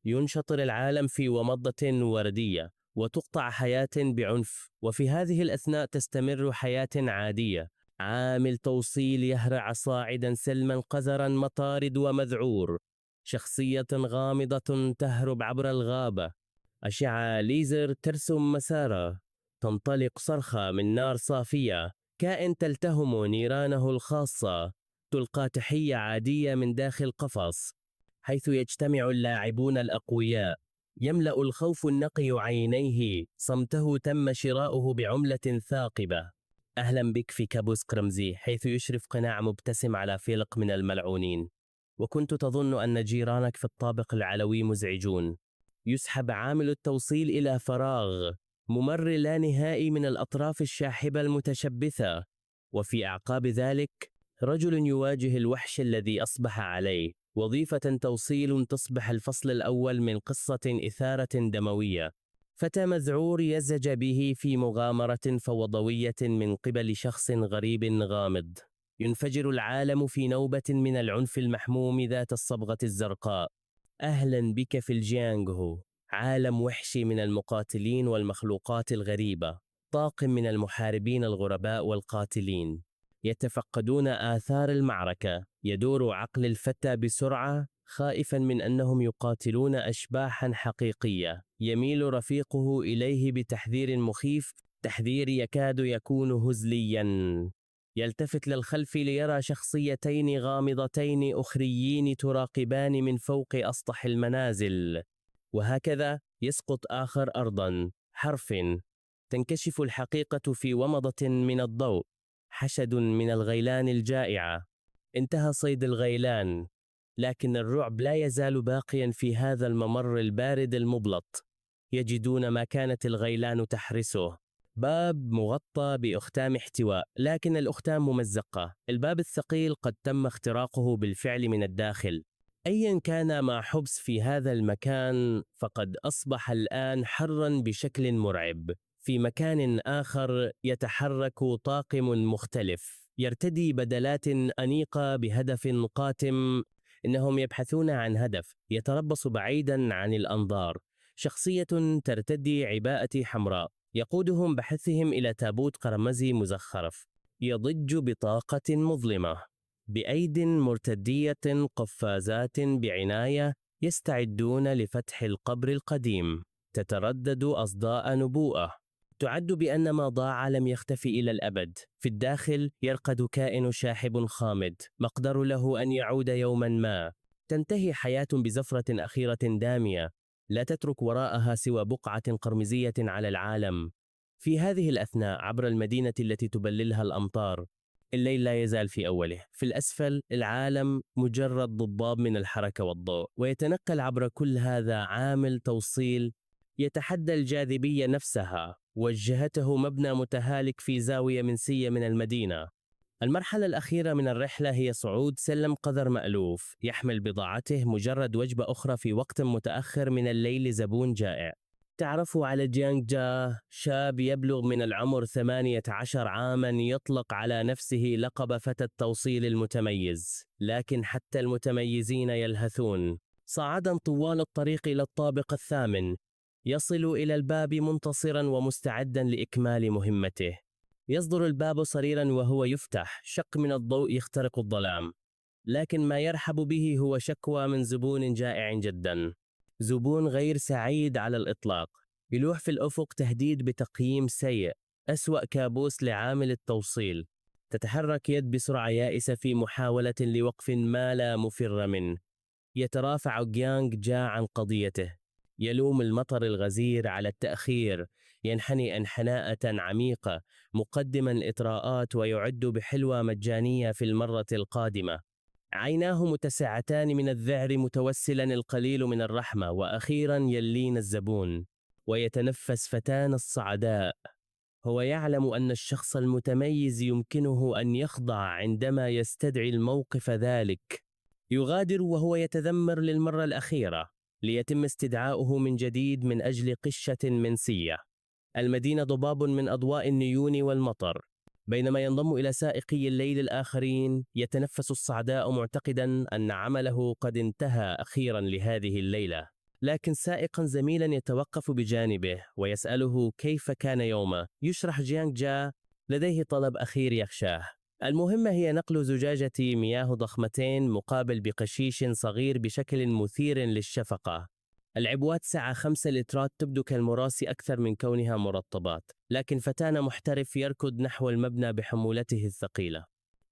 ينشطر العالم في ومضة وردية وتقطع حياة بعنف، وفي هذه الأثناء تستمر حياة عادية. عامل توصيل يهرع صاعدا سلما قذرا مطارد ومذعور. شخصية غامضة تهرب عبر الغابة. أشعة ليزر ترسم مساره. تنطلق صرخة من نار صافية. كائن تلتهم نيرانه الخاصة. تلقى تحية عادية من داخل قفص، حيث يجتمع اللاعبون الأقوياء. يملأ الخوف النقي عينيه. صمته تم شراؤه بعملة ثاقبة. أهلا بك في كابوس كرمزي، حيث يشرف قناع مبتسم على فيلق من الملعونين. وكنت تظن أن جيرانك في الطابق العلوي مزعجون. يسحب عامل التوصيل إلى فراغ ممر لا نهائي من الأطراف الشاحبة المتشبثة. وفي أعقاب ذلك رجل يواجه الوحش الذي أصبح عليه. وظيفة توصيل تصبح الفصل الأول من قصة إثارة دموية. فتى مذعور يزج به في مغامرة فوضوية من قبل شخص غريب غامض. ينفجر العالم في نوبة من العنف المحموم ذات الصبغة الزرقاء. أهلا بك في الجيانغهو، عالم وحشي من المقاتلين والمخلوقات الغريبة. طاقم من المحاربين الغرباء والقاتلين يتفقدون آثار المعركة. يدور عقل الفتى بسرعة، خائفا من أنهم يقاتلون أشباحا حقيقية. يميل رفيقه إليه بتحذير مخيف، تحذير يكاد يكون هزليا. يلتفت للخلف ليرى شخصيتين غامضتين أخريين تراقبان من فوق أسطح المنازل. وهكذا يسقط آخر أرضا. حرف. تنكشف الحقيقة في ومضة من الضوء. حشد من الغيلان الجائعة. انتهى صيد الغيلان، لكن الرعب لا يزال باقيا في هذا الممر البارد المبلط. يجدون ما كانت الغيلان تحرسه. باب مغطى بأختام احتواء، لكن الأختام ممزقة. الباب الثقيل قد تم اختراقه بالفعل من الداخل. أيا كان ما حبس في هذا المكان، فقد أصبح الآن حرا بشكل مرعب. في مكان آخر يتحرك طاقم مختلف، يرتدي بدلات أنيقة بهدف قاتم. إنهم يبحثون عن هدف يتربص بعيدا عن الأنظار. شخصية ترتدي عباءة حمراء يقودهم بحثهم إلى تابوت قرمزي مزخرف يضج بطاقة مظلمة. بأيد مرتدية قفازات بعناية يستعدون لفتح القبر القديم. تتردد أصداء نبوءة. تعد بأن ما ضاع لم يختفي إلى الأبد. في الداخل يرقد كائن شاحب خامد، مقدر له أن يعود يوما ما. تنتهي حياة بزفرة أخيرة دامية، لا تترك وراءها سوى بقعة قرمزية على العالم. في هذه الأثناء عبر المدينة التي تبللها الأمطار، الليل لا يزال في أوله. في الأسفل العالم مجرد ضباب من الحركة والضوء، ويتنقل عبر كل هذا عامل توصيل يتحدى الجاذبية نفسها. وجهته مبنى متهالك في زاوية منسية من المدينة. المرحلة الأخيرة من الرحلة هي صعود سلم قذر مألوف يحمل بضاعته، مجرد وجبة أخرى في وقت متأخر من الليل لزبون جائع. تعرف على جيانغ جا، شاب يبلغ من العمر 18 عاما، يطلق على نفسه لقب فتى التوصيل المتميز. لكن حتى المتميزين يلهثون. صاعدا طوال الطريق إلى الطابق الثامن، يصل إلى الباب منتصرا ومستعدا لإكمال مهمته. يصدر الباب صريرا وهو يفتح. شق من الضوء يخترق الظلام، لكن ما يرحب به هو شكوى من زبون جائع جدا. زبون غير سعيد على الإطلاق. يلوح في الأفق تهديد بتقييم سيء، أسوأ كابوس لعامل التوصيل. تتحرك يد بسرعة يائسة في محاولة لوقف ما لا مفر منه. يترافع جيانغ جا عن قضيته. يلوم المطر الغزير على التأخير. ينحني انحناءة عميقة مقدما الإطراءات، ويعد بحلوى مجانية في المرة القادمة. عيناه متسعتان من الذعر، متوسلا القليل من الرحمة. وأخيرا يلين الزبون ويتنفس فتان الصعداء. هو يعلم أن الشخص المتميز يمكنه أن يخضع عندما يستدعي الموقف ذلك. يغادر وهو يتذمر للمرة الأخيرة، ليتم استدعاؤه من جديد من أجل قشة منسية. المدينة ضباب من أضواء النيون والمطر. بينما ينضم إلى سائقي الليل الآخرين، يتنفس الصعداء معتقدا أن عمله قد انتهى أخيرا لهذه الليلة. لكن سائقا زميلا يتوقف بجانبه ويسأله كيف كان يومه. يشرح جيانغ جا لديه طلب أخير يخشاه. المهمة هي نقل زجاجة مياه ضخمتين مقابل بقشيش صغير بشكل مثير للشفقة. العبوات سعة 5 لترات تبدو كالمراسي أكثر من كونها مرطبات، لكن فتان محترف يركض نحو المبنى بحمولته الثقيلة.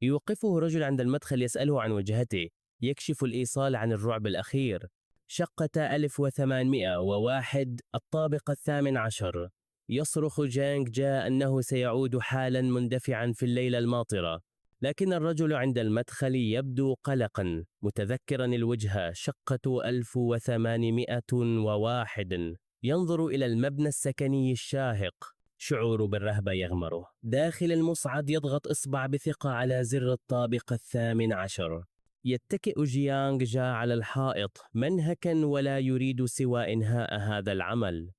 يوقفه رجل عند المدخل يسأله عن وجهته. يكشف الإيصال عن الرعب الأخير. شقة 1801 الطابق 18. يصرخ جانغ جا أنه سيعود حالا مندفعا في الليلة الماطرة، لكن الرجل عند المدخل يبدو قلقا متذكرا الوجهة. شقة 1801. ينظر إلى المبنى السكني الشاهق. شعور بالرهبة يغمره. داخل المصعد يضغط إصبع بثقة على زر الطابق 18. يتكئ جيانغ جا على الحائط منهكا ولا يريد سوى إنهاء هذا العمل،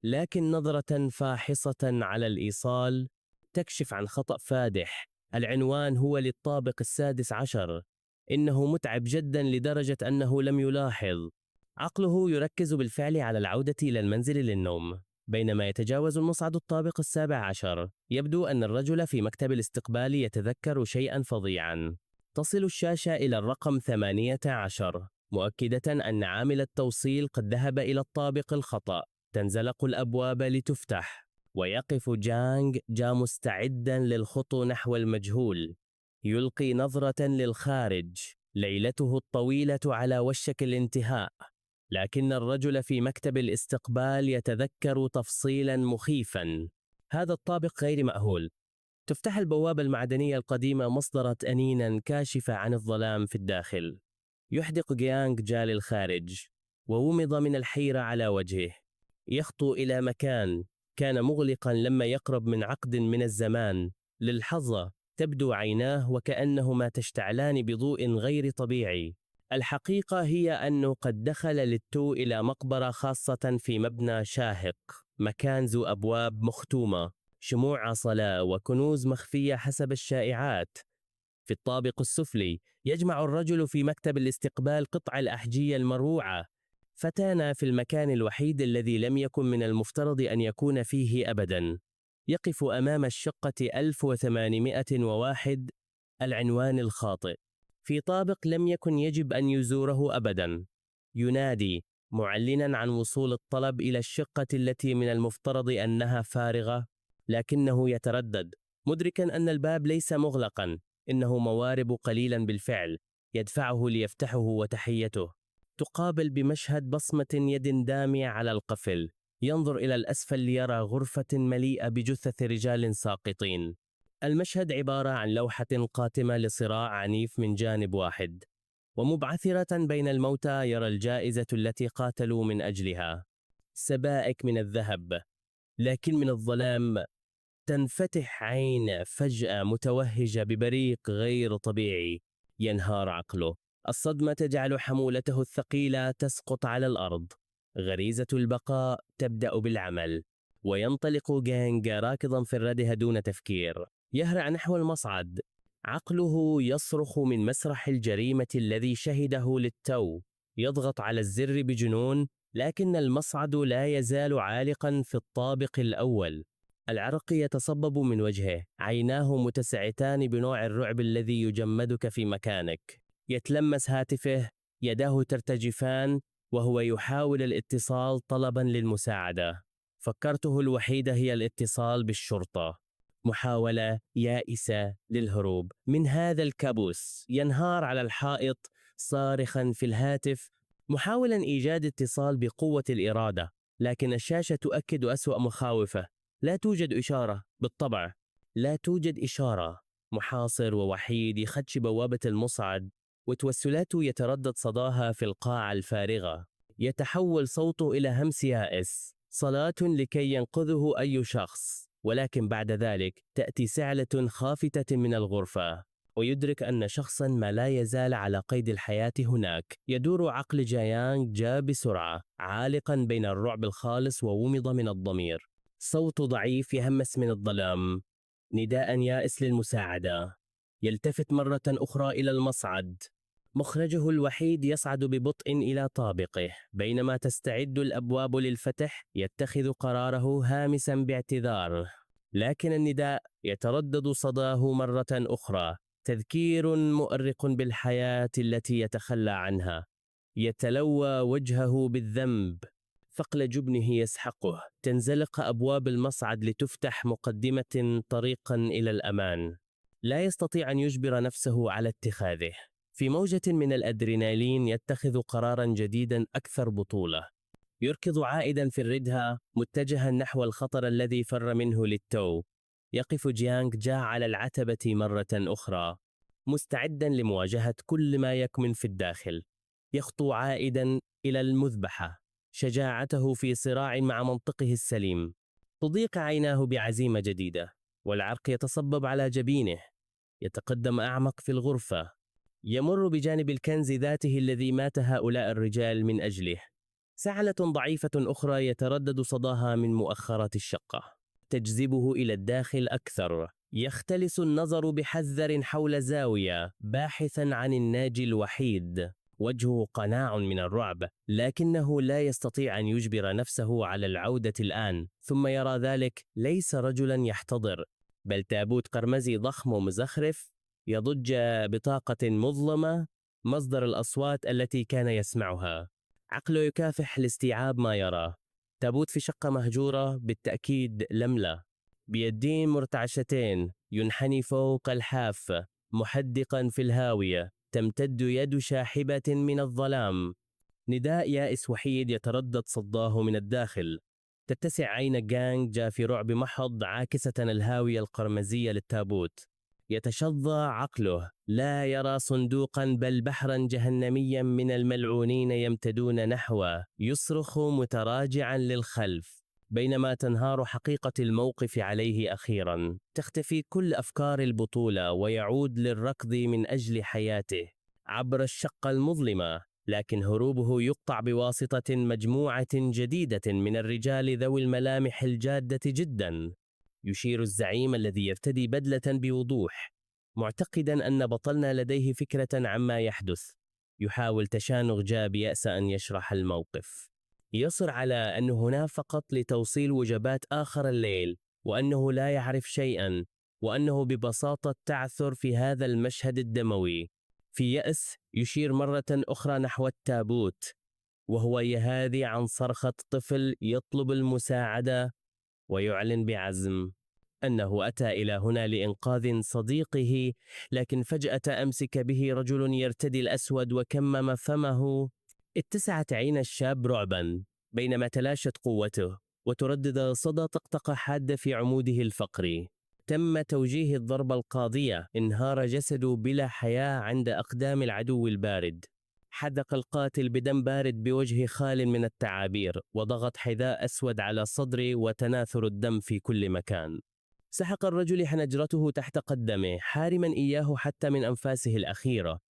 لكن نظرة فاحصة على الإيصال تكشف عن خطأ فادح. العنوان هو للطابق 16. إنه متعب جدا لدرجة أنه لم يلاحظ. عقله يركز بالفعل على العودة إلى المنزل للنوم. بينما يتجاوز المصعد الطابق 17 يبدو أن الرجل في مكتب الاستقبال يتذكر شيئا فظيعا. تصل الشاشة إلى الرقم 18 مؤكدة أن عامل التوصيل قد ذهب إلى الطابق الخطأ. تنزلق الأبواب لتفتح، ويقف جانغ جا مستعدا للخطو نحو المجهول. يلقي نظرة للخارج. ليلته الطويلة على وشك الانتهاء، لكن الرجل في مكتب الاستقبال يتذكر تفصيلا مخيفا. هذا الطابق غير مأهول. تفتح البوابة المعدنية القديمة مصدرة أنينا كاشفة عن الظلام في الداخل. يحدق جيانغ جا للخارج وومض من الحيرة على وجهه. يخطو إلى مكان كان مغلقا لما يقرب من عقد من الزمان. للحظة تبدو عيناه وكأنهما تشتعلان بضوء غير طبيعي. الحقيقة هي أنه قد دخل للتو إلى مقبرة خاصة في مبنى شاهق، مكان ذو أبواب مختومة، شموع صلاة وكنوز مخفية حسب الشائعات. في الطابق السفلي يجمع الرجل في مكتب الاستقبال قطع الأحجية المروعة. فتانا في المكان الوحيد الذي لم يكن من المفترض أن يكون فيه أبدا. يقف أمام الشقة 1801. العنوان الخاطئ في طابق لم يكن يجب أن يزوره أبدا. ينادي معلنا عن وصول الطلب إلى الشقة التي من المفترض أنها فارغة، لكنه يتردد مدركا أن الباب ليس مغلقا. إنه موارب قليلا بالفعل. يدفعه ليفتحه وتحيته تقابل بمشهد بصمة يد دامية على القفل. ينظر إلى الأسفل ليرى غرفة مليئة بجثث رجال ساقطين. المشهد عبارة عن لوحة قاتمة لصراع عنيف من جانب واحد، ومبعثرة بين الموتى يرى الجائزة التي قاتلوا من أجلها. سبائك من الذهب، لكن من الظلام تنفتح عين فجأة متوهجة ببريق غير طبيعي. ينهار عقله. الصدمة تجعل حمولته الثقيلة تسقط على الأرض. غريزة البقاء تبدأ بالعمل، وينطلق جانغ راكضا في الردها دون تفكير. يهرع نحو المصعد. عقله يصرخ من مسرح الجريمة الذي شهده للتو. يضغط على الزر بجنون، لكن المصعد لا يزال عالقا في الطابق الأول. العرق يتصبب من وجهه. عيناه متسعتان بنوع الرعب الذي يجمدك في مكانك. يتلمس هاتفه. يداه ترتجفان وهو يحاول الاتصال طلبا للمساعدة. فكرته الوحيدة هي الاتصال بالشرطة. محاولة يائسة للهروب من هذا الكابوس. ينهار على الحائط صارخا في الهاتف محاولا إيجاد اتصال بقوة الإرادة، لكن الشاشة تؤكد أسوأ مخاوفه. لا توجد إشارة. بالطبع لا توجد إشارة. محاصر ووحيد يخدش بوابة المصعد، وتوسلاته يتردد صداها في القاعة الفارغة. يتحول صوته إلى همس يائس، صلاة لكي ينقذه أي شخص. ولكن بعد ذلك تأتي سعلة خافتة من الغرفة، ويدرك أن شخصا ما لا يزال على قيد الحياة هناك. يدور عقل جيانغ جا بسرعة، عالقا بين الرعب الخالص وومض من الضمير. صوت ضعيف يهمس من الظلام، نداء يائس للمساعدة. يلتفت مرة أخرى إلى المصعد. مخرجه الوحيد يصعد ببطء إلى طابقه، بينما تستعد الأبواب للفتح يتخذ قراره هامسا باعتذار، لكن النداء يتردد صداه مرة أخرى، تذكير مؤرق بالحياة التي يتخلى عنها. يتلوى وجهه بالذنب، ثقل جبنه يسحقه. تنزلق أبواب المصعد لتفتح، مقدمة طريقا إلى الأمان. لا يستطيع أن يجبر نفسه على اتخاذه. في موجة من الأدرينالين يتخذ قرارا جديدا أكثر بطولة. يركض عائدا في الردهة، متجها نحو الخطر الذي فر منه للتو. يقف جيانغ جا على العتبة مرة أخرى، مستعدا لمواجهة كل ما يكمن في الداخل. يخطو عائدا إلى المذبحة، شجاعته في صراع مع منطقه السليم. تضيق عيناه بعزيمة جديدة، والعرق يتصبب على جبينه. يتقدم أعمق في الغرفة، يمر بجانب الكنز ذاته الذي مات هؤلاء الرجال من أجله. سعلة ضعيفة أخرى يتردد صداها من مؤخرات الشقة، تجذبه إلى الداخل أكثر. يختلس النظر بحذر حول زاوية، باحثا عن الناجي الوحيد. وجهه قناع من الرعب، لكنه لا يستطيع أن يجبر نفسه على العودة الآن. ثم يرى ذلك ليس رجلا يحتضر، بل تابوت قرمزي ضخم ومزخرف يضج بطاقة مظلمة، مصدر الأصوات التي كان يسمعها. عقله يكافح لاستيعاب ما يراه. تابوت في شقة مهجورة، بالتأكيد لملة، بيدين مرتعشتين، ينحني فوق الحافة، محدقا في الهاوية. تمتد يد شاحبة من الظلام. نداء يائس وحيد يتردد صداه من الداخل. تتسع عين جانغ جا في رعب محض، عاكسة الهاوية القرمزية للتابوت. يتشظى عقله، لا يرى صندوقا بل بحرا جهنميا من الملعونين يمتدون نحوه. يصرخ متراجعا للخلف، بينما تنهار حقيقة الموقف عليه أخيرا. تختفي كل أفكار البطولة، ويعود للركض من أجل حياته عبر الشقة المظلمة. لكن هروبه يقطع بواسطة مجموعة جديدة من الرجال ذوي الملامح الجادة جدا. يشير الزعيم الذي يرتدي بدلة بوضوح، معتقدا أن بطلنا لديه فكرة عما يحدث. يحاول تشانغ جا بيأس أن يشرح الموقف. يصر على أنه هنا فقط لتوصيل وجبات آخر الليل، وأنه لا يعرف شيئا، وأنه ببساطة تعثر في هذا المشهد الدموي. في يأس يشير مرة أخرى نحو التابوت، وهو يهادي عن صرخة طفل يطلب المساعدة، ويعلن بعزم أنه أتى إلى هنا لإنقاذ صديقه. لكن فجأة أمسك به رجل يرتدي الأسود وكمم فمه. اتسعت عين الشاب رعبا، بينما تلاشت قوته، وتردد صدى طقطقة حادة في عموده الفقري. تم توجيه الضربة القاضية، انهار جسده بلا حياة عند أقدام العدو البارد. حدق القاتل بدم بارد بوجه خال من التعابير، وضغط حذاء أسود على صدره، وتناثر الدم في كل مكان. سحق الرجل حنجرته تحت قدمه، حارما إياه حتى من أنفاسه الأخيرة.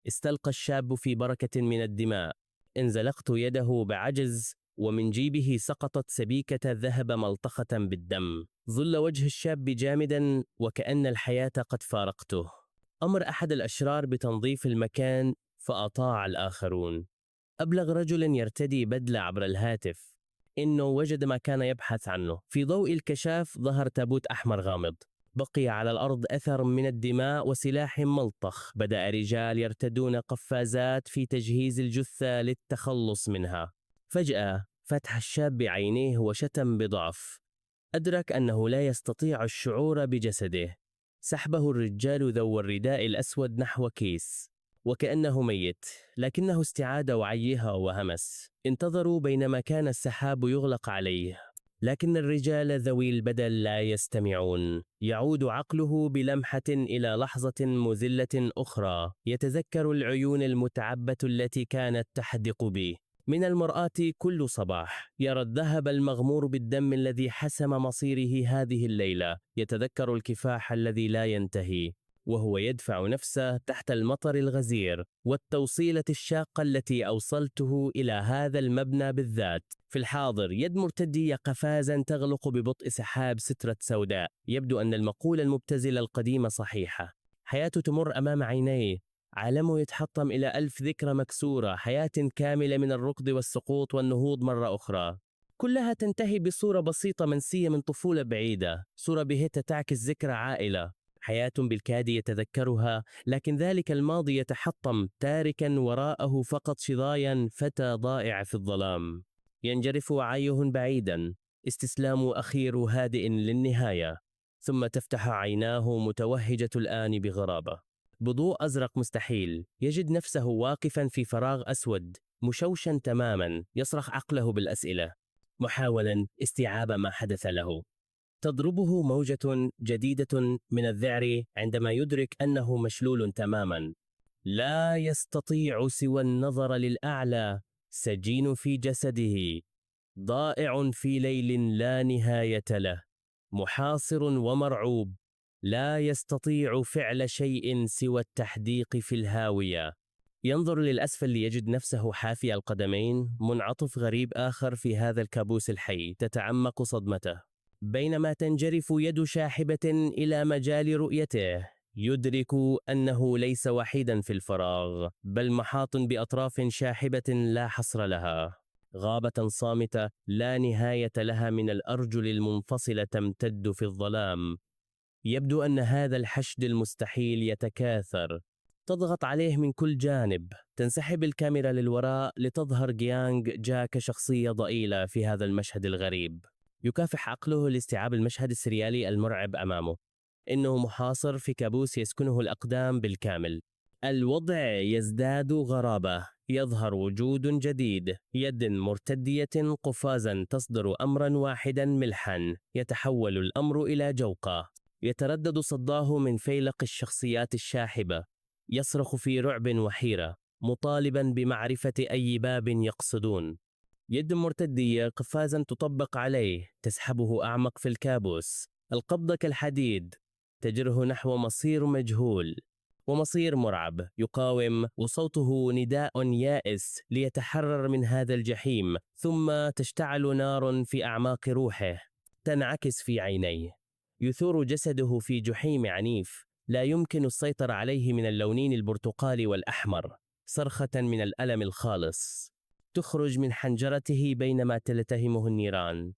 استلقى الشاب في بركة من الدماء. انزلقت يده بعجز، ومن جيبه سقطت سبيكة ذهب ملطخة بالدم. ظل وجه الشاب جامدا، وكأن الحياة قد فارقته. أمر أحد الأشرار بتنظيف المكان، فأطاع الآخرون. أبلغ رجل يرتدي بدلة عبر الهاتف إنه وجد ما كان يبحث عنه. في ضوء الكشاف ظهر تابوت أحمر غامض، بقي على الأرض أثر من الدماء وسلاح ملطخ. بدأ رجال يرتدون قفازات في تجهيز الجثة للتخلص منها. فجأة فتح الشاب بعينيه وشتم بضعف. أدرك أنه لا يستطيع الشعور بجسده. سحبه الرجال ذو الرداء الأسود نحو كيس، وكأنه ميت، لكنه استعاد وعيها وهمس. انتظروا بينما كان السحاب يغلق عليه، لكن الرجال ذوي البدل لا يستمعون. يعود عقله بلمحة إلى لحظة مذلة أخرى. يتذكر العيون المتعبة التي كانت تحدق به من المرآة كل صباح. يرى الذهب المغمور بالدم الذي حسم مصيره هذه الليلة. يتذكر الكفاح الذي لا ينتهي، وهو يدفع نفسه تحت المطر الغزير، والتوصيلة الشاقة التي أوصلته إلى هذا المبنى بالذات. في الحاضر يد مرتدية قفازا تغلق ببطء سحاب سترة سوداء. يبدو أن المقولة المبتذلة القديمة صحيحة. حياته تمر أمام عينيه، عالمه يتحطم إلى 1000 ذكرى مكسورة، حياة كاملة من الركض والسقوط والنهوض مرة أخرى، كلها تنتهي بصورة بسيطة منسية من طفولة بعيدة، صورة بهتة تعكس ذكرى عائلة، حياة بالكاد يتذكرها، لكن ذلك الماضي يتحطم تاركا وراءه فقط شظايا فتى ضائع في الظلام. ينجرف وعيه بعيدا، استسلام أخير هادئ للنهاية، ثم تفتح عيناه متوهجة الآن بغرابة. بضوء أزرق مستحيل، يجد نفسه واقفا في فراغ أسود مشوشا تماما، يصرخ عقله بالأسئلة محاولا استيعاب ما حدث له. تضربه موجة جديدة من الذعر عندما يدرك أنه مشلول تماما، لا يستطيع سوى النظر للأعلى، سجين في جسده، ضائع في ليل لا نهاية له، محاصر ومرعوب، لا يستطيع فعل شيء سوى التحديق في الهاوية. ينظر للأسفل ليجد نفسه حافي القدمين، منعطف غريب آخر في هذا الكابوس الحي، تتعمق صدمته. بينما تنجرف يد شاحبة إلى مجال رؤيته، يدرك أنه ليس وحيدا في الفراغ، بل محاط بأطراف شاحبة لا حصر لها، غابة صامتة لا نهاية لها من الأرجل المنفصلة تمتد في الظلام. يبدو أن هذا الحشد المستحيل يتكاثر، تضغط عليه من كل جانب. تنسحب الكاميرا للوراء لتظهر جيانغ جا كشخصية ضئيلة في هذا المشهد الغريب. يكافح عقله لاستيعاب المشهد السريالي المرعب أمامه، إنه محاصر في كابوس يسكنه الأقدام بالكامل. الوضع يزداد غرابة، يظهر وجود جديد، يد مرتدية قفازا تصدر أمرا واحدا ملحا، يتحول الأمر إلى جوقة. يتردد صداه من فيلق الشخصيات الشاحبة، يصرخ في رعب وحيرة، مطالبا بمعرفة أي باب يقصدون. يد مرتدية قفازا تطبق عليه، تسحبه أعمق في الكابوس، القبضة كالحديد، تجره نحو مصير مجهول ومصير مرعب. يقاوم وصوته نداء يائس ليتحرر من هذا الجحيم، ثم تشتعل نار في أعماق روحه، تنعكس في عينيه. يثور جسده في جحيم عنيف لا يمكن السيطرة عليه من اللونين البرتقالي والأحمر. صرخة من الألم الخالص تخرج من حنجرته بينما تلتهمه النيران.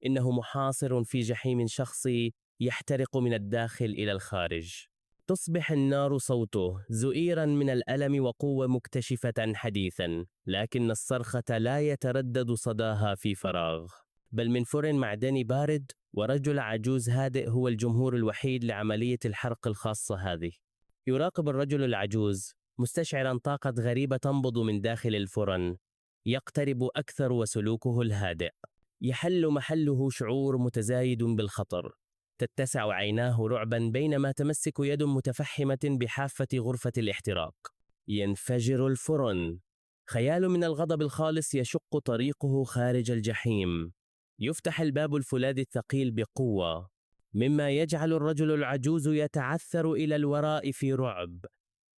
إنه محاصر في جحيم شخصي يحترق من الداخل إلى الخارج. تصبح النار صوته زئيرا من الألم وقوة مكتشفة حديثا، لكن الصرخة لا يتردد صداها في فراغ، بل من فرن معدني بارد، ورجل عجوز هادئ هو الجمهور الوحيد لعملية الحرق الخاصة هذه. يراقب الرجل العجوز مستشعرا طاقة غريبة تنبض من داخل الفرن، يقترب أكثر وسلوكه الهادئ يحل محله شعور متزايد بالخطر. تتسع عيناه رعبا بينما تمسك يد متفحمة بحافة غرفة الاحتراق. ينفجر الفرن، خيال من الغضب الخالص يشق طريقه خارج الجحيم. يفتح الباب الفولاذي الثقيل بقوة، مما يجعل الرجل العجوز يتعثر إلى الوراء في رعب.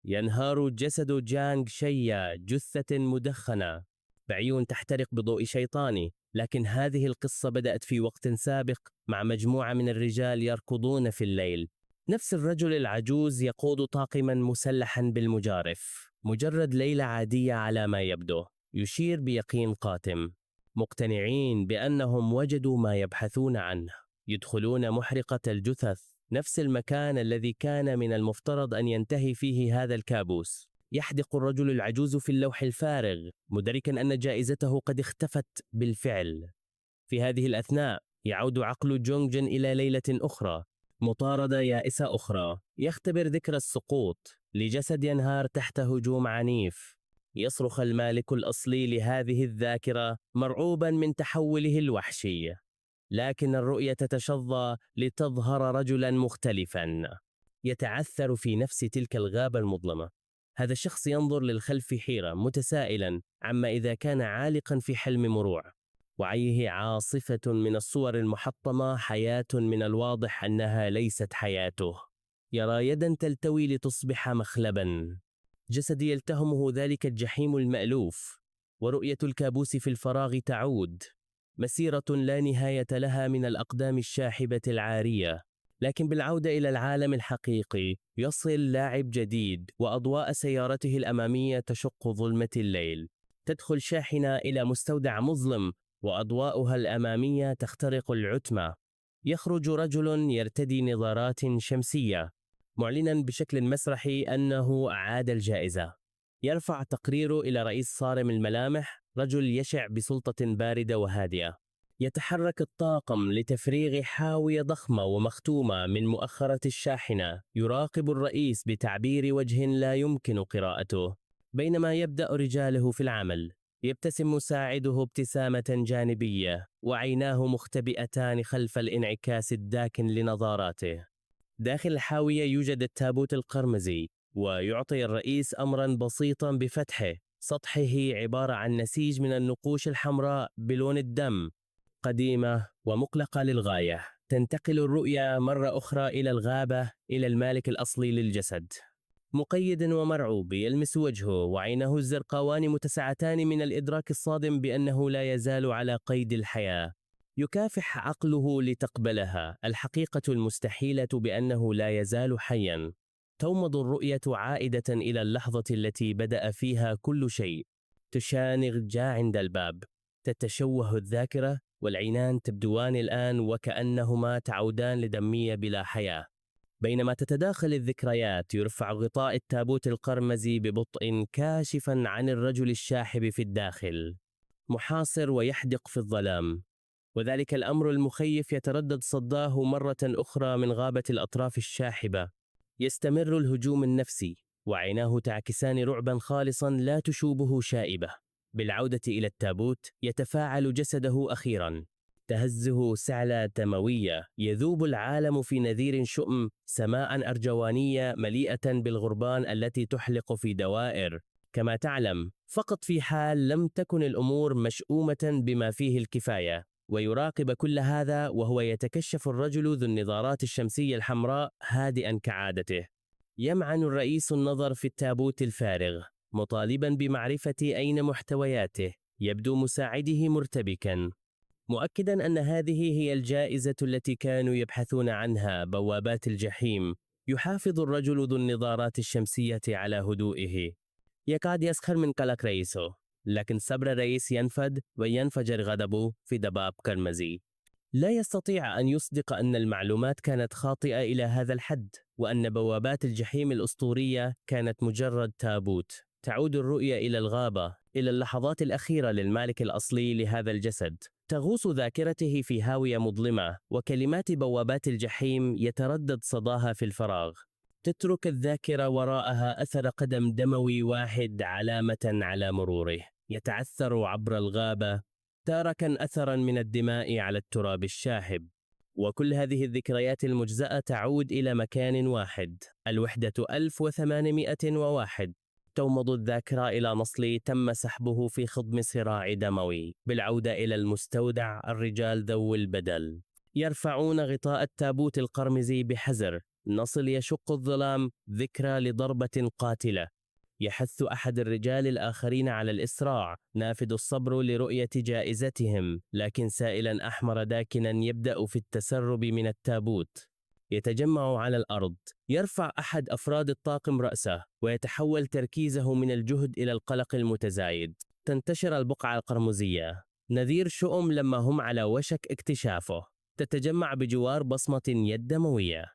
ينهار جسد جانغ شيا، جثة مدخنة بعيون تحترق بضوء شيطاني. لكن هذه القصة بدأت في وقت سابق مع مجموعة من الرجال يركضون في الليل. نفس الرجل العجوز يقود طاقما مسلحا بالمجارف. مجرد ليلة عادية على ما يبدو، يشير بيقين قاتم، مقتنعين بأنهم وجدوا ما يبحثون عنه. يدخلون محرقة الجثث، نفس المكان الذي كان من المفترض أن ينتهي فيه هذا الكابوس. يحدق الرجل العجوز في اللوح الفارغ، مدركا أن جائزته قد اختفت بالفعل. في هذه الأثناء يعود عقل جونغ جن إلى ليلة أخرى، مطاردة يائسة أخرى. يختبر ذكرى السقوط لجسد ينهار تحت هجوم عنيف. يصرخ المالك الأصلي لهذه الذاكرة مرعوبا من تحوله الوحشي، لكن الرؤية تتشظى لتظهر رجلا مختلفا يتعثر في نفس تلك الغابة المظلمة. هذا الشخص ينظر للخلف في حيرة، متسائلا عما إذا كان عالقا في حلم مروع. وعيه عاصفة من الصور المحطمة، حياة من الواضح أنها ليست حياته. يرى يدا تلتوي لتصبح مخلبا، جسد يلتهمه ذلك الجحيم المألوف، ورؤية الكابوس في الفراغ تعود. مسيرة لا نهاية لها من الأقدام الشاحبة العارية، لكن بالعودة إلى العالم الحقيقي يصل لاعب جديد وأضواء سيارته الأمامية تشق ظلمة الليل. تدخل شاحنة إلى مستودع مظلم وأضواؤها الأمامية تخترق العتمة. يخرج رجل يرتدي نظارات شمسية معلنا بشكل مسرحي أنه أعاد الجائزة. يرفع تقريره إلى رئيس صارم الملامح، رجل يشع بسلطة باردة وهادئة. يتحرك الطاقم لتفريغ حاوية ضخمة ومختومة من مؤخرة الشاحنة. يراقب الرئيس بتعبير وجه لا يمكن قراءته. بينما يبدأ رجاله في العمل، يبتسم مساعده ابتسامة جانبية وعيناه مختبئتان خلف الانعكاس الداكن لنظاراته. داخل الحاوية يوجد التابوت القرمزي، ويعطي الرئيس أمرا بسيطا بفتحه. سطحه عبارة عن نسيج من النقوش الحمراء بلون الدم، قديمة ومقلقة للغاية. تنتقل الرؤية مرة أخرى إلى الغابة، إلى المالك الأصلي للجسد. مقيد ومرعوب يلمس وجهه، وعينه الزرقاوان متسعتان من الإدراك الصادم بأنه لا يزال على قيد الحياة. يكافح عقله لتقبلها الحقيقة المستحيلة بأنه لا يزال حياً. تومض الرؤية عائدة إلى اللحظة التي بدأ فيها كل شيء. تشانغ جاء عند الباب. تتشوه الذاكرة، والعينان تبدوان الآن وكأنهما تعودان لدمية بلا حياة. بينما تتداخل الذكريات، يرفع غطاء التابوت القرمزي ببطء كاشفا عن الرجل الشاحب في الداخل، محاصر ويحدق في الظلام. وذلك الأمر المخيف يتردد صداه مرة أخرى من غابة الأطراف الشاحبة. يستمر الهجوم النفسي، وعيناه تعكسان رعبا خالصا لا تشوبه شائبة. بالعودة إلى التابوت يتفاعل جسده أخيرا. تهزه سعلة دموية. يذوب العالم في نذير شؤم، سماء أرجوانية مليئة بالغربان التي تحلق في دوائر. كما تعلم، فقط في حال لم تكن الأمور مشؤومة بما فيه الكفاية. ويراقب كل هذا وهو يتكشف الرجل ذو النظارات الشمسية الحمراء هادئا كعادته. يمعن الرئيس النظر في التابوت الفارغ، مطالبا بمعرفة أين محتوياته. يبدو مساعده مرتبكا، مؤكدا أن هذه هي الجائزة التي كانوا يبحثون عنها، بوابات الجحيم. يحافظ الرجل ذو النظارات الشمسية على هدوئه. يكاد يسخر من قلق رئيسه، لكن صبر الرئيس ينفد وينفجر غضبه في ضباب قرمزي. لا يستطيع أن يصدق أن المعلومات كانت خاطئة إلى هذا الحد، وأن بوابات الجحيم الأسطورية كانت مجرد تابوت. تعود الرؤية إلى الغابة، إلى اللحظات الأخيرة للمالك الأصلي لهذا الجسد. تغوص ذاكرته في هاوية مظلمة، وكلمات بوابات الجحيم يتردد صداها في الفراغ. تترك الذاكرة وراءها أثر قدم دموي واحد علامة على مروره. يتعثر عبر الغابة، تاركا أثرا من الدماء على التراب الشاحب. وكل هذه الذكريات المجزأة تعود إلى مكان واحد، الوحدة 1801. تومض الذاكرة إلى نصل تم سحبه في خضم صراع دموي. بالعودة إلى المستودع، الرجال ذوي البدل يرفعون غطاء التابوت القرمزي بحذر. نصل يشق الظلام، ذكرى لضربة قاتلة. يحث أحد الرجال الآخرين على الإسراع، نافذ الصبر لرؤية جائزتهم، لكن سائلا أحمر داكنا يبدأ في التسرب من التابوت. يتجمع على الأرض. يرفع أحد أفراد الطاقم رأسه، ويتحول تركيزه من الجهد إلى القلق المتزايد. تنتشر البقعة القرمزية، نذير شؤم لما هم على وشك اكتشافه. تتجمع بجوار بصمة يد دموية.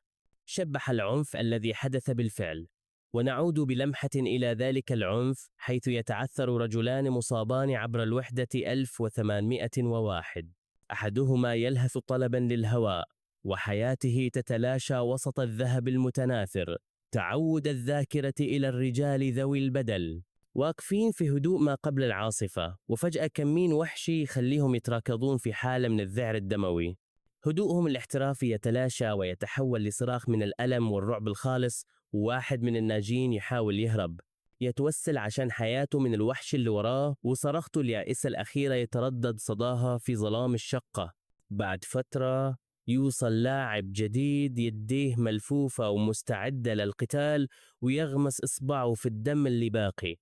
شبح العنف الذي حدث بالفعل. ونعود بلمحة إلى ذلك العنف، حيث يتعثر رجلان مصابان عبر الوحدة 1801. أحدهما يلهث طلبا للهواء، وحياته تتلاشى وسط الذهب المتناثر. تعود الذاكرة إلى الرجال ذوي البدل، واقفين في هدوء ما قبل العاصفة، وفجأة كمين وحشي يخليهم يتراكضون في حالة من الذعر الدموي. هدوءهم الاحترافي يتلاشى ويتحول لصراخ من الألم والرعب الخالص. وواحد من الناجين يحاول يهرب، يتوسل عشان حياته من الوحش اللي وراه، وصرخته اليائسة الأخيرة يتردد صداها في ظلام الشقة. بعد فترة يوصل لاعب جديد، يديه ملفوفة ومستعدة للقتال، ويغمس إصبعه في الدم اللي باقي.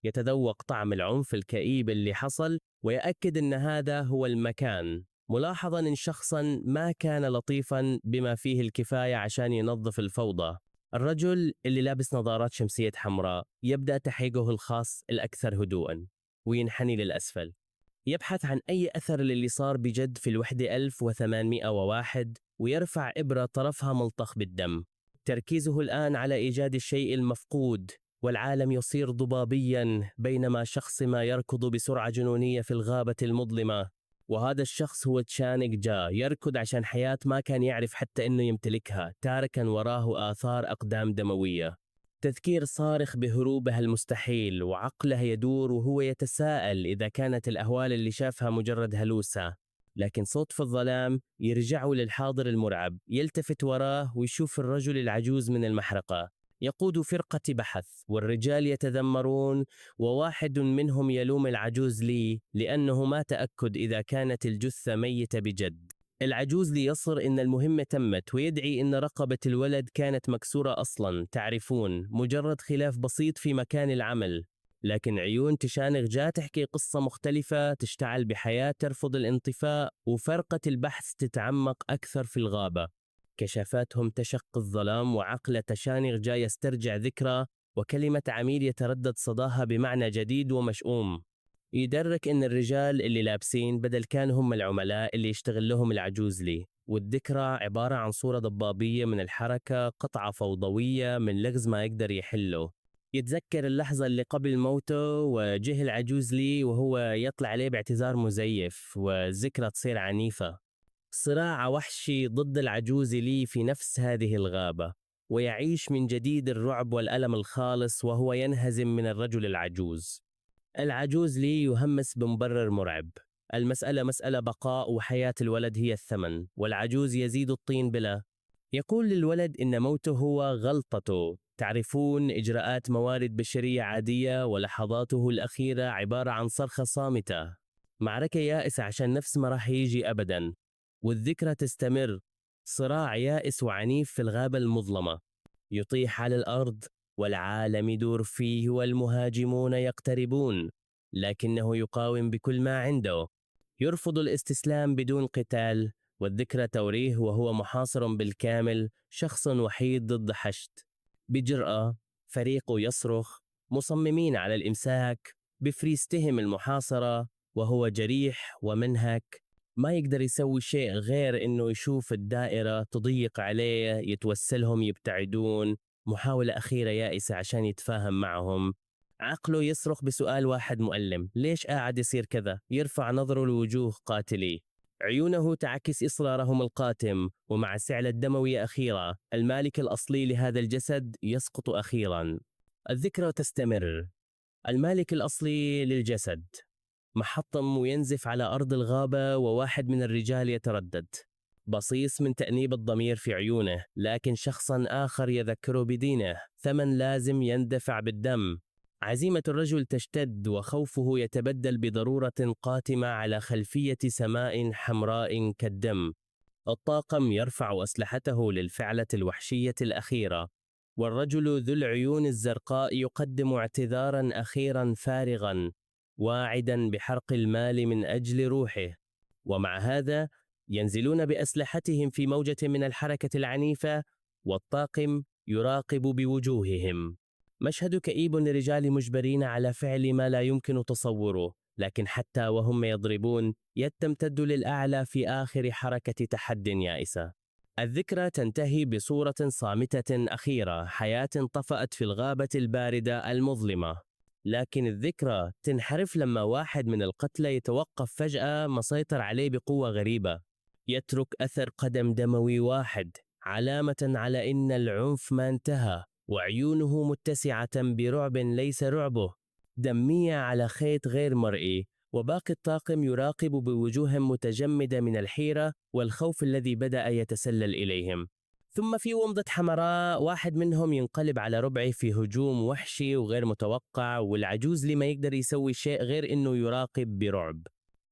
يتذوق طعم العنف الكئيب اللي حصل، ويأكد أن هذا هو المكان. ملاحظا إن شخصا ما كان لطيفا بما فيه الكفاية عشان ينظف الفوضى. الرجل اللي لابس نظارات شمسية حمراء يبدأ تحقيقه الخاص الأكثر هدوءا وينحني للأسفل، يبحث عن أي أثر للي صار بجد في الوحدة 1801 ويرفع إبرة طرفها ملطخ بالدم. تركيزه الآن على إيجاد الشيء المفقود، والعالم يصير ضبابيا بينما شخص ما يركض بسرعة جنونية في الغابة المظلمة. وهذا الشخص هو تشانغ جا، يركض عشان حياة ما كان يعرف حتى أنه يمتلكها، تاركا وراه آثار أقدام دموية. تذكير صارخ بهروبه المستحيل، وعقله يدور وهو يتساءل إذا كانت الأهوال اللي شافها مجرد هلوسة. لكن صوت في الظلام يرجعه للحاضر المرعب، يلتفت وراه ويشوف الرجل العجوز من المحرقة يقود فرقة بحث، والرجال يتذمرون، وواحد منهم يلوم العجوز لأنه ما تأكد إذا كانت الجثة ميتة بجد. العجوز ليصر إن المهمة تمت، ويدعي إن رقبة الولد كانت مكسورة أصلا، تعرفون، مجرد خلاف بسيط في مكان العمل. لكن عيون تشانغ جا تحكي قصة مختلفة، تشتعل بحياة ترفض الانطفاء، وفرقة البحث تتعمق أكثر في الغابة. كشافاتهم تشق الظلام، وعقل تشانغ جا يسترجع ذكرى، وكلمة عميل يتردد صداها بمعنى جديد ومشؤوم. يدرك إن الرجال اللي لابسين بدل كانوا هم العملاء اللي يشتغل لهم العجوز والذكرى عبارة عن صورة ضبابية من الحركة، قطعة فوضوية من لغز ما يقدر يحله. يتذكر اللحظة اللي قبل موته وجه العجوز وهو يطلع عليه باعتذار مزيف، والذكرى تصير عنيفة. صراع وحشي ضد العجوز في نفس هذه الغابة، ويعيش من جديد الرعب والألم الخالص وهو ينهزم من الرجل العجوز. العجوز يهمس بمبرر مرعب. المسألة مسألة بقاء، وحياة الولد هي الثمن، والعجوز يزيد الطين بلة. يقول للولد إن موته هو غلطته، تعرفون، إجراءات موارد بشرية عادية، ولحظاته الأخيرة عبارة عن صرخة صامتة، معركة يائسة عشان نفس ما راح يجي أبدا. والذكرى تستمر، صراع يائس وعنيف في الغابة المظلمة، يطيح على الأرض والعالم يدور فيه والمهاجمون يقتربون، لكنه يقاوم بكل ما عنده، يرفض الاستسلام بدون قتال. والذكرى توريه وهو محاصر بالكامل، شخص وحيد ضد حشد. بجرأة فريقه يصرخ، مصممين على الإمساك، بفريستهم المحاصرة، وهو جريح ومنهك، ما يقدر يسوي شيء غير إنه يشوف الدائرة تضيق عليه، يتوسلهم يبتعدون، محاولة أخيرة يائسة عشان يتفاهم معهم. عقله يصرخ بسؤال واحد مؤلم: ليش قاعد يصير كذا؟ يرفع نظره لوجوه قاتلي، عيونه تعكس إصرارهم القاتم، ومع سعلة دموية أخيرة المالك الأصلي لهذا الجسد يسقط أخيرا. الذكرى تستمر، المالك الأصلي للجسد محطم وينزف على أرض الغابة، وواحد من الرجال يتردد، بصيص من تأنيب الضمير في عيونه، لكن شخصا آخر يذكره بدينه، ثمن لازم يندفع بالدم. عزيمة الرجل تشتد، وخوفه يتبدل بضرورة قاتمة على خلفية سماء حمراء كالدم. الطاقم يرفع أسلحته للفعلة الوحشية الأخيرة، والرجل ذو العيون الزرقاء يقدم اعتذارا أخيرا فارغا، واعدا بحرق المال من أجل روحه. ومع هذا ينزلون بأسلحتهم في موجة من الحركة العنيفة، والطاقم يراقب بوجوههم. مشهد كئيب لرجال مجبرين على فعل ما لا يمكن تصوره، لكن حتى وهم يضربون يد تمتد للأعلى في آخر حركة تحد يائسة. الذكرى تنتهي بصورة صامتة أخيرة، حياة طفأت في الغابة الباردة المظلمة. لكن الذكرى تنحرف لما واحد من القتلى يتوقف فجأة، مسيطر عليه بقوة غريبة، يترك أثر قدم دموي واحد، علامة على إن العنف ما انتهى، وعيونه متسعة برعب ليس رعبه، دمية على خيط غير مرئي. وباقي الطاقم يراقب بوجوه متجمدة من الحيرة والخوف الذي بدأ يتسلل إليهم. ثم في ومضة حمراء واحد منهم ينقلب على ربعه في هجوم وحشي وغير متوقع، والعجوز لما يقدر يسوي شيء غير إنه يراقب برعب.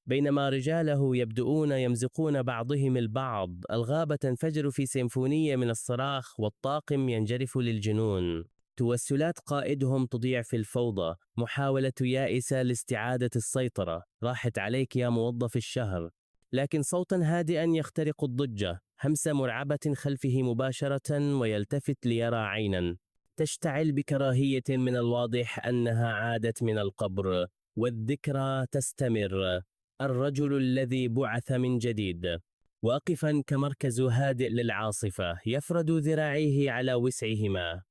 بينما رجاله يبدؤون يمزقون بعضهم البعض، الغابة تنفجر في سيمفونية من الصراخ، والطاقم ينجرف للجنون. توسلات قائدهم تضيع في الفوضى، محاولة يائسة لاستعادة السيطرة. راحت عليك يا موظف الشهر. لكن صوتا هادئا يخترق الضجة، همسة مرعبة خلفه مباشرة ويلتفت ليرى عينا تشتعل بكراهية. من الواضح أنها عادت من القبر، والذكرى تستمر. الرجل الذي بعث من جديد، واقفا كمركز هادئ للعاصفة، يفرد ذراعيه على وسعهما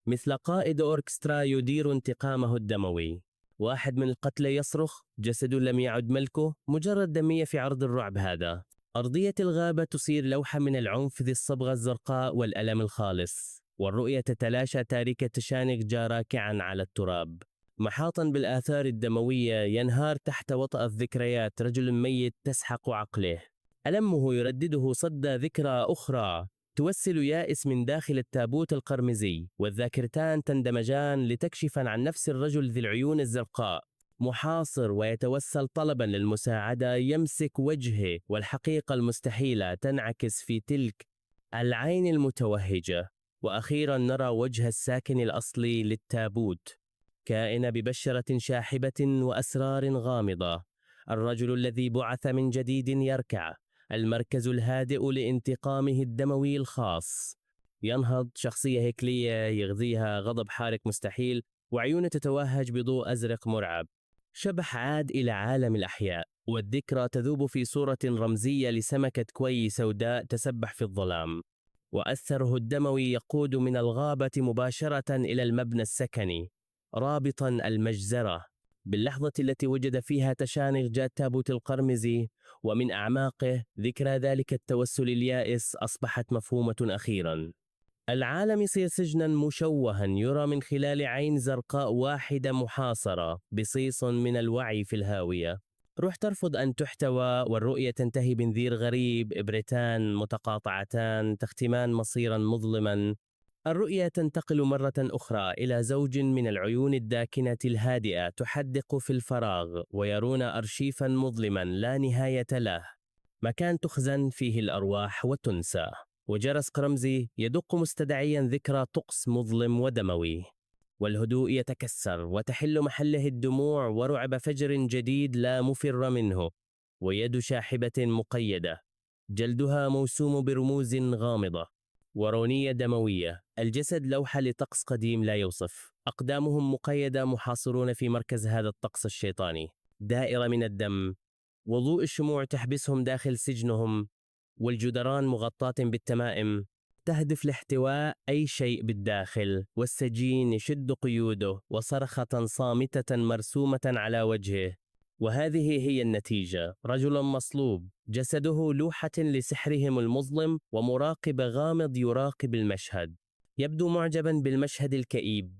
مثل قائد أوركسترا يدير انتقامه الدموي. واحد من القتلى يصرخ: جسد لم يعد ملكه، مجرد دمية في عرض الرعب هذا. أرضية الغابة تصير لوحة من العنف ذي الصبغة الزرقاء والألم الخالص، والرؤية تتلاشى تاركة تشانق راكعا على التراب محاطا بالآثار الدموية. ينهار تحت وطأة الذكريات، رجل ميت تسحق عقله، ألمه يردده صدى ذكرى أخرى توسل يائس من داخل التابوت القرمزي، والذاكرتان تندمجان لتكشفا عن نفس الرجل ذي العيون الزرقاء، محاصر ويتوسل طلبا للمساعدة. يمسك وجهه، والحقيقة المستحيلة تنعكس في تلك العين المتوهجة. وأخيرا نرى وجه الساكن الأصلي للتابوت، كائن ببشرة شاحبة وأسرار غامضة. الرجل الذي بعث من جديد يركع، المركز الهادئ لانتقامه الدموي الخاص. ينهض، شخصية هيكلية يغذيها غضب حارق مستحيل، وعيونه تتوهج بضوء أزرق مرعب. شبح عاد إلى عالم الأحياء، والذكرى تذوب في صورة رمزية لسمكة كوي سوداء تسبح في الظلام، وأثره الدموي يقود من الغابة مباشرة إلى المبنى السكني، رابطا المجزرة. باللحظة التي وجد فيها تشانغ جاء التابوت القرمزي، ومن أعماقه ذكرى ذلك التوسل اليائس أصبحت مفهومة أخيرا. العالم يصير سجنا مشوها يرى من خلال عين زرقاء واحدة محاصرة بصيص من الوعي في الهاوية. روح ترفض أن تحتوى، والرؤية تنتهي بنذير غريب، إبرتان متقاطعتان تختمان مصيرا مظلما. الرؤية تنتقل مرة أخرى إلى زوج من العيون الداكنة الهادئة تحدق في الفراغ، ويرون أرشيفا مظلما لا نهاية له، مكان تخزن فيه الأرواح وتنسى. وجرس قرمزي يدق مستدعيا ذكرى طقس مظلم ودموي، والهدوء يتكسر وتحل محله الدموع ورعب فجر جديد لا مفر منه. ويد شاحبة مقيدة، جلدها موسوم برموز غامضة، ورونية دموية. الجسد لوحة لطقس قديم لا يوصف، أقدامهم مقيدة محاصرون في مركز هذا الطقس الشيطاني. دائرة من الدم، وضوء الشموع تحبسهم داخل سجنهم، والجدران مغطاة بالتمائم تهدف لاحتواء أي شيء بالداخل. والسجين يشد قيوده، وصرخة صامتة مرسومة على وجهه. وهذه هي النتيجة: رجل مصلوب، جسده لوحة لسحرهم المظلم، ومراقب غامض يراقب المشهد، يبدو معجبا بالمشهد الكئيب،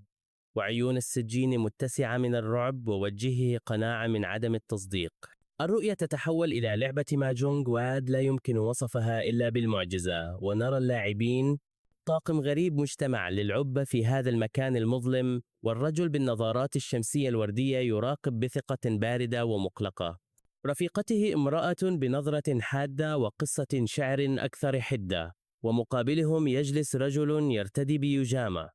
وعيون السجين متسعة من الرعب، ووجهه قناعة من عدم التصديق. الرؤية تتحول إلى لعبة ماجونغ واد لا يمكن وصفها إلا بالمعجزة، ونرى اللاعبين طاقم غريب مجتمع للعبة في هذا المكان المظلم، والرجل بالنظارات الشمسية الوردية يراقب بثقة باردة ومقلقة. رفيقته امرأة بنظرة حادة وقصة شعر أكثر حدة، ومقابلهم يجلس رجل يرتدي بيجامة،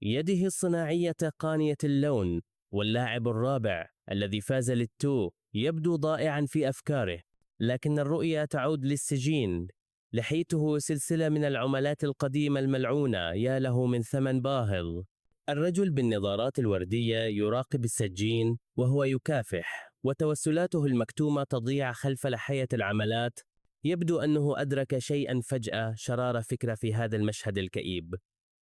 يده الصناعية قانية اللون. واللاعب الرابع الذي فاز للتو يبدو ضائعا في أفكاره، لكن الرؤية تعود للسجين. لحيته سلسلة من العملات القديمة الملعونة، يا له من ثمن باهظ. الرجل بالنظارات الوردية يراقب السجين وهو يكافح، وتوسلاته المكتومة تضيع خلف لحية العملات. يبدو أنه أدرك شيئا فجأة، شرار فكرة في هذا المشهد الكئيب،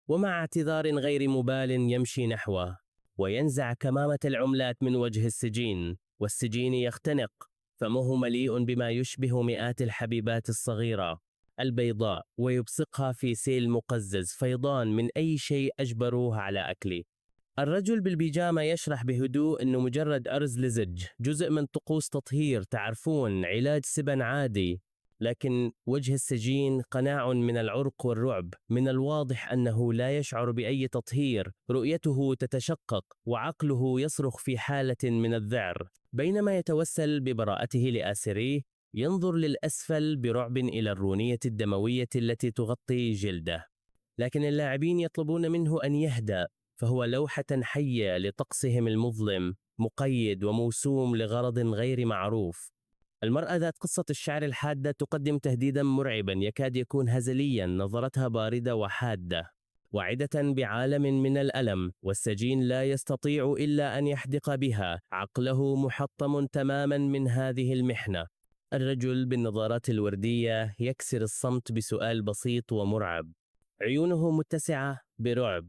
ومع اعتذار غير مبال يمشي نحوه، وينزع كمامة العملات من وجه السجين. والسجين يختنق، فمه مليء بما يشبه مئات الحبيبات الصغيرة البيضاء، ويبصقها في سيل مقزز فيضان من أي شيء أجبروه على أكله. الرجل بالبيجامة يشرح بهدوء أنه مجرد أرز لزج، جزء من طقوس تطهير، تعرفون، علاج سبن عادي. لكن وجه السجين قناع من العرق والرعب. من الواضح أنه لا يشعر بأي تطهير، رؤيته تتشقق، وعقله يصرخ في حالة من الذعر. بينما يتوسل ببراءته لآسريه، ينظر للأسفل برعب إلى الرونية الدموية التي تغطي جلده. لكن اللاعبين يطلبون منه أن يهدأ، فهو لوحة حية لطقسهم المظلم، مقيد وموسوم لغرض غير معروف. المرأة ذات قصة الشعر الحادة تقدم تهديدا مرعبا يكاد يكون هزليا، نظرتها باردة وحادة، واعدة بعالم من الألم، والسجين لا يستطيع إلا أن يحدق بها، عقله محطم تماما من هذه المحنة. الرجل بالنظارات الوردية يكسر الصمت بسؤال بسيط ومرعب، عيونه متسعة برعب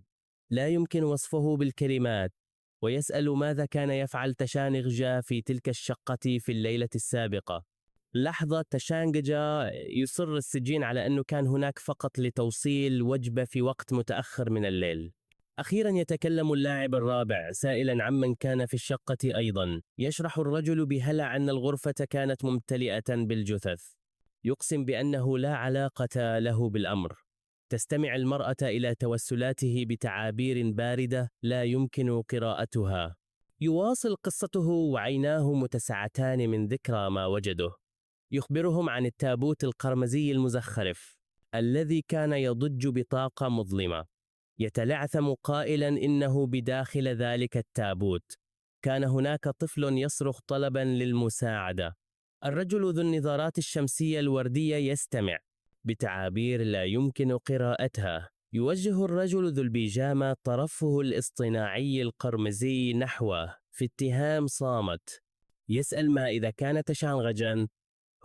لا يمكن وصفه بالكلمات، ويسأل ماذا كان يفعل تشانغجا في تلك الشقة في الليلة السابقة. لحظة، تشانغجا يصر السجين على أنه كان هناك فقط لتوصيل وجبة في وقت متأخر من الليل. أخيرا يتكلم اللاعب الرابع سائلا عمن كان في الشقة أيضا. يشرح الرجل بهلع أن الغرفة كانت ممتلئة بالجثث، يقسم بأنه لا علاقة له بالأمر. تستمع المرأة إلى توسلاته بتعابير باردة لا يمكن قراءتها. يواصل قصته وعيناه متسعتان من ذكرى ما وجده. يخبرهم عن التابوت القرمزي المزخرف الذي كان يضج بطاقة مظلمة. يتلعثم قائلا إنه بداخل ذلك التابوت كان هناك طفل يصرخ طلبا للمساعدة. الرجل ذو النظارات الشمسية الوردية يستمع بتعابير لا يمكن قراءتها. يوجه الرجل ذو البيجامة طرفه الاصطناعي القرمزي نحوه في اتهام صامت. يسأل ما إذا كان تشانغجا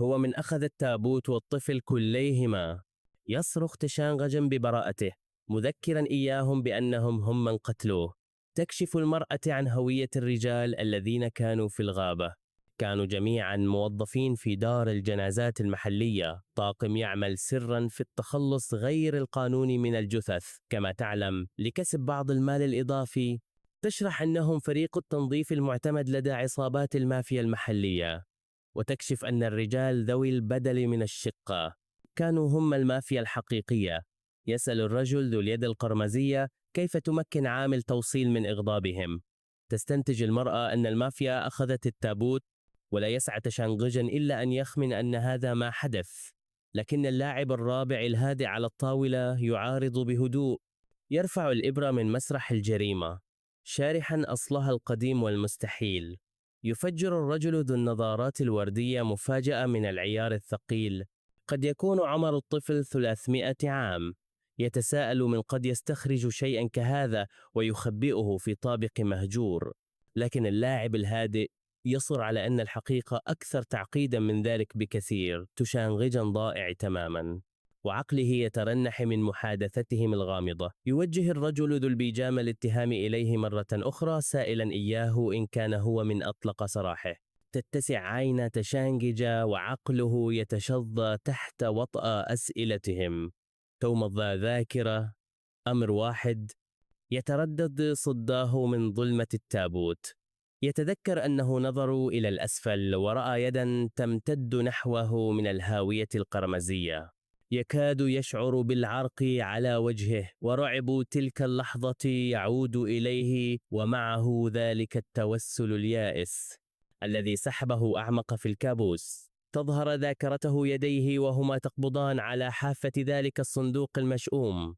هو من أخذ التابوت والطفل كليهما. يصرخ تشانغجا ببراءته، مذكرا إياهم بأنهم هم من قتلوه. تكشف المرأة عن هوية الرجال الذين كانوا في الغابة. كانوا جميعا موظفين في دار الجنازات المحلية، طاقم يعمل سرا في التخلص غير القانوني من الجثث كما تعلم لكسب بعض المال الإضافي. تشرح أنهم فريق التنظيف المعتمد لدى عصابات المافيا المحلية، وتكشف أن الرجال ذوي البدل من الشقة كانوا هم المافيا الحقيقية. يسأل الرجل ذو اليد القرمزية كيف تمكن عامل توصيل من إغضابهم. تستنتج المرأة أن المافيا أخذت التابوت، ولا يسعى تشانغجا إلا أن يخمن أن هذا ما حدث. لكن اللاعب الرابع الهادئ على الطاولة يعارض بهدوء. يرفع الإبرة من مسرح الجريمة، شارحا أصلها القديم والمستحيل. يفجر الرجل ذو النظارات الوردية مفاجأة من العيار الثقيل. قد يكون عمر الطفل 300 عام. يتساءل من قد يستخرج شيئا كهذا ويخبئه في طابق مهجور. لكن اللاعب الهادئ يصر على أن الحقيقة أكثر تعقيدا من ذلك بكثير. تشانغجا ضائع تماما، وعقله يترنح من محادثتهم الغامضة. يوجه الرجل ذو البيجامة الاتهام إليه مرة أخرى سائلا إياه إن كان هو من أطلق سراحه. تتسع عين تشانغجا وعقله يتشظى تحت وطأ أسئلتهم. توم ذا ذاكرة، أمر واحد يتردد صداه من ظلمة التابوت. يتذكر أنه نظروا إلى الأسفل ورأى يدا تمتد نحوه من الهاوية القرمزية. يكاد يشعر بالعرق على وجهه، ورعب تلك اللحظة يعود إليه ومعه ذلك التوسل اليائس الذي سحبه أعمق في الكابوس. تظهر ذاكرته يديه وهما تقبضان على حافة ذلك الصندوق المشؤوم.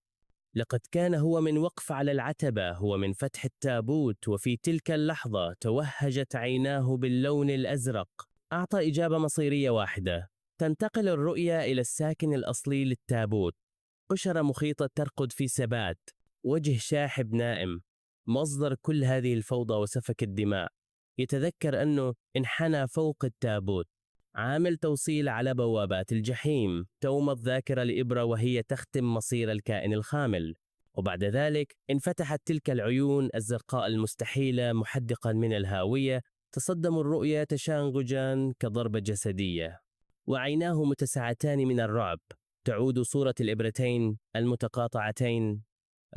لقد كان هو من وقف على العتبة، هو من فتح التابوت، وفي تلك اللحظة توهجت عيناه باللون الأزرق. أعطى إجابة مصيرية واحدة. تنتقل الرؤية إلى الساكن الأصلي للتابوت. قشرة مخيطة ترقد في سبات، وجه شاحب نائم، مصدر كل هذه الفوضى وسفك الدماء. يتذكر أنه انحنى فوق التابوت، عامل توصيل على بوابات الجحيم. توم الذاكرة لإبرة وهي تختم مصير الكائن الخامل. وبعد ذلك انفتحت تلك العيون الزرقاء المستحيلة محدقا من الهاوية. تصدم الرؤية تشانغجا كضربة جسدية، وعيناه متسعتان من الرعب. تعود صورة الإبرتين المتقاطعتين،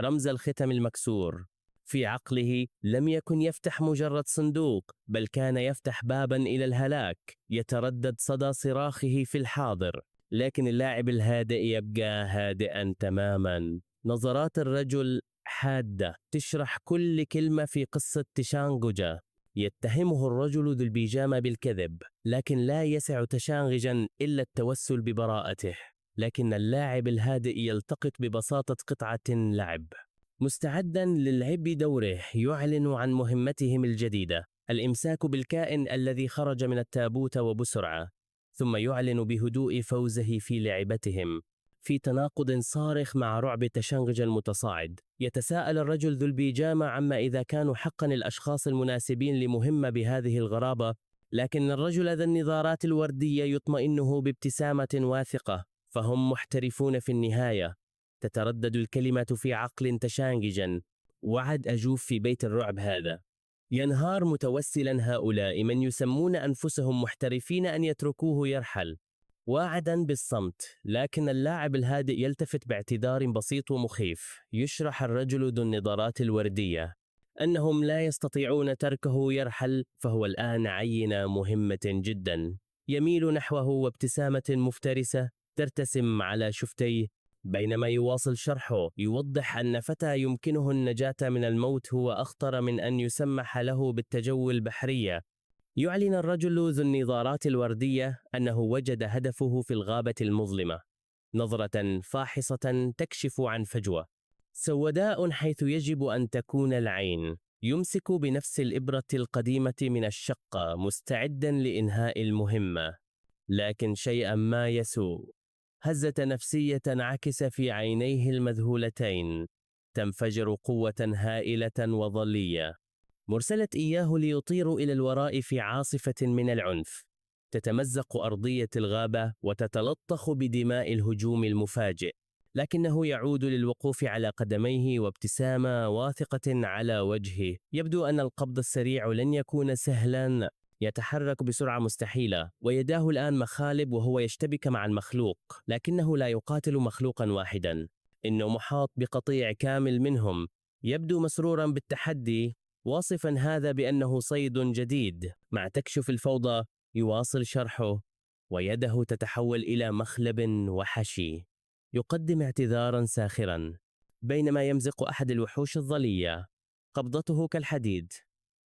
رمز الختم المكسور. في عقله لم يكن يفتح مجرد صندوق، بل كان يفتح بابا إلى الهلاك. يتردد صدى صراخه في الحاضر، لكن اللاعب الهادئ يبقى هادئا تماما. نظرات الرجل حادة تشرح كل كلمة في قصة تشانغجا. يتهمه الرجل ذو البيجامة بالكذب، لكن لا يسع تشانغجا إلا التوسل ببراءته. لكن اللاعب الهادئ يلتقط ببساطة قطعة لعب. مستعدا للعب دوره، يعلن عن مهمتهم الجديدة: الإمساك بالكائن الذي خرج من التابوت وبسرعة. ثم يعلن بهدوء فوزه في لعبتهم. في تناقض صارخ مع رعب تشنغج المتصاعد، يتساءل الرجل ذو البيجامة عما إذا كانوا حقا الأشخاص المناسبين لمهمة بهذه الغرابة، لكن الرجل ذا النظارات الوردية يطمئنه بابتسامة واثقة، فهم محترفون في النهاية. تتردد الكلمة في عقل تشانججا: وعد أجوف في بيت الرعب هذا. ينهار متوسلا هؤلاء من يسمون أنفسهم محترفين أن يتركوه يرحل، واعدا بالصمت. لكن اللاعب الهادئ يلتفت باعتذار بسيط ومخيف. يشرح الرجل ذو النظارات الوردية أنهم لا يستطيعون تركه يرحل، فهو الآن عينة مهمة جدا. يميل نحوه وابتسامة مفترسة ترتسم على شفتيه. بينما يواصل شرحه، يوضح أن فتى يمكنه النجاة من الموت هو أخطر من أن يسمح له بالتجول البحرية. يعلن الرجل ذو النظارات الوردية أنه وجد هدفه في الغابة المظلمة. نظرة فاحصة تكشف عن فجوة سوداء حيث يجب أن تكون العين. يمسك بنفس الإبرة القديمة من الشقة مستعدا لإنهاء المهمة، لكن شيئا ما يسوء. هزة نفسية عكس في عينيه المذهولتين، تنفجر قوة هائلة وظلية مرسلت إياه ليطير إلى الوراء في عاصفة من العنف. تتمزق أرضية الغابة وتتلطخ بدماء الهجوم المفاجئ، لكنه يعود للوقوف على قدميه وابتسامة واثقة على وجهه. يبدو أن القبض السريع لن يكون سهلا. يتحرك بسرعة مستحيلة ويداه الآن مخالب وهو يشتبك مع المخلوق، لكنه لا يقاتل مخلوقا واحدا، إنه محاط بقطيع كامل منهم. يبدو مسرورا بالتحدي، واصفا هذا بأنه صيد جديد. مع تكشف الفوضى يواصل شرحه، ويده تتحول إلى مخلب وحشي. يقدم اعتذارا ساخرا بينما يمزق أحد الوحوش الظلية، قبضته كالحديد،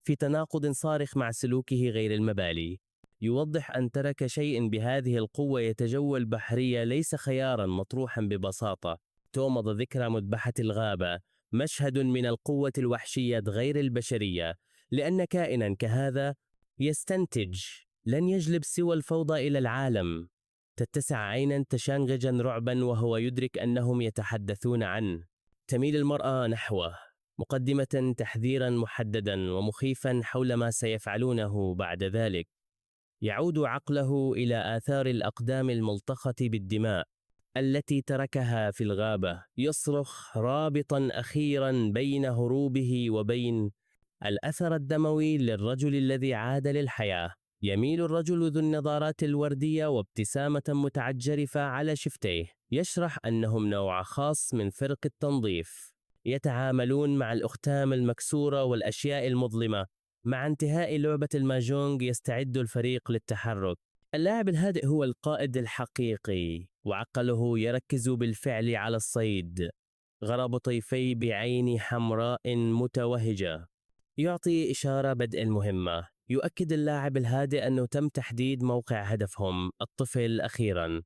في تناقض صارخ مع سلوكه غير المبالي. يوضح أن ترك شيء بهذه القوة يتجول بحرية ليس خيارا مطروحا ببساطة. تومض ذكرى مذبحة الغابة، مشهد من القوة الوحشية غير البشرية، لأن كائنا كهذا يستنتج لن يجلب سوى الفوضى إلى العالم. تتسع عينا تشنغجا رعبا وهو يدرك أنهم يتحدثون عنه. تميل المرأة نحوه، مقدمة تحذيرا محددا ومخيفا حول ما سيفعلونه بعد ذلك. يعود عقله إلى آثار الأقدام الملطخة بالدماء التي تركها في الغابة. يصرخ رابطا أخيرا بين هروبه وبين الأثر الدموي للرجل الذي عاد للحياة. يميل الرجل ذو النظارات الوردية وابتسامة متعجرفة على شفتيه. يشرح أنهم نوع خاص من فرق التنظيف، يتعاملون مع الأختام المكسورة والأشياء المظلمة. مع انتهاء لعبة الماجونج يستعد الفريق للتحرك. اللاعب الهادئ هو القائد الحقيقي، وعقله يركز بالفعل على الصيد. غراب طيفي بعين حمراء متوهجة يعطي إشارة بدء المهمة. يؤكد اللاعب الهادئ أنه تم تحديد موقع هدفهم، الطفل أخيرا.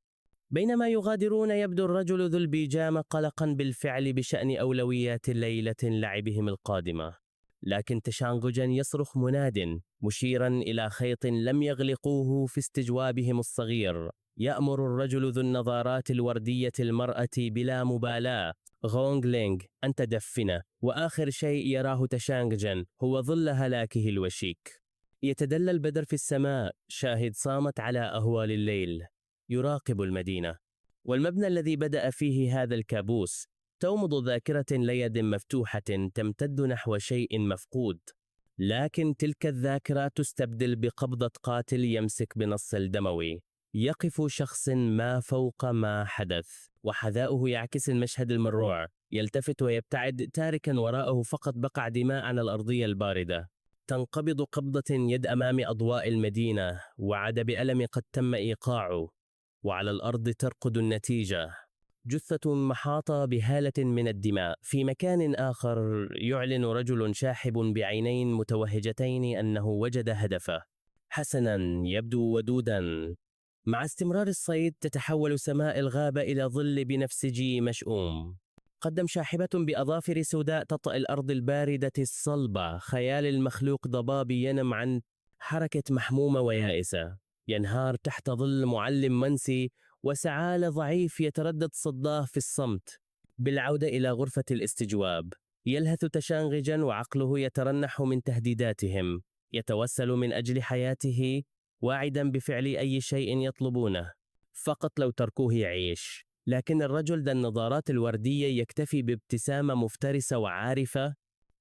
بينما يغادرون يبدو الرجل ذو البيجامة قلقا بالفعل بشأن أولويات ليلة لعبهم القادمة. لكن تشانغجا يصرخ مناد مشيرا إلى خيط لم يغلقوه في استجوابهم الصغير. يأمر الرجل ذو النظارات الوردية المرأة بلا مبالاة: غونغ لينغ، أن تدفن. وآخر شيء يراه تشانغجا هو ظل هلاكه الوشيك. يتدلى البدر في السماء، شاهد صامت على أهوال الليل، يراقب المدينة والمبنى الذي بدأ فيه هذا الكابوس. تومض ذاكرة ليد مفتوحة تمتد نحو شيء مفقود، لكن تلك الذاكرة تستبدل بقبضة قاتل يمسك بنص الدموي. يقف شخص ما فوق ما حدث، وحذاؤه يعكس المشهد المروع. يلتفت ويبتعد تاركا وراءه فقط بقع دماء على الأرضية الباردة. تنقبض قبضة يد أمام أضواء المدينة، وعد بألم قد تم إيقاعه. وعلى الأرض ترقد النتيجة، جثة محاطة بهالة من الدماء. في مكان آخر يعلن رجل شاحب بعينين متوهجتين أنه وجد هدفه. حسنا، يبدو ودودا. مع استمرار الصيد تتحول سماء الغابة إلى ظل بنفسجي مشؤوم. قدم شاحبة بأظافر سوداء تطأ الأرض الباردة الصلبة. خيال المخلوق ضبابي ينم عن حركة محمومة ويائسة. ينهار تحت ظل معلم منسي وسعال ضعيف يتردد صداه في الصمت. بالعودة إلى غرفة الاستجواب يلهث تشانغجا وعقله يترنح من تهديداتهم. يتوسل من أجل حياته واعدا بفعل أي شيء يطلبونه فقط لو تركوه يعيش. لكن الرجل ذا النظارات الوردية يكتفي بابتسامة مفترسة وعارفة.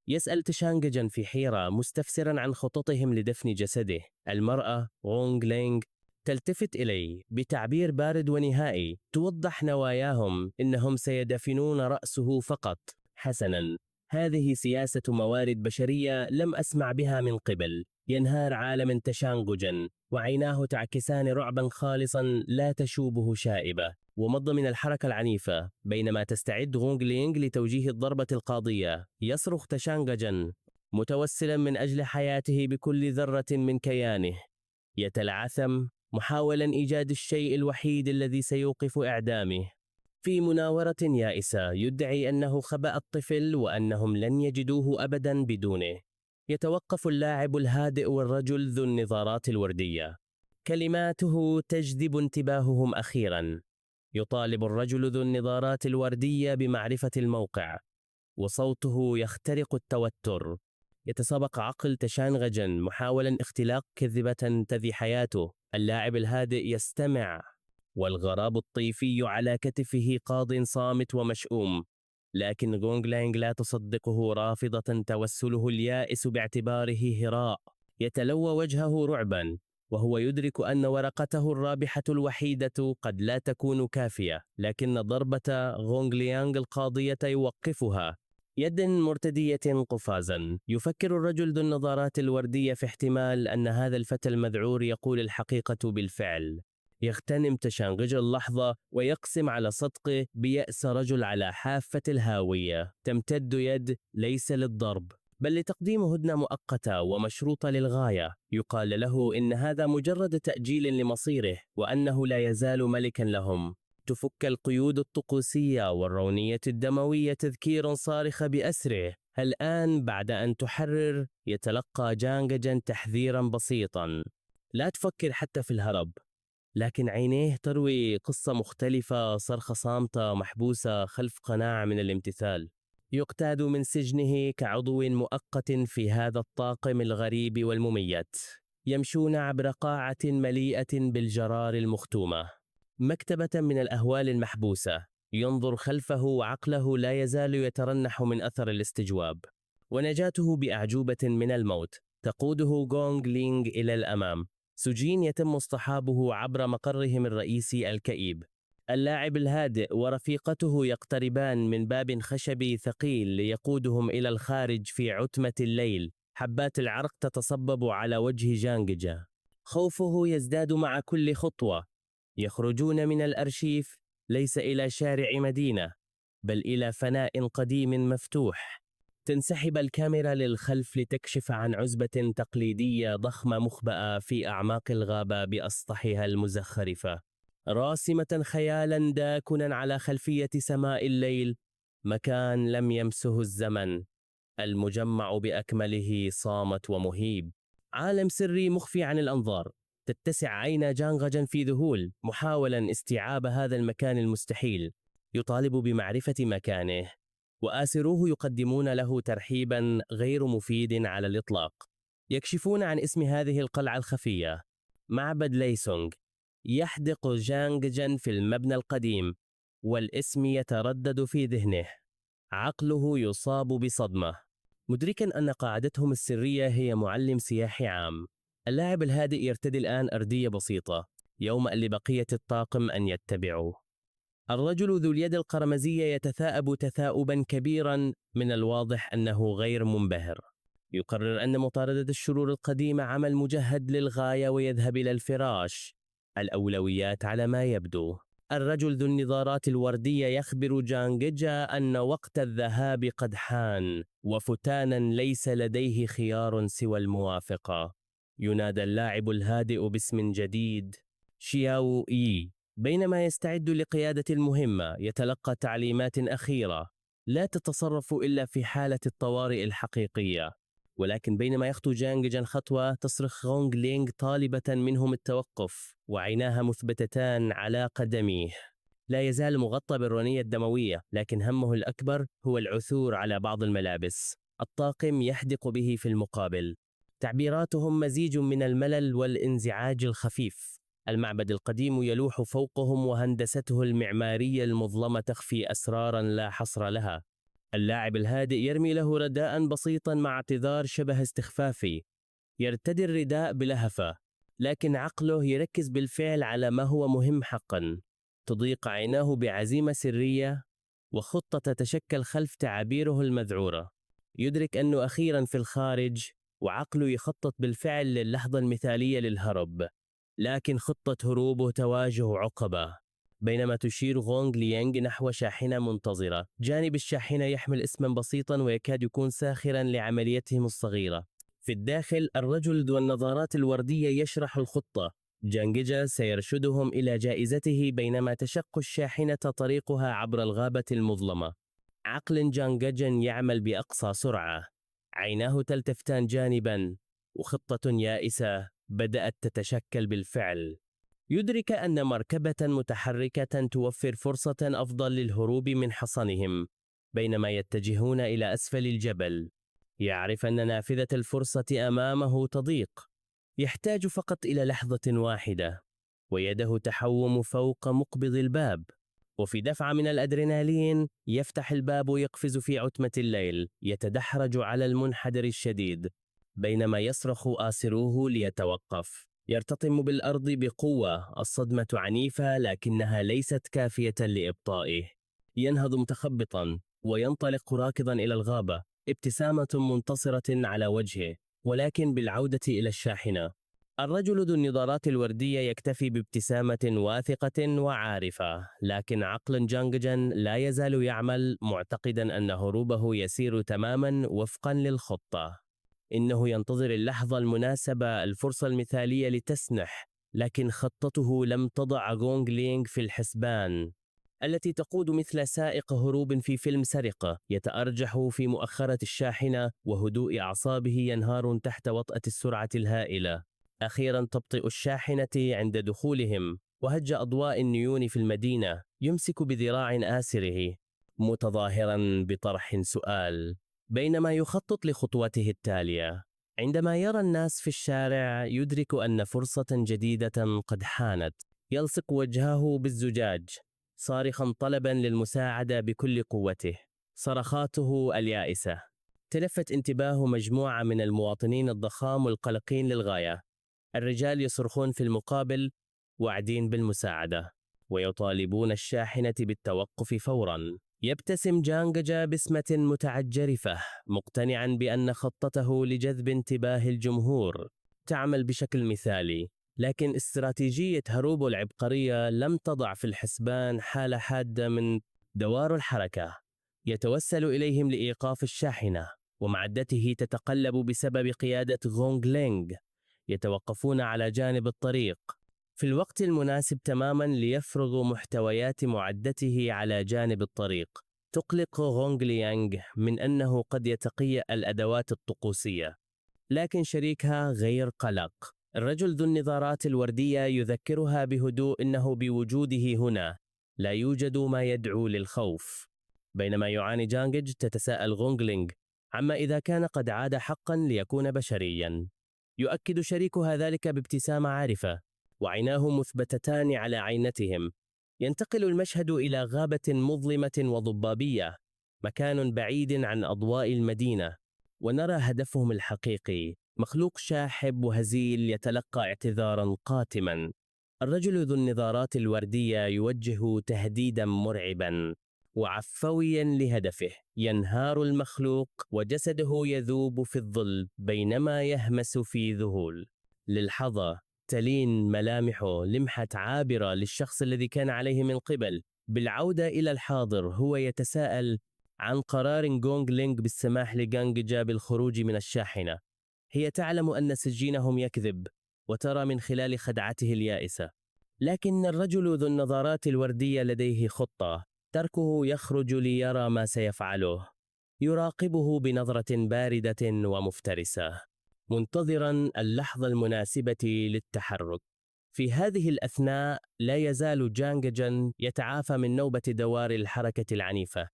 يسأل تشانغجا في حيرة مستفسرا عن خططهم لدفن جسده. المرأة غونغ لينغ تلتفت إليه بتعبير بارد ونهائي توضح نواياهم إنهم سيدفنون رأسه فقط. حسنا، هذه سياسة موارد بشرية لم أسمع بها من قبل. ينهار عالم تشانغجا وعيناه تعكسان رعبا خالصا لا تشوبه شائبة. ومض من الحركة العنيفة بينما تستعد غونغ لينغ لتوجيه الضربة القاضية. يصرخ تشانغجا متوسلا من أجل حياته بكل ذرة من كيانه. يتلعثم محاولا إيجاد الشيء الوحيد الذي سيوقف إعدامه. في مناورة يائسة يدعي أنه خبأ الطفل وأنهم لن يجدوه أبدا بدونه. يتوقف اللاعب الهادئ والرجل ذو النظارات الوردية. كلماته تجذب انتباههم أخيرا. يطالب الرجل ذو النظارات الوردية بمعرفة الموقع وصوته يخترق التوتر. يتسابق عقل تشانغجا محاولا اختلاق كذبة تذي حياته. اللاعب الهادئ يستمع والغراب الطيفي على كتفه قاض صامت ومشؤوم. لكن غونغ لينغ لا تصدقه رافضة توسله اليائس باعتباره هراء. يتلوى وجهه رعبا وهو يدرك أن ورقته الرابحة الوحيدة قد لا تكون كافية. لكن ضربة غونغ ليانغ القاضية يوقفها. يد مرتدية قفازا. يفكر الرجل ذو النظارات الوردية في احتمال أن هذا الفتى المذعور يقول الحقيقة بالفعل. يغتنم تشانغج اللحظة ويقسم على صدقه بيأس رجل على حافة الهاوية. تمتد يد ليس للضرب بل لتقديم هدنة مؤقتة ومشروطة للغاية. يقال له إن هذا مجرد تأجيل لمصيره وأنه لا يزال ملكا لهم. تفك القيود الطقوسية والرونية الدموية تذكير صارخ بأسره. الآن بعد أن تحرر يتلقى جانغجا تحذيرا بسيطا. لا تفكر حتى في الهرب. لكن عينيه تروي قصة مختلفة. صرخة صامتة محبوسة خلف قناع من الامتثال. يقتاد من سجنه كعضو مؤقت في هذا الطاقم الغريب والمميت. يمشون عبر قاعة مليئة بالجرار المختومة. مكتبة من الأهوال المحبوسة. ينظر خلفه وعقله لا يزال يترنح من أثر الاستجواب. ونجاته بأعجوبة من الموت تقوده غونغ لينغ إلى الأمام. سجين يتم اصطحابه عبر مقرهم الرئيسي الكئيب. اللاعب الهادئ ورفيقته يقتربان من باب خشبي ثقيل ليقودهم إلى الخارج في عتمة الليل. حبات العرق تتصبب على وجه جانغجا. خوفه يزداد مع كل خطوة. يخرجون من الأرشيف ليس إلى شارع مدينة بل إلى فناء قديم مفتوح. تنسحب الكاميرا للخلف لتكشف عن عزبة تقليدية ضخمة مخبأة في أعماق الغابة بأسطحها المزخرفة. راسمة خيالا داكنا على خلفية سماء الليل. مكان لم يمسه الزمن. المجمع بأكمله صامت ومهيب. عالم سري مخفي عن الأنظار. تتسع عين جانغجا في ذهول محاولا استيعاب هذا المكان المستحيل. يطالب بمعرفة مكانه وآسروه يقدمون له ترحيبا غير مفيد على الإطلاق. يكشفون عن اسم هذه القلعة الخفية. معبد ليسونغ. يحدق جانغجا في المبنى القديم والاسم يتردد في ذهنه. عقله يصاب بصدمة مدركا أن قاعدتهم السرية هي معلم سياحي عام. اللاعب الهادئ يرتدي الآن أردية بسيطة يوم لبقية الطاقم أن يتبعوا. الرجل ذو اليد القرمزية يتثاءب تثاؤبا كبيرا. من الواضح أنه غير منبهر. يقرر أن مطاردة الشرور القديمة عمل مجهد للغاية ويذهب إلى الفراش. الأولويات على ما يبدو. الرجل ذو النظارات الوردية يخبر جانغجا أن وقت الذهاب قد حان وفتانا ليس لديه خيار سوى الموافقة. ينادى اللاعب الهادئ باسم جديد شياو إي. بينما يستعد لقيادة المهمة يتلقى تعليمات أخيرة. لا تتصرف إلا في حالة الطوارئ الحقيقية. ولكن بينما يخطو جانج خطوة تصرخ غونغ لينغ طالبة منهم التوقف، وعيناها مثبتتان على قدميه. لا يزال مغطى بالرونية الدموية، لكن همه الأكبر هو العثور على بعض الملابس. الطاقم يحدق به في المقابل. تعبيراتهم مزيج من الملل والانزعاج الخفيف. المعبد القديم يلوح فوقهم، وهندسته المعمارية المظلمة تخفي أسرارا لا حصر لها. اللاعب الهادئ يرمي له رداء بسيطا مع اعتذار شبه استخفافي. يرتدي الرداء بلهفة، لكن عقله يركز بالفعل على ما هو مهم حقا. تضيق عيناه بعزيمة سرية، وخطة تتشكل خلف تعابيره المذعورة. يدرك أنه أخيرا في الخارج، وعقله يخطط بالفعل للحظة المثالية للهرب. لكن خطة هروبه تواجه عقبة. بينما تشير غونغ ليانغ نحو شاحنة منتظرة، جانب الشاحنة يحمل اسما بسيطا ويكاد يكون ساخرا لعمليتهم الصغيرة. في الداخل الرجل ذو النظارات الوردية يشرح الخطة. جانججا سيرشدهم إلى جائزته بينما تشق الشاحنة طريقها عبر الغابة المظلمة. عقل جانججا يعمل بأقصى سرعة، عيناه تلتفتان جانبا، وخطة يائسة بدأت تتشكل بالفعل. يدرك أن مركبة متحركة توفر فرصة أفضل للهروب من حصنهم بينما يتجهون إلى أسفل الجبل. يعرف أن نافذة الفرصة أمامه تضيق، يحتاج فقط إلى لحظة واحدة، ويده تحوم فوق مقبض الباب. وفي دفعة من الأدرينالين يفتح الباب ويقفز في عتمة الليل، يتدحرج على المنحدر الشديد بينما يصرخ آسروه ليتوقف. يرتطم بالأرض بقوة، الصدمة عنيفة لكنها ليست كافية لإبطائه. ينهض متخبطا وينطلق راكضا إلى الغابة، ابتسامة منتصرة على وجهه. ولكن بالعودة إلى الشاحنة، الرجل ذو النظارات الوردية يكتفي بابتسامة واثقة وعارفة، لكن عقل جانججن لا يزال يعمل، معتقدا أن هروبه يسير تماما وفقا للخطة. إنه ينتظر اللحظة المناسبة، الفرصة المثالية لتسنح. لكن خطته لم تضع غونغ لينغ في الحسبان، التي تقود مثل سائق هروب في فيلم سرقة، يتأرجح في مؤخرة الشاحنة وهدوء أعصابه ينهار تحت وطأة السرعة الهائلة. أخيرا تبطئ الشاحنة عند دخولهم، وهج أضواء النيون في المدينة. يمسك بذراع آسره متظاهرا بطرح سؤال بينما يخطط لخطوته التالية. عندما يرى الناس في الشارع يدرك أن فرصة جديدة قد حانت. يلصق وجهه بالزجاج صارخا طلبا للمساعدة بكل قوته. صرخاته اليائسة تلفت انتباه مجموعة من المواطنين الضخام والقلقين للغاية. الرجال يصرخون في المقابل، واعدين بالمساعدة، ويطالبون الشاحنة بالتوقف فورا. يبتسم جانججا بسمة متعجرفة، مقتنعا بأن خطته لجذب انتباه الجمهور تعمل بشكل مثالي. لكن استراتيجية هروب العبقرية لم تضع في الحسبان حالة حادة من دوار الحركة. يتوسل إليهم لإيقاف الشاحنة، ومعدته تتقلب بسبب قيادة غونغ لينغ. يتوقفون على جانب الطريق في الوقت المناسب تماما ليفرغوا محتويات معدته على جانب الطريق. تقلق غونغ ليانغ من أنه قد يتقي الأدوات الطقوسية، لكن شريكها غير قلق. الرجل ذو النظارات الوردية يذكرها بهدوء أنه بوجوده هنا لا يوجد ما يدعو للخوف. بينما يعاني جانجج تتساءل غونغ لينغ عما إذا كان قد عاد حقا ليكون بشريا. يؤكد شريكها ذلك بابتسامة عارفة، وعيناه مثبتتان على عينتهم. ينتقل المشهد إلى غابة مظلمة وضبابية، مكان بعيد عن أضواء المدينة، ونرى هدفهم الحقيقي، مخلوق شاحب وهزيل يتلقى اعتذارا قاتما. الرجل ذو النظارات الوردية يوجه تهديدا مرعبا وعفويا لهدفه. ينهار المخلوق وجسده يذوب في الظل بينما يهمس في ذهول. للحظة تلين ملامحه لمحة عابرة للشخص الذي كان عليه من قبل. بالعودة إلى الحاضر هو يتساءل عن قرار غونغ لينغ بالسماح لجانججا بالخروج من الشاحنة. هي تعلم أن سجينهم يكذب، وترى من خلال خدعته اليائسة. لكن الرجل ذو النظارات الوردية لديه خطة، تركه يخرج ليرى ما سيفعله. يراقبه بنظرة باردة ومفترسة، منتظرا اللحظة المناسبة للتحرك. في هذه الأثناء لا يزال جانججن يتعافى من نوبة دوار الحركة العنيفة.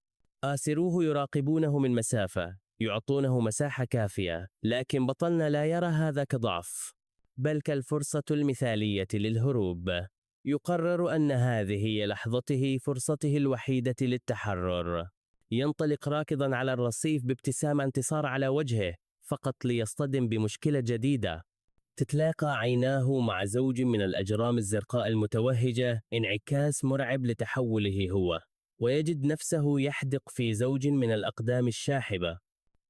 آسروه يراقبونه من مسافة، يعطونه مساحة كافية، لكن بطلنا لا يرى هذا كضعف، بل كالفرصة المثالية للهروب. يقرر أن هذه هي لحظته، فرصته الوحيدة للتحرر. ينطلق راكضا على الرصيف بابتسامة انتصار على وجهه، فقط ليصطدم بمشكلة جديدة. تتلاقى عيناه مع زوج من الأجرام الزرقاء المتوهجة، انعكاس مرعب لتحوله هو، ويجد نفسه يحدق في زوج من الأقدام الشاحبة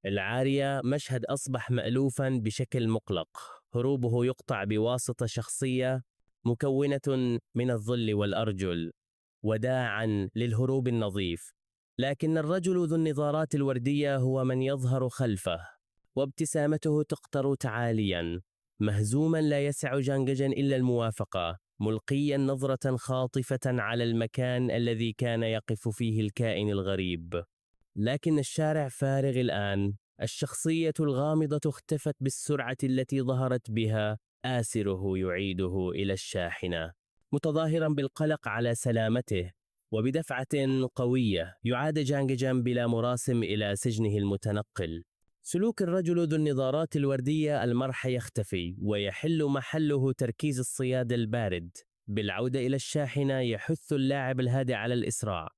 العارية. مشهد أصبح مألوفا بشكل مقلق. هروبه يقطع بواسطة شخصية مكونة من الظل والأرجل، وداعا للهروب النظيف. لكن الرجل ذو النظارات الوردية هو من يظهر خلفه، وابتسامته تقطر تعاليا. مهزوما لا يسع جانججن إلا الموافقة، ملقيا نظرة خاطفة على المكان الذي كان يقف فيه الكائن الغريب. لكن الشارع فارغ الآن. الشخصية الغامضة اختفت بالسرعة التي ظهرت بها. آسره يعيده إلى الشاحنة، متظاهرا بالقلق على سلامته. وبدفعة قوية يعاد جانججان بلا مراسم إلى سجنه المتنقل. سلوك الرجل ذو النظارات الوردية المرح يختفي، ويحل محله تركيز الصياد البارد. بالعودة إلى الشاحنة يحث اللاعب الهادئ على الإسراع.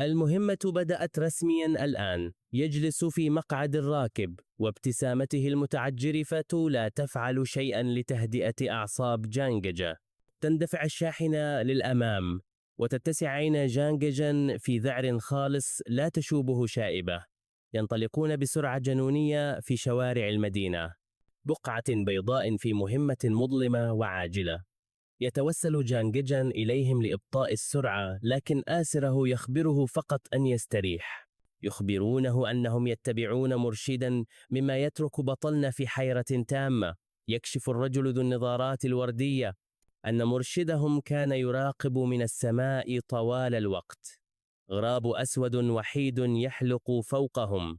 المهمة بدأت رسميا الآن. يجلس في مقعد الراكب، وابتسامته المتعجرفة لا تفعل شيئا لتهدئة أعصاب جانججا. تندفع الشاحنة للأمام، وتتسع عين جانججن في ذعر خالص لا تشوبه شائبة. ينطلقون بسرعة جنونية في شوارع المدينة، بقعة بيضاء في مهمة مظلمة وعاجلة. يتوسل جانججن إليهم لإبطاء السرعة، لكن آسره يخبره فقط أن يستريح. يخبرونه أنهم يتبعون مرشدا، مما يترك بطلنا في حيرة تامة. يكشف الرجل ذو النظارات الوردية أن مرشدهم كان يراقب من السماء طوال الوقت. غراب أسود وحيد يحلق فوقهم،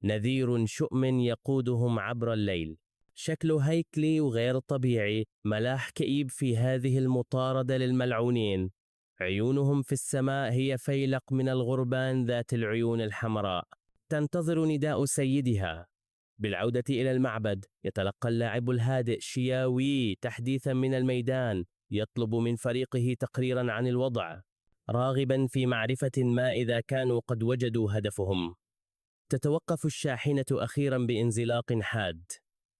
نذير شؤم يقودهم عبر الليل. شكله هيكلي وغير طبيعي، ملاح كئيب في هذه المطاردة للملعونين. عيونهم في السماء هي فيلق من الغربان ذات العيون الحمراء، تنتظر نداء سيدها. بالعودة إلى المعبد يتلقى اللاعب الهادئ شياوي تحديثا من الميدان، يطلب من فريقه تقريرا عن الوضع، راغبا في معرفة ما إذا كانوا قد وجدوا هدفهم. تتوقف الشاحنة أخيرا بانزلاق حاد،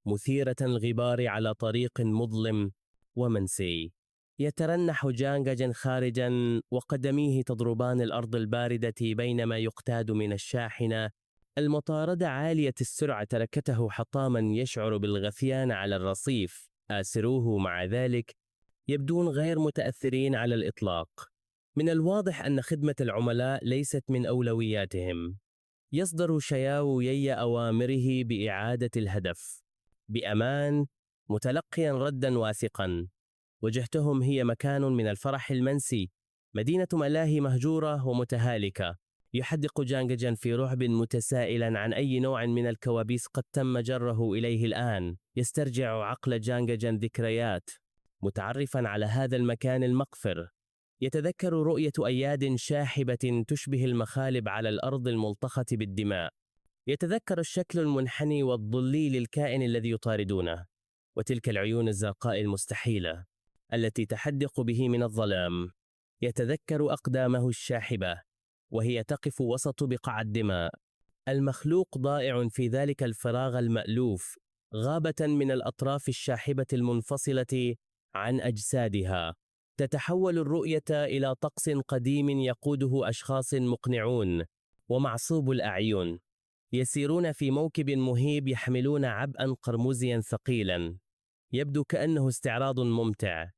مثيرة الغبار على طريق مظلم ومنسي. يترنح جانججن خارجا، وقدميه تضربان الأرض الباردة بينما يقتاد من الشاحنة. المطاردة عالية السرعة تركته حطاما يشعر بالغثيان على الرصيف. آسروه مع ذلك يبدون غير متأثرين على الإطلاق. من الواضح أن خدمة العملاء ليست من أولوياتهم. يصدر شياو يي أوامره بإعادة الهدف بأمان، متلقيا ردا واثقا. وجهتهم هي مكان من الفرح المنسي، مدينة ملاهي مهجورة ومتهالكة. يحدق جانججن في رعب متسائلا عن أي نوع من الكوابيس قد تم جره إليه الآن. يسترجع عقل جانججن ذكريات، متعرفا على هذا المكان المقفر. يتذكر رؤية أياد شاحبة تشبه المخالب على الأرض الملطخة بالدماء. يتذكر الشكل المنحني والظلي للكائن الذي يطاردونه، وتلك العيون الزرقاء المستحيلة التي تحدق به من الظلام. يتذكر أقدامه الشاحبة وهي تقف وسط بقع الدماء. المخلوق ضائع في ذلك الفراغ المألوف، غابة من الأطراف الشاحبة المنفصلة عن أجسادها. تتحول الرؤية إلى طقس قديم يقوده أشخاص مقنعون ومعصوب الأعين، يسيرون في موكب مهيب يحملون عبئا قرمزيا ثقيلا. يبدو كأنه استعراض ممتع.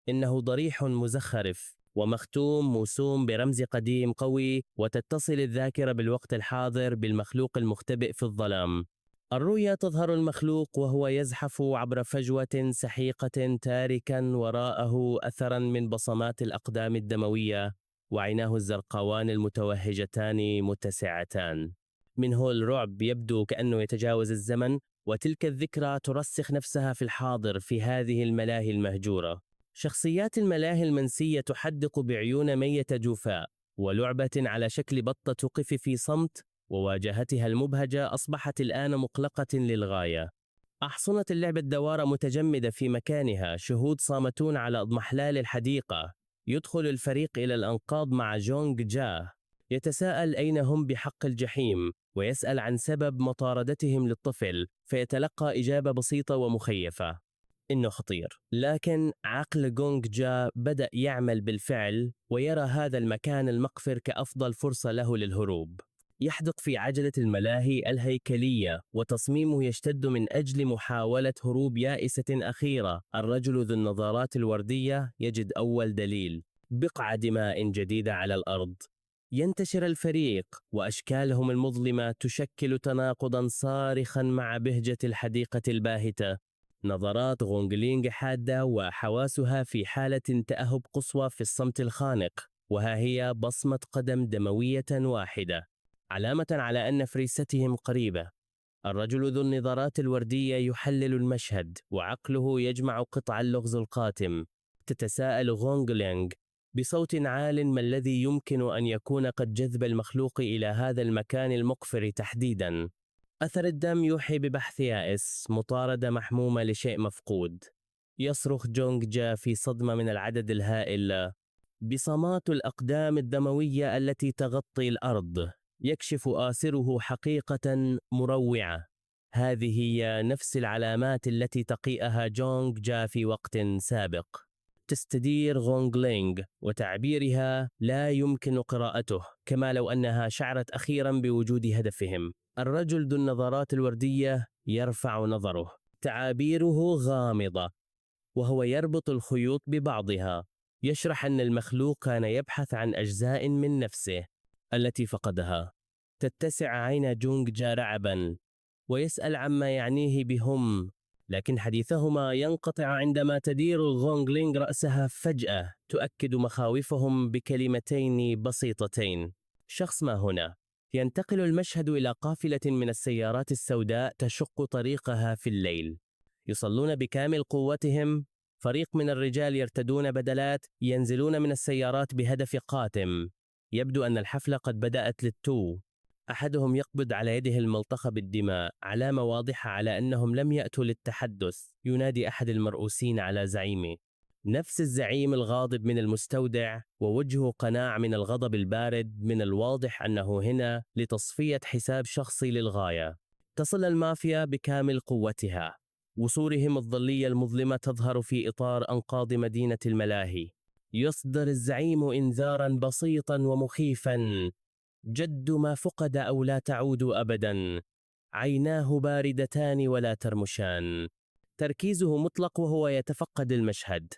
إنه ضريح مزخرف ومختوم موسوم برمز قديم قوي، وتتصل الذاكرة بالوقت الحاضر بالمخلوق المختبئ في الظلام. الرؤيا تظهر المخلوق وهو يزحف عبر فجوة سحيقة، تاركا وراءه أثرا من بصمات الأقدام الدموية، وعيناه الزرقاوان المتوهجتان متسعتان. منه الرعب يبدو كأنه يتجاوز الزمن، وتلك الذكرى ترسخ نفسها في الحاضر في هذه الملاهي المهجورة. شخصيات الملاهي المنسية تحدق بعيون ميتة جوفاء، ولعبة على شكل بطة تقف في صمت، وواجهتها المبهجة أصبحت الآن مقلقة للغاية. أحصنة اللعبة الدوار متجمدة في مكانها، شهود صامتون على اضمحلال الحديقة. يدخل الفريق إلى الأنقاض مع جونغ جاه، يتساءل أين هم بحق الجحيم، ويسأل عن سبب مطاردتهم للطفل، فيتلقى إجابة بسيطة ومخيفة: إنه خطير. لكن عقل جونغ جا بدأ يعمل بالفعل، ويرى هذا المكان المقفر كأفضل فرصة له للهروب. يحدق في عجلة الملاهي الهيكلية، وتصميمه يشتد من أجل محاولة هروب يائسة أخيرة. الرجل ذو النظارات الوردية يجد أول دليل: بقعة دماء جديدة على الأرض. ينتشر الفريق، وأشكالهم المظلمة تشكل تناقضا صارخا مع بهجة الحديقة الباهتة. نظرات غونغلينغ حادة، وحواسها في حالة تأهب قصوى في الصمت الخانق. وها هي بصمة قدم دموية واحدة، علامة على أن فريستهم قريبة. الرجل ذو النظارات الوردية يحلل المشهد، وعقله يجمع قطع اللغز القاتم. تتساءل غونغلينغ بصوت عال: ما الذي يمكن أن يكون قد جذب المخلوق إلى هذا المكان المقفر تحديدا؟ أثر الدم يوحي ببحث يائس، مطاردة محمومة لشيء مفقود. يصرخ جونغ جا في صدمة من العدد الهائل: بصمات الأقدام الدموية التي تغطي الأرض. يكشف آسره حقيقة مروعة. هذه هي نفس العلامات التي تقيئها جونغ جا في وقت سابق. تستدير غونغلينغ، وتعبيرها لا يمكن قراءته، كما لو أنها شعرت أخيرا بوجود هدفهم. الرجل ذو النظارات الوردية يرفع نظره، تعابيره غامضة، وهو يربط الخيوط ببعضها. يشرح أن المخلوق كان يبحث عن أجزاء من نفسه التي فقدها. تتسع عين جونغ جا رعبا، ويسأل عما يعنيه بهم، لكن حديثهما ينقطع عندما تدير غونغلينغ رأسها فجأة، تؤكد مخاوفهم بكلمتين بسيطتين: شخص ما هنا. ينتقل المشهد إلى قافلة من السيارات السوداء تشق طريقها في الليل. يصلون بكامل قوتهم. فريق من الرجال يرتدون بدلات، ينزلون من السيارات بهدف قاتم. يبدو أن الحفلة قد بدأت للتو. أحدهم يقبض على يده الملطخة بالدماء، علامة واضحة على أنهم لم يأتوا للتحدث. ينادي أحد المرؤوسين على زعيمه، نفس الزعيم الغاضب من المستودع، ووجهه قناع من الغضب البارد. من الواضح أنه هنا لتصفية حساب شخصي للغاية. تصل المافيا بكامل قوتها. وصولهم الظلية المظلمة تظهر في إطار أنقاض مدينة الملاهي. يصدر الزعيم إنذارا بسيطا ومخيفا: جد ما فقد أو لا تعود أبدا. عيناه باردتان ولا ترمشان. تركيزه مطلق وهو يتفقد المشهد.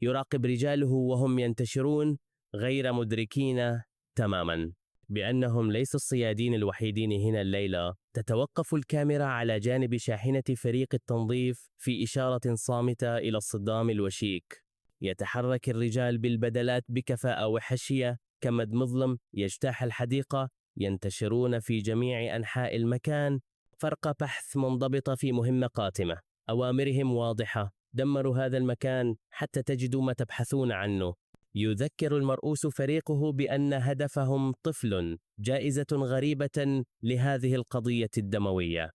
يراقب رجاله وهم ينتشرون، غير مدركين تماما بأنهم ليسوا الصيادين الوحيدين هنا الليلة. تتوقف الكاميرا على جانب شاحنة فريق التنظيف في إشارة صامتة إلى الصدام الوشيك. يتحرك الرجال بالبدلات بكفاءة وحشية كمد مظلم يجتاح الحديقة. ينتشرون في جميع أنحاء المكان. فرقة بحث منضبطة في مهمة قاتمة. أوامرهم واضحة: دمروا هذا المكان حتى تجدوا ما تبحثون عنه. يذكر المرؤوس فريقه بأن هدفهم طفل، جائزة غريبة لهذه القضية الدموية.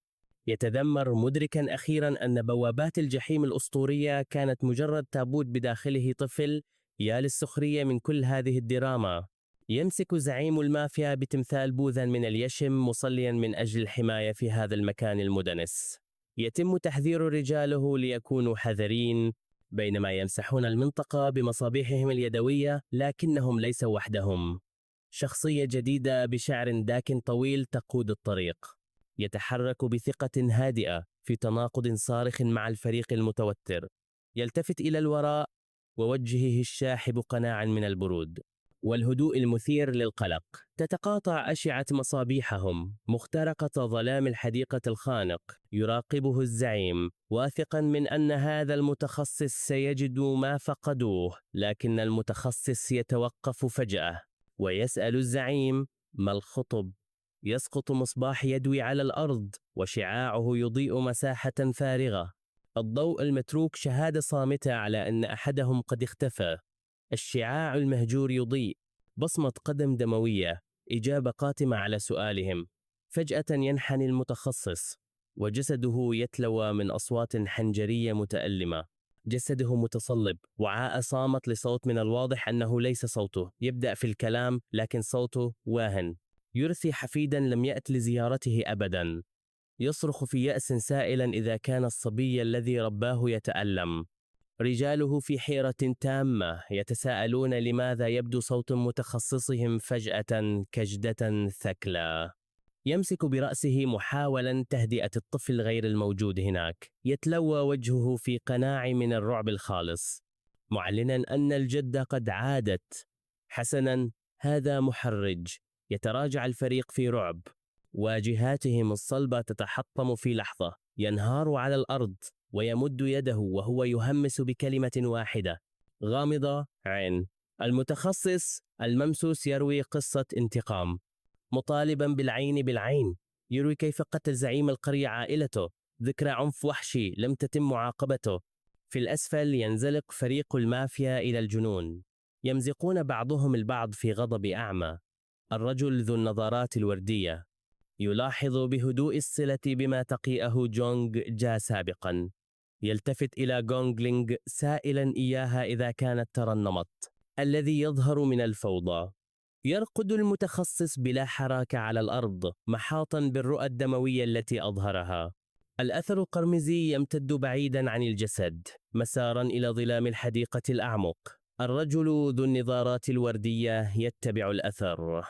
يتذمر مدركا أخيرا أن بوابات الجحيم الأسطورية كانت مجرد تابوت بداخله طفل. يا للسخرية من كل هذه الدراما. يمسك زعيم المافيا بتمثال بوذا من اليشم مصليا من أجل الحماية في هذا المكان المدنس. يتم تحذير رجاله ليكونوا حذرين بينما يمسحون المنطقة بمصابيحهم اليدوية، لكنهم ليسوا وحدهم. شخصية جديدة بشعر داكن طويل تقود الطريق. يتحرك بثقة هادئة في تناقض صارخ مع الفريق المتوتر. يلتفت إلى الوراء، ووجهه الشاحب قناعا من البرود والهدوء المثير للقلق. تتقاطع أشعة مصابيحهم مخترقة ظلام الحديقة الخانق. يراقبه الزعيم واثقا من أن هذا المتخصص سيجد ما فقدوه، لكن المتخصص يتوقف فجأة ويسأل الزعيم: ما الخطب؟ يسقط مصباح يدوي على الأرض وشعاعه يضيء مساحة فارغة. الضوء المتروك شهادة صامتة على أن أحدهم قد اختفى. الشعاع المهجور يضيء، بصمة قدم دموية، إجابة قاتمة على سؤالهم. فجأة ينحني المتخصص وجسده يتلوى من أصوات حنجرية متألمة. جسده متصلب، وعاء صامت لصوت من الواضح أنه ليس صوته. يبدأ في الكلام لكن صوته واهن. يرثي حفيدا لم يأت لزيارته أبدا. يصرخ في يأس سائلا إذا كان الصبي الذي رباه يتألم. رجاله في حيرة تامة يتساءلون لماذا يبدو صوت متخصصهم فجأة كجدة ثكلى. يمسك برأسه محاولا تهدئة الطفل غير الموجود هناك. يتلوى وجهه في قناع من الرعب الخالص، معلنا أن الجدة قد عادت. حسنا، هذا محرج. يتراجع الفريق في رعب. واجهاتهم الصلبة تتحطم في لحظة. ينهار على الأرض ويمد يده وهو يهمس بكلمة واحدة: غامضة عين. المتخصص الممسوس يروي قصة انتقام، مطالبا بالعين بالعين. يروي كيف قتل زعيم القرية عائلته، ذكرى عنف وحشي لم تتم معاقبته. في الأسفل ينزلق فريق المافيا إلى الجنون. يمزقون بعضهم البعض في غضب أعمى. الرجل ذو النظارات الوردية يلاحظ بهدوء الصلة بما تقيئه جونغ جا سابقا. يلتفت إلى جونغ لينغ سائلا إياها إذا كانت ترى النمط الذي يظهر من الفوضى. يرقد المتخصص بلا حراك على الأرض، محاطا بالرؤى الدموية التي أظهرها. الأثر القرمزي يمتد بعيدا عن الجسد مسارا إلى ظلام الحديقة الأعمق. الرجل ذو النظارات الوردية يتبع الأثر،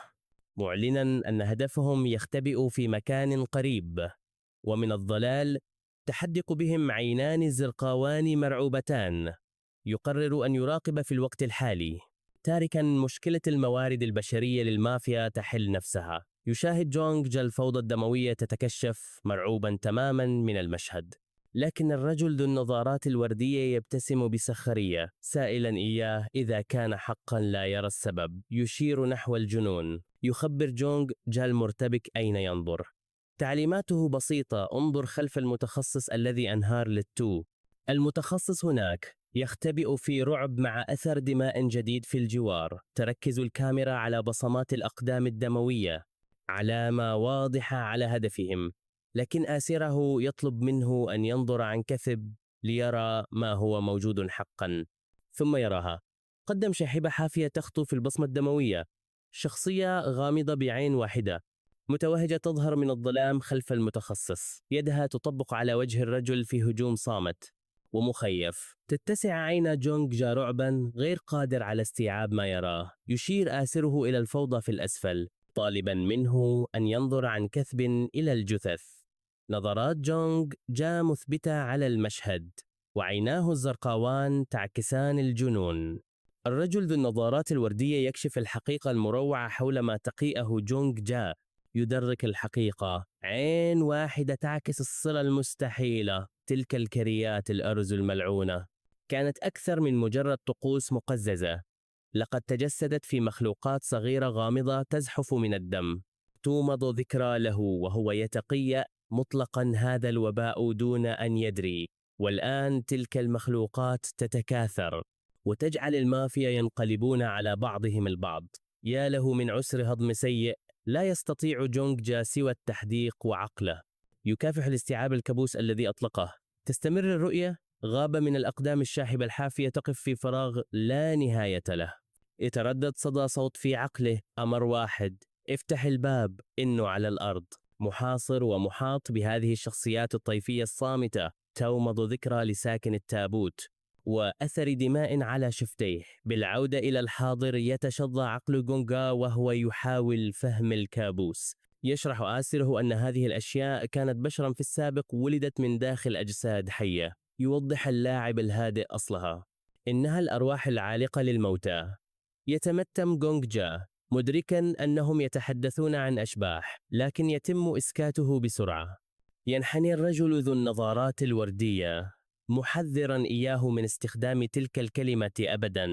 معلنا أن هدفهم يختبئ في مكان قريب. ومن الظلال تحدق بهم عينان زرقاوان مرعوبتان. يقرر أن يراقب في الوقت الحالي، تاركا مشكلة الموارد البشرية للمافيا تحل نفسها. يشاهد جونغ الفوضى الدموية تتكشف، مرعوبا تماما من المشهد. لكن الرجل ذو النظارات الوردية يبتسم بسخرية، سائلا إياه إذا كان حقا لا يرى السبب. يشير نحو الجنون. يخبر جونغ المرتبك أين ينظر. تعليماته بسيطة: انظر خلف المتخصص الذي أنهار للتو. المتخصص هناك يختبئ في رعب مع أثر دماء جديد في الجوار. تركز الكاميرا على بصمات الأقدام الدموية، علامة واضحة على هدفهم. لكن آسره يطلب منه أن ينظر عن كثب ليرى ما هو موجود حقا. ثم يراها. قدم شاحبة حافية تخطو في البصمة الدموية. شخصية غامضة بعين واحدة متوهجة تظهر من الظلام خلف المتخصص. يدها تطبق على وجه الرجل في هجوم صامت ومخيف. تتسع عين جونغ جا رعبا، غير قادر على استيعاب ما يراه. يشير آسره إلى الفوضى في الأسفل، طالبا منه أن ينظر عن كثب إلى الجثث. نظرات جونغ جا مثبتة على المشهد، وعيناه الزرقاوان تعكسان الجنون. الرجل ذو النظارات الوردية يكشف الحقيقة المروعة حول ما تقيئه جونغ جا. يدرك الحقيقة. عين واحدة تعكس الصلة المستحيلة. تلك الكريات الأرز الملعونة كانت أكثر من مجرد طقوس مقززة. لقد تجسدت في مخلوقات صغيرة غامضة تزحف من الدم. تومض ذكرى له وهو يتقيأ مطلقا هذا الوباء دون أن يدري. والآن تلك المخلوقات تتكاثر وتجعل المافيا ينقلبون على بعضهم البعض. يا له من عسر هضم سيء. لا يستطيع جونغ جا سوى التحديق وعقله. يكافح لاستيعاب الكابوس الذي أطلقه. تستمر الرؤية. غابة من الأقدام الشاحبة الحافية تقف في فراغ لا نهاية له. يتردد صدى صوت في عقله، أمر واحد: افتح الباب، إنه على الأرض محاصر ومحاط بهذه الشخصيات الطيفية الصامتة. تومض ذكرى لساكن التابوت وأثر دماء على شفتيه. بالعودة إلى الحاضر يتشظى عقل جونغا وهو يحاول فهم الكابوس. يشرح آسره أن هذه الأشياء كانت بشرا في السابق، ولدت من داخل أجساد حية. يوضح اللاعب الهادئ أصلها: إنها الأرواح العالقة للموتى. يتمتم جونغ جا مدركا أنهم يتحدثون عن أشباح، لكن يتم إسكاته بسرعة. ينحني الرجل ذو النظارات الوردية محذرا إياه من استخدام تلك الكلمة أبدا.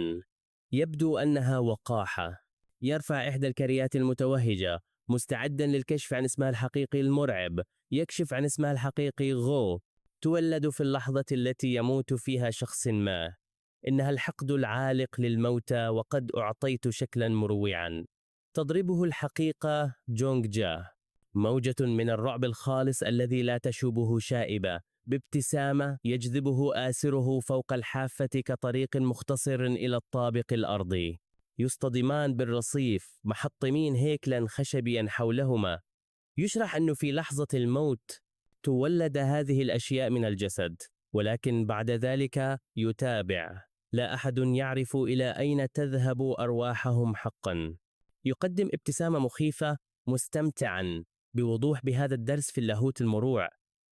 يبدو أنها وقاحة. يرفع إحدى الكريات المتوهجة مستعدا للكشف عن اسمها الحقيقي المرعب، يكشف عن اسمها الحقيقي غو. تولد في اللحظة التي يموت فيها شخص ما. إنها الحقد العالق للموتى، وقد أعطيت شكلا مروعا. تضربه الحقيقة جونغ جا، موجة من الرعب الخالص الذي لا تشوبه شائبة. بابتسامة يجذبه آسره فوق الحافة كطريق مختصر إلى الطابق الأرضي. يصطدمان بالرصيف محطمين هيكلا خشبيا حولهما. يشرح أنه في لحظة الموت تولد هذه الأشياء من الجسد، ولكن بعد ذلك يتابع. لا أحد يعرف إلى أين تذهب أرواحهم حقا. يقدم ابتسامة مخيفة مستمتعا بوضوح بهذا الدرس في اللاهوت المروع.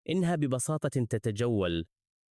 إنها ببساطة تتجول،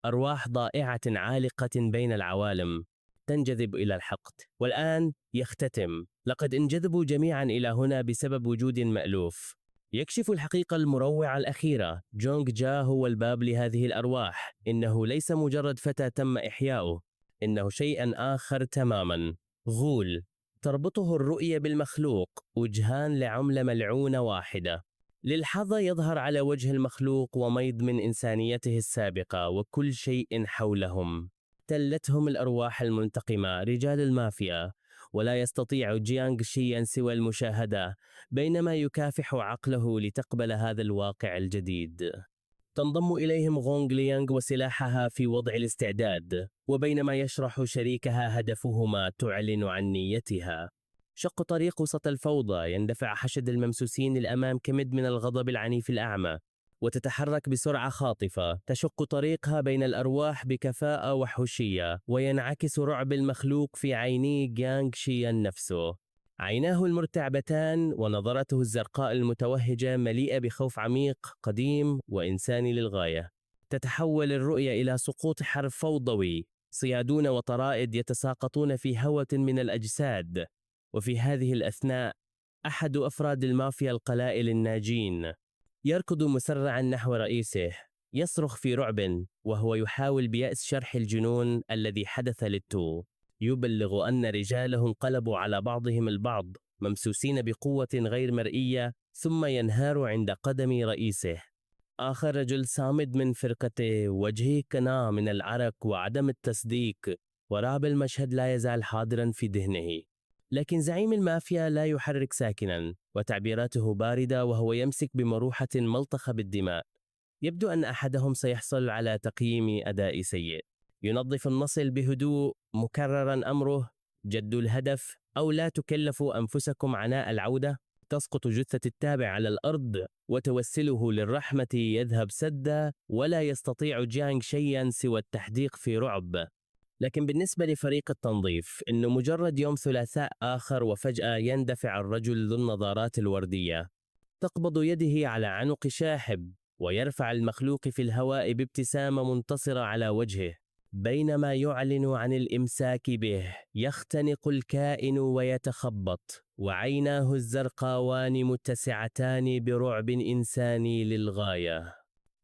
أرواح ضائعة عالقة بين العوالم تنجذب إلى الحقد. والآن يختتم: لقد انجذبوا جميعا إلى هنا بسبب وجود مألوف. يكشف الحقيقة المروعة الأخيرة: جونغ جا هو الباب لهذه الأرواح. إنه ليس مجرد فتى تم إحياؤه، إنه شيئا آخر تماما. غول تربطه الرؤية بالمخلوق، وجهان لعملة ملعونة واحدة. للحظة يظهر على وجه المخلوق وميض من إنسانيته السابقة، وكل شيء حولهم تلتهم الأرواح المنتقمة، رجال المافيا. ولا يستطيع جيانغ شيئا سوى المشاهدة، بينما يكافح عقله لتقبل هذا الواقع الجديد. تنضم إليهم غونغ ليانغ وسلاحها في وضع الاستعداد، وبينما يشرح شريكها هدفهما تعلن عن نيتها. شق طريق وسط الفوضى، يندفع حشد الممسوسين الأمام كمد من الغضب العنيف الأعمى، وتتحرك بسرعة خاطفة تشق طريقها بين الأرواح بكفاءة وحشية. وينعكس رعب المخلوق في عيني جيانغ شيان نفسه، عيناه المرتعبتان ونظرته الزرقاء المتوهجة مليئة بخوف عميق قديم وإنساني للغاية. تتحول الرؤية إلى سقوط حرب فوضوي، صيادون وطرائد يتساقطون في هوة من الأجساد. وفي هذه الأثناء أحد أفراد المافيا القلائل الناجين يركض مسرعا نحو رئيسه، يصرخ في رعب وهو يحاول بيأس شرح الجنون الذي حدث للتو. يبلغ أن رجاله انقلبوا على بعضهم البعض ممسوسين بقوة غير مرئية، ثم ينهار عند قدم رئيسه. آخر رجل صامد من فرقته، وجهه كناع من العرق وعدم التصديق، ورعب المشهد لا يزال حاضرا في ذهنه. لكن زعيم المافيا لا يحرك ساكنا، وتعبيراته باردة وهو يمسك بمروحة ملطخة بالدماء. يبدو أن أحدهم سيحصل على تقييم أداء سيء. ينظف النصل بهدوء مكررا أمره: جدوا الهدف أو لا تكلفوا أنفسكم عناء العودة. تسقط جثة التابع على الأرض، وتوسله للرحمة يذهب سدا، ولا يستطيع جيانغ شيئا سوى التحديق في رعب. لكن بالنسبة لفريق التنظيف، إنه مجرد يوم ثلاثاء آخر، وفجأة يندفع الرجل ذو النظارات الوردية. تقبض يده على عنق شاحب، ويرفع المخلوق في الهواء بابتسامة منتصرة على وجهه. بينما يعلن عن الإمساك به، يختنق الكائن ويتخبط، وعيناه الزرقاوان متسعتان برعب إنساني للغاية.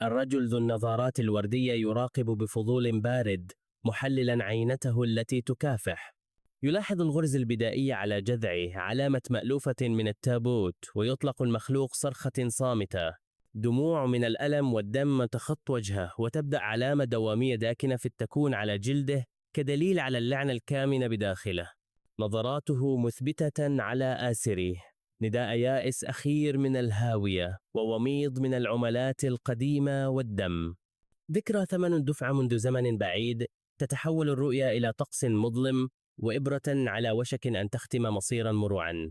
الرجل ذو النظارات الوردية يراقب بفضول بارد، محللا عينته التي تكافح. يلاحظ الغرز البدائية على جذعه، علامة مألوفة من التابوت، ويطلق المخلوق صرخة صامتة. دموع من الألم والدم تخط وجهه، وتبدأ علامة دوامية داكنة في التكون على جلده كدليل على اللعنة الكامنة بداخله. نظراته مثبتة على آسره، نداء يائس أخير من الهاوية، ووميض من العملات القديمة والدم. ذكرى ثمن دفع منذ زمن بعيد. تتحول الرؤيا إلى طقس مظلم، وإبرة على وشك أن تختم مصيرا مروعا.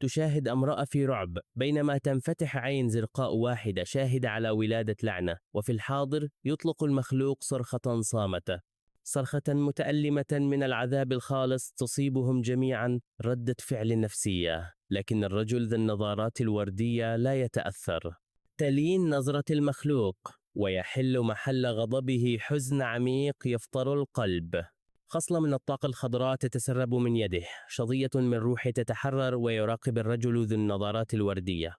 تشاهد امرأة في رعب، بينما تنفتح عين زرقاء واحدة شاهدة على ولادة لعنة. وفي الحاضر يطلق المخلوق صرخة صامتة، صرخة متألمة من العذاب الخالص تصيبهم جميعا. ردة فعل نفسية، لكن الرجل ذي النظارات الوردية لا يتأثر. تلين نظرة المخلوق، ويحل محل غضبه حزن عميق يفطر القلب. خصلة من الطاقة الخضراء تتسرب من يده، شظية من روحه تتحرر، ويراقب الرجل ذو النظارات الوردية.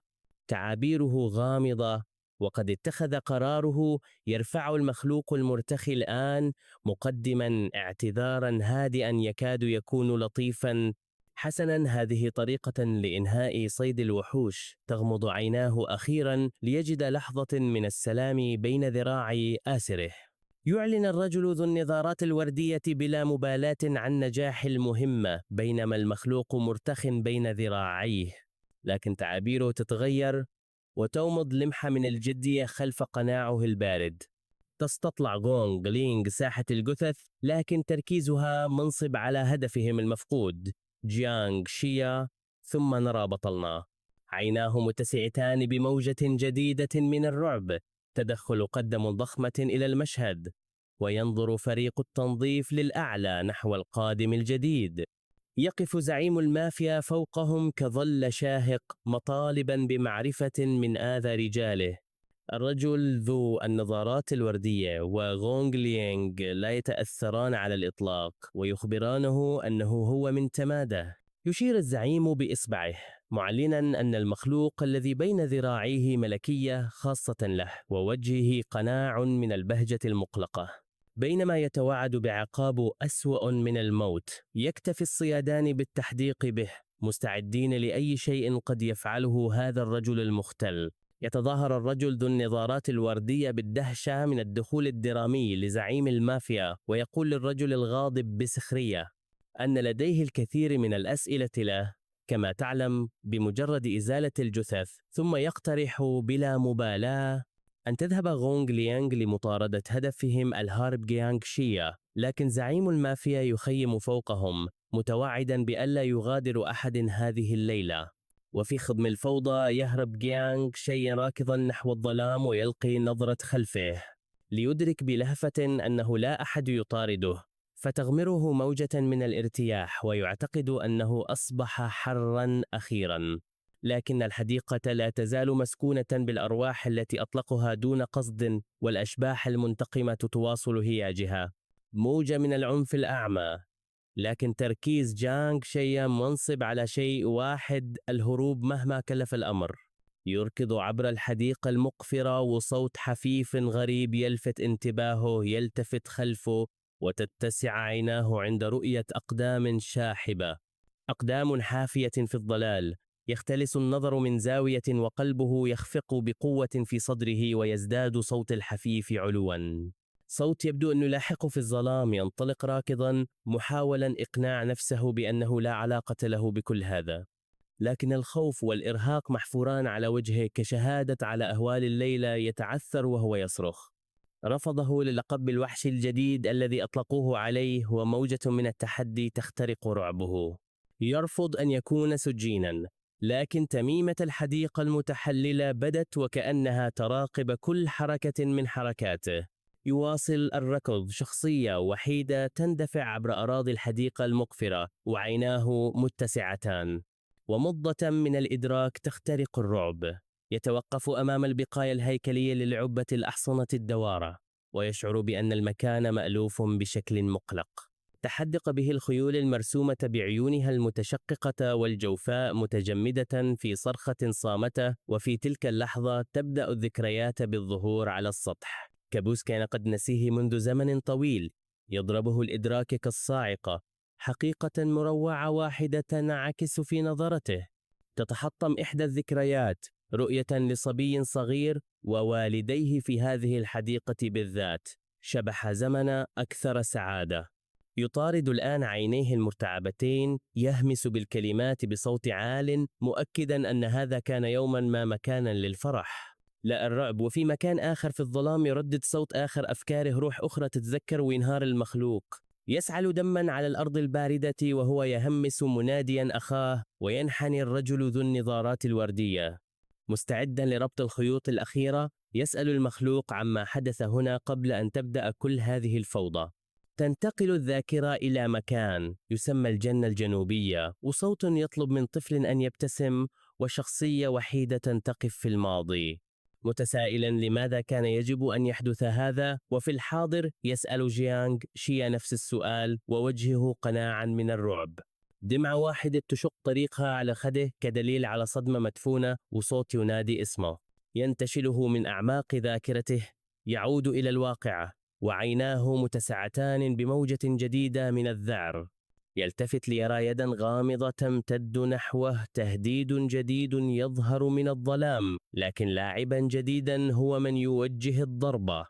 تعابيره غامضة، وقد اتخذ قراره. يرفع المخلوق المرتخي الآن، مقدما اعتذارا هادئا يكاد يكون لطيفا: حسناً، هذه طريقة لإنهاء صيد الوحوش. تغمض عيناه أخيراً ليجد لحظة من السلام بين ذراعي آسره. يعلن الرجل ذو النظارات الوردية بلا مبالاة عن نجاح المهمة، بينما المخلوق مرتخٍ بين ذراعيه، لكن تعابيره تتغير وتومض لمحة من الجدية خلف قناعه البارد. تستطلع غونغ لينغ ساحة الجثث، لكن تركيزها منصب على هدفهم المفقود جيانغ شيا. ثم نرى بطلنا عيناه متسعتان بموجة جديدة من الرعب. تدخل قدم ضخمة إلى المشهد، وينظر فريق التنظيف للأعلى نحو القادم الجديد. يقف زعيم المافيا فوقهم كظل شاهق، مطالبا بمعرفة من آذى رجاله. الرجل ذو النظارات الوردية وغونغ لينغ لا يتأثران على الإطلاق، ويخبرانه أنه هو من تمادة. يشير الزعيم بإصبعه معلنا أن المخلوق الذي بين ذراعيه ملكية خاصة له، ووجهه قناع من البهجة المقلقة. بينما يتوعد بعقاب أسوأ من الموت، يكتفي الصيادان بالتحديق به، مستعدين لأي شيء قد يفعله هذا الرجل المختل. يتظاهر الرجل ذو النظارات الوردية بالدهشة من الدخول الدرامي لزعيم المافيا، ويقول للرجل الغاضب بسخرية أن لديه الكثير من الأسئلة له كما تعلم بمجرد إزالة الجثث. ثم يقترح بلا مبالاة أن تذهب غونغ ليانغ لمطاردة هدفهم الهارب جيانغ شيا، لكن زعيم المافيا يخيم فوقهم، متوعدا بألا يغادر أحد هذه الليلة. وفي خضم الفوضى يهرب جيانغ شيا راكضا نحو الظلام، ويلقي نظرة خلفه ليدرك بلهفة أنه لا أحد يطارده، فتغمره موجة من الارتياح، ويعتقد أنه أصبح حرا أخيرا. لكن الحديقة لا تزال مسكونة بالأرواح التي أطلقها دون قصد، والأشباح المنتقمة تواصل هياجها. موجة من العنف الأعمى، لكن تركيز جانغ شيا منصب على شيء واحد: الهروب مهما كلف الأمر. يركض عبر الحديقة المقفرة، وصوت حفيف غريب يلفت انتباهه يلتفت خلفه، وتتسع عيناه عند رؤية أقدام شاحبة، أقدام حافية في الظلال. يختلس النظر من زاوية، وقلبه يخفق بقوة في صدره، ويزداد صوت الحفيف علوا. صوت يبدو أن يلاحقه في الظلام، ينطلق راكضا محاولا إقناع نفسه بأنه لا علاقة له بكل هذا، لكن الخوف والإرهاق محفوران على وجهه كشهادة على أهوال الليلة. يتعثر وهو يصرخ رفضه للقب الوحش الجديد الذي أطلقوه عليه، وموجة من التحدي تخترق رعبه. يرفض أن يكون سجينا، لكن تميمة الحديقة المتحللة بدت وكأنها تراقب كل حركة من حركاته. يواصل الركض، شخصية وحيدة تندفع عبر أراضي الحديقة المقفرة، وعيناه متسعتان، ومضة من الإدراك تخترق الرعب. يتوقف أمام البقايا الهيكلية للعبة الأحصنة الدوارة، ويشعر بأن المكان مألوف بشكل مقلق. تحدق به الخيول المرسومة بعيونها المتشققة والجوفاء متجمدة في صرخة صامتة، وفي تلك اللحظة تبدأ الذكريات بالظهور على السطح. كابوس كان قد نسيه منذ زمن طويل، يضربه الإدراك كالصاعقة. حقيقة مروعة واحدة تنعكس في نظرته. تتحطم إحدى الذكريات، رؤية لصبي صغير ووالديه في هذه الحديقة بالذات، شبح زمن أكثر سعادة. يطارد الآن عينيه المرتعبتين، يهمس بالكلمات بصوت عال، مؤكدا أن هذا كان يوما ما مكانا للفرح لا الرعب. وفي مكان آخر في الظلام يردد صوت آخر أفكاره، روح أخرى تتذكر وينهار المخلوق. يسعل دما على الأرض الباردة وهو يهمس مناديا أخاه، وينحني الرجل ذو النظارات الوردية مستعدا لربط الخيوط الأخيرة. يسأل المخلوق عما حدث هنا قبل أن تبدأ كل هذه الفوضى. تنتقل الذاكرة إلى مكان يسمى الجنة الجنوبية، وصوت يطلب من طفل أن يبتسم، وشخصية وحيدة تقف في الماضي متسائلا لماذا كان يجب أن يحدث هذا. وفي الحاضر يسأل جيانغ شيا نفس السؤال، ووجهه قناعا من الرعب. دمعة واحدة تشق طريقها على خده كدليل على صدمة مدفونة، وصوت ينادي اسمه ينتشله من أعماق ذاكرته. يعود إلى الواقعة، وعيناه متسعتان بموجة جديدة من الذعر. يلتفت ليرى يدا غامضة تمتد نحوه، تهديد جديد يظهر من الظلام، لكن لاعبا جديدا هو من يوجه الضربة.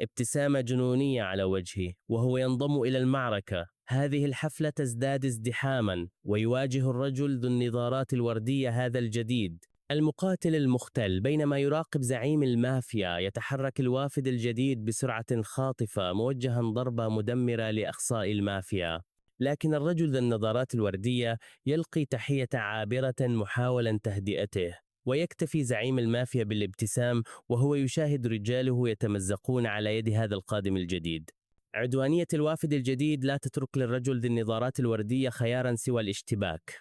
ابتسامة جنونية على وجهه وهو ينضم إلى المعركة. هذه الحفلة تزداد ازدحاما، ويواجه الرجل ذو النظارات الوردية هذا الجديد المقاتل المختل. بينما يراقب زعيم المافيا، يتحرك الوافد الجديد بسرعة خاطفة موجها ضربة مدمرة لأخصائي المافيا. لكن الرجل ذو النظارات الوردية يلقي تحية عابرة محاولا تهدئته، ويكتفي زعيم المافيا بالابتسام وهو يشاهد رجاله يتمزقون على يد هذا القادم الجديد. عدوانية الوافد الجديد لا تترك للرجل ذي النظارات الوردية خيارا سوى الاشتباك.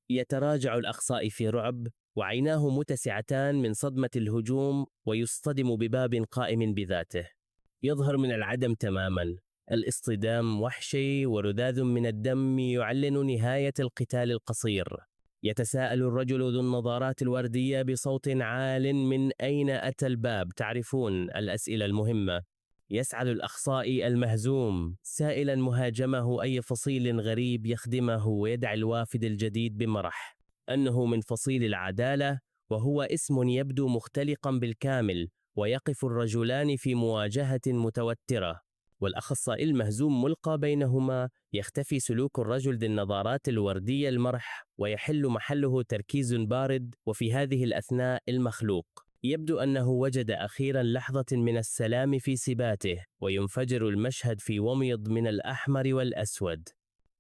يتراجع الأخصائي في رعب، وعيناه متسعتان من صدمة الهجوم، ويصطدم بباب قائم بذاته. يظهر من العدم تماما. الاصطدام وحشي، ورذاذ من الدم يعلن نهاية القتال القصير. يتساءل الرجل ذو النظارات الوردية بصوت عال: من أين أتى الباب؟ تعرفون، الأسئلة المهمة. يسعد الأخصائي المهزوم سائلا مهاجمه أي فصيل غريب يخدمه، ويدعي الوافد الجديد بمرح أنه من فصيل العدالة، وهو اسم يبدو مختلقا بالكامل. ويقف الرجلان في مواجهة متوترة، والأخصائي المهزوم ملقى بينهما. يختفي سلوك الرجل ذي النظارات الوردية المرح، ويحل محله تركيز بارد. وفي هذه الأثناء المخلوق يبدو أنه وجد أخيرا لحظة من السلام في سباته، وينفجر المشهد في وميض من الأحمر والأسود.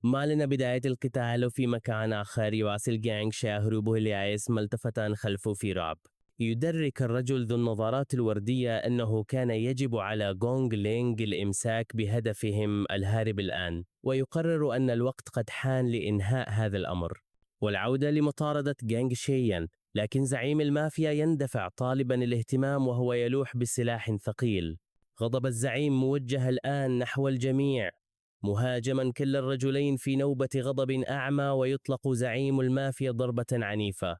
ما لنا بداية القتال في مكان آخر. يواصل جانغ شاهرو بوليايس ملتفتان خلفه في رعب. يدرك الرجل ذو النظارات الوردية أنه كان يجب على غونغ لينغ الإمساك بهدفهم الهارب الآن، ويقرر أن الوقت قد حان لإنهاء هذا الأمر والعودة لمطاردة جانغ شيان. لكن زعيم المافيا يندفع طالبا الاهتمام، وهو يلوح بسلاح ثقيل. غضب الزعيم موجه الآن نحو الجميع، مهاجما كلا الرجلين في نوبة غضب أعمى. ويطلق زعيم المافيا ضربة عنيفة،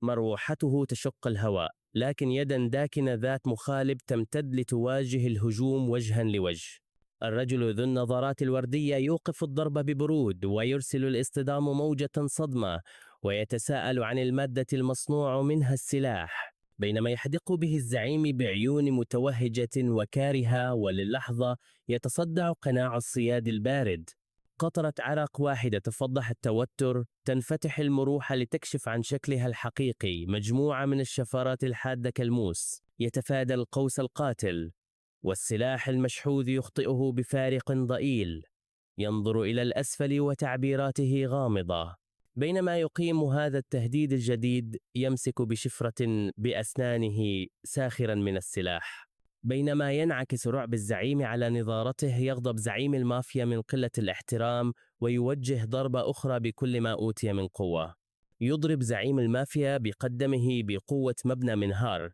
مروحته تشق الهواء، لكن يدا داكنة ذات مخالب تمتد لتواجه الهجوم وجها لوجه. الرجل ذو النظارات الوردية يوقف الضرب ببرود، ويرسل الاصطدام موجة صدمة، ويتساءل عن المادة المصنوع منها السلاح. بينما يحدق به الزعيم بعيون متوهجة وكارهة، وللحظة يتصدع قناع الصياد البارد. قطرة عرق واحدة تفضح التوتر، تنفتح المروحة لتكشف عن شكلها الحقيقي، مجموعة من الشفرات الحادة كالموس. يتفادى القوس القاتل، والسلاح المشحوذ يخطئه بفارق ضئيل. ينظر إلى الأسفل وتعبيراته غامضة. بينما يقيم هذا التهديد الجديد، يمسك بشفرة بأسنانه ساخرا من السلاح. بينما ينعكس رعب الزعيم على نظارته، يغضب زعيم المافيا من قلة الاحترام، ويوجه ضربة أخرى بكل ما أوتي من قوة. يضرب زعيم المافيا بقدمه بقوة مبنى منهار،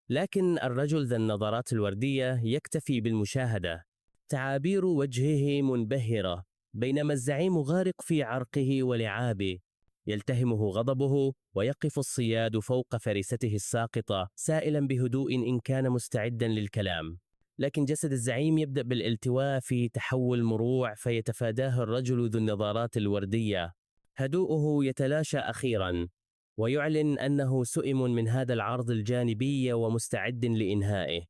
لكن الرجل ذا النظارات الوردية يكتفي بالمشاهدة. تعابير وجهه منبهرة، بينما الزعيم غارق في عرقه ولعابه. يلتهمه غضبه، ويقف الصياد فوق فريسته الساقطة سائلا بهدوء إن كان مستعدا للكلام. لكن جسد الزعيم يبدأ بالالتواء في تحول مروع، فيتفاداه الرجل ذو النظارات الوردية. هدوءه يتلاشى أخيرا، ويعلن أنه سئم من هذا العرض الجانبي ومستعد لإنهائه.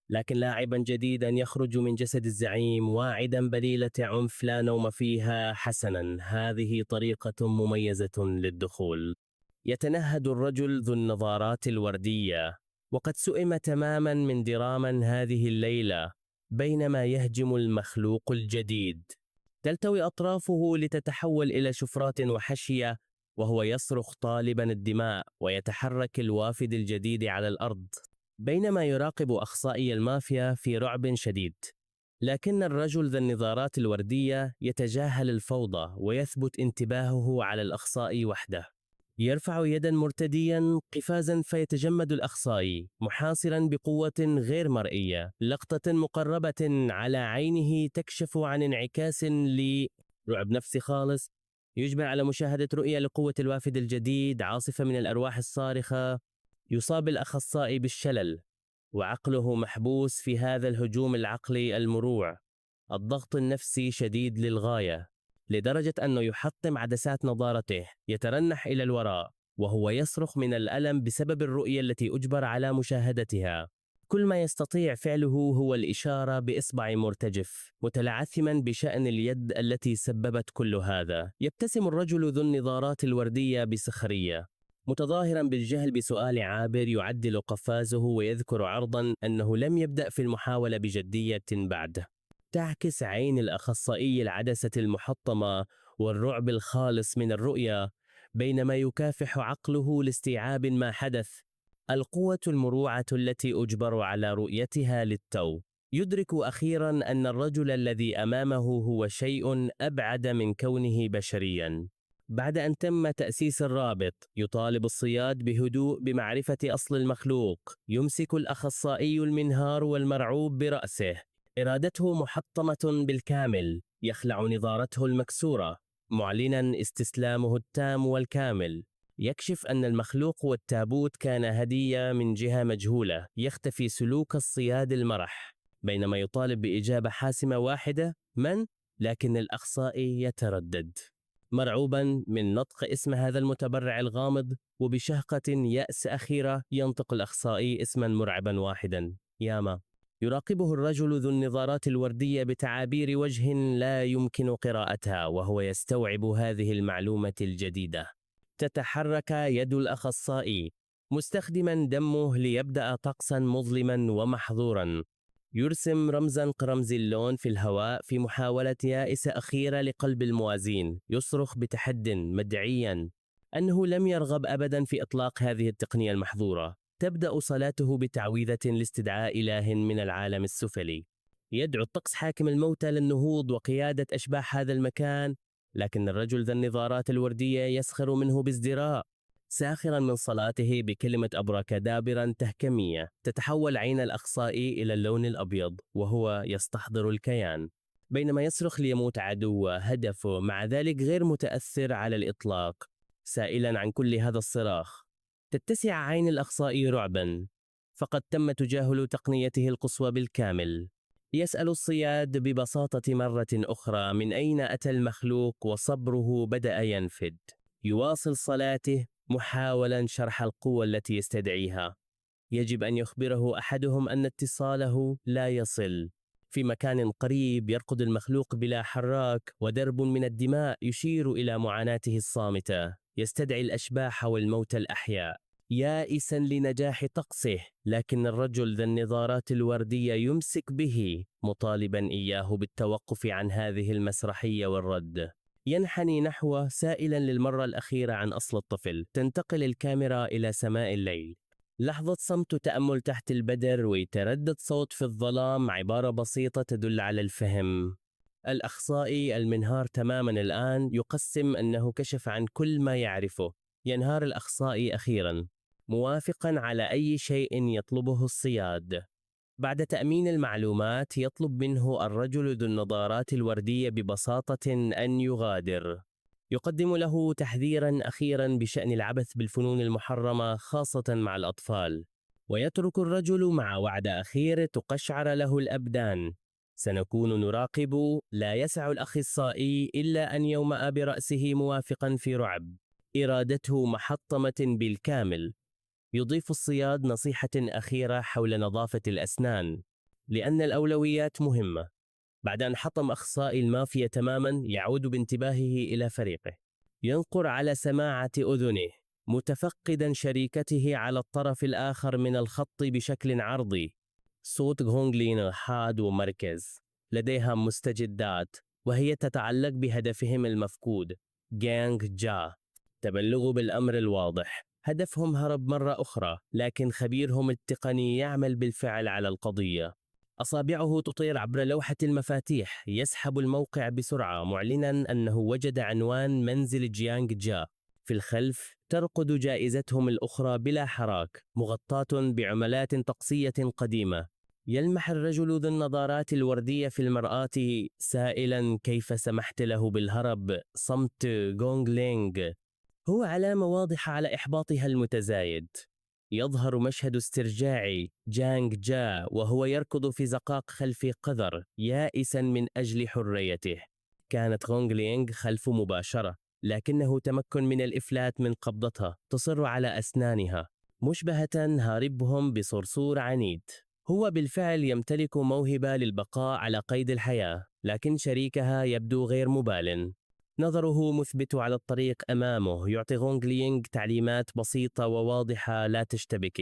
لكن لاعبا جديدا يخرج من جسد الزعيم، واعدا بليلة عنف لا نوم فيها. حسنا، هذه طريقة مميزة للدخول. يتنهد الرجل ذو النظارات الوردية، وقد سئم تماما من دراما هذه الليلة. بينما يهجم المخلوق الجديد، تلتوي أطرافه لتتحول إلى شفرات وحشية، وهو يصرخ طالبا الدماء. ويتحرك الوافد الجديد على الأرض، بينما يراقب أخصائي المافيا في رعب شديد. لكن الرجل ذا النظارات الوردية يتجاهل الفوضى، ويثبت انتباهه على الأخصائي وحده. يرفع يدا مرتديا قفازا، فيتجمد الأخصائي محاصرا بقوة غير مرئية. لقطة مقربة على عينه تكشف عن انعكاس لرعب نفسي خالص، يجبر على مشاهدة رؤية لقوة الوافد الجديد، عاصفة من الأرواح الصارخة. يصاب الأخصائي بالشلل، وعقله محبوس في هذا الهجوم العقلي المروع. الضغط النفسي شديد للغاية. لدرجة أنه يحطم عدسات نظارته، يترنح إلى الوراء وهو يصرخ من الألم بسبب الرؤية التي أجبر على مشاهدتها. كل ما يستطيع فعله هو الإشارة بإصبع مرتجف، متلعثما بشأن اليد التي سببت كل هذا. يبتسم الرجل ذو النظارات الوردية بسخرية، متظاهرا بالجهل بسؤال عابر يعدل قفازه ويذكر عرضا أنه لم يبدأ في المحاولة بجدية بعد. تعكس عين الأخصائي العدسة المحطمة والرعب الخالص من الرؤية، بينما يكافح عقله لاستيعاب ما حدث. القوة المروعة التي أجبر على رؤيتها للتو. يدرك أخيرا أن الرجل الذي أمامه هو شيء أبعد من كونه بشريا. بعد أن تم تأسيس الرابط، يطالب الصياد بهدوء بمعرفة أصل المخلوق. يمسك الأخصائي المنهار والمرعوب برأسه، إرادته محطمة بالكامل. يخلع نظارته المكسورة، معلنا استسلامه التام والكامل. يكشف أن المخلوق والتابوت كان هدية من جهة مجهولة. يختفي سلوك الصياد المرح، بينما يطالب بإجابة حاسمة واحدة: من؟ لكن الأخصائي يتردد، مرعوبا من نطق اسم هذا المتبرع الغامض. وبشهقة يأس أخيرة ينطق الأخصائي اسما مرعبا واحدا: ياما. يراقبه الرجل ذو النظارات الوردية بتعابير وجه لا يمكن قراءتها وهو يستوعب هذه المعلومة الجديدة. تتحرك يد الأخصائي مستخدما دمه ليبدأ طقسا مظلما ومحظورا. يرسم رمزا كرمز اللون في الهواء في محاولة يائسة أخيرة لقلب الموازين. يصرخ بتحد مدعيا أنه لم يرغب أبدا في إطلاق هذه التقنية المحظورة. تبدأ صلاته بتعويذة لاستدعاء إله من العالم السفلي. يدعو الطقس حاكم الموتى للنهوض وقيادة أشباح هذا المكان، لكن الرجل ذا النظارات الوردية يسخر منه بازدراء، ساخرا من صلاته بكلمة أبراكادابرا تهكمية. تتحول عين الأخصائي إلى اللون الأبيض وهو يستحضر الكيان، بينما يصرخ ليموت عدوه هدفه، مع ذلك غير متأثر على الإطلاق، سائلا عن كل هذا الصراخ. تتسع عين الأخصائي رعبا، فقد تم تجاهل تقنيته القصوى بالكامل. يسأل الصياد ببساطة مرة أخرى من أين أتى المخلوق، وصبره بدأ ينفد. يواصل صلاته محاولا شرح القوة التي يستدعيها. يجب أن يخبره أحدهم أن اتصاله لا يصل. في مكان قريب يرقد المخلوق بلا حراك، ودرب من الدماء يشير إلى معاناته الصامتة. يستدعي الأشباح والموتى الأحياء يائسا لنجاح طقسه، لكن الرجل ذا النظارات الوردية يمسك به، مطالبا إياه بالتوقف عن هذه المسرحية والرد. ينحني نحوه سائلا للمرة الأخيرة عن أصل الطفل. تنتقل الكاميرا إلى سماء الليل. لحظة صمت وتأمل تحت البدر، ويتردد صوت في الظلام عبارة بسيطة تدل على الفهم. الأخصائي المنهار تماما الآن يقسم أنه كشف عن كل ما يعرفه. ينهار الأخصائي أخيرا، موافقا على أي شيء يطلبه الصياد. بعد تأمين المعلومات يطلب منه الرجل ذو النظارات الوردية ببساطة أن يغادر. يقدم له تحذيرا أخيرا بشأن العبث بالفنون المحرمة خاصة مع الأطفال، ويترك الرجل مع وعد أخير تقشعر له الأبدان: سنكون نراقب. لا يسع الأخصائي إلا أن يومأ برأسه موافقا في رعب، إرادته محطمة بالكامل. يضيف الصياد نصيحة أخيرة حول نظافة الأسنان، لأن الأولويات مهمة. بعد أن حطم أخصائي المافيا تماما، يعود بانتباهه إلى فريقه. ينقر على سماعة أذنه، متفقدا شريكته على الطرف الآخر من الخط بشكل عرضي. صوت غونغلين حاد ومركز، لديها مستجدات وهي تتعلق بهدفهم المفقود جانغ جا. تبلغوا بالأمر الواضح: هدفهم هرب مرة أخرى، لكن خبيرهم التقني يعمل بالفعل على القضية. أصابعه تطير عبر لوحة المفاتيح. يسحب الموقع بسرعة معلنا أنه وجد عنوان منزل جيانغ جا. في الخلف ترقد جائزتهم الأخرى بلا حراك، مغطاة بعملات طقسية قديمة. يلمح الرجل ذو النظارات الوردية في المرآة سائلا كيف سمحت له بالهرب. صمت غونغ لينغ هو علامة واضحة على إحباطها المتزايد. يظهر مشهد استرجاعي جانغ جا وهو يركض في زقاق خلف قذر، يائسا من أجل حريته. كانت غونغ لينغ خلفه مباشرة، لكنه تمكن من الإفلات من قبضتها تصر على أسنانها مشبهة هاربهم بصرصور عنيد. هو بالفعل يمتلك موهبة للبقاء على قيد الحياة، لكن شريكها يبدو غير مبال. نظره مثبت على الطريق أمامه يعطي غونغ لينغ تعليمات بسيطة وواضحة لا تشتبك.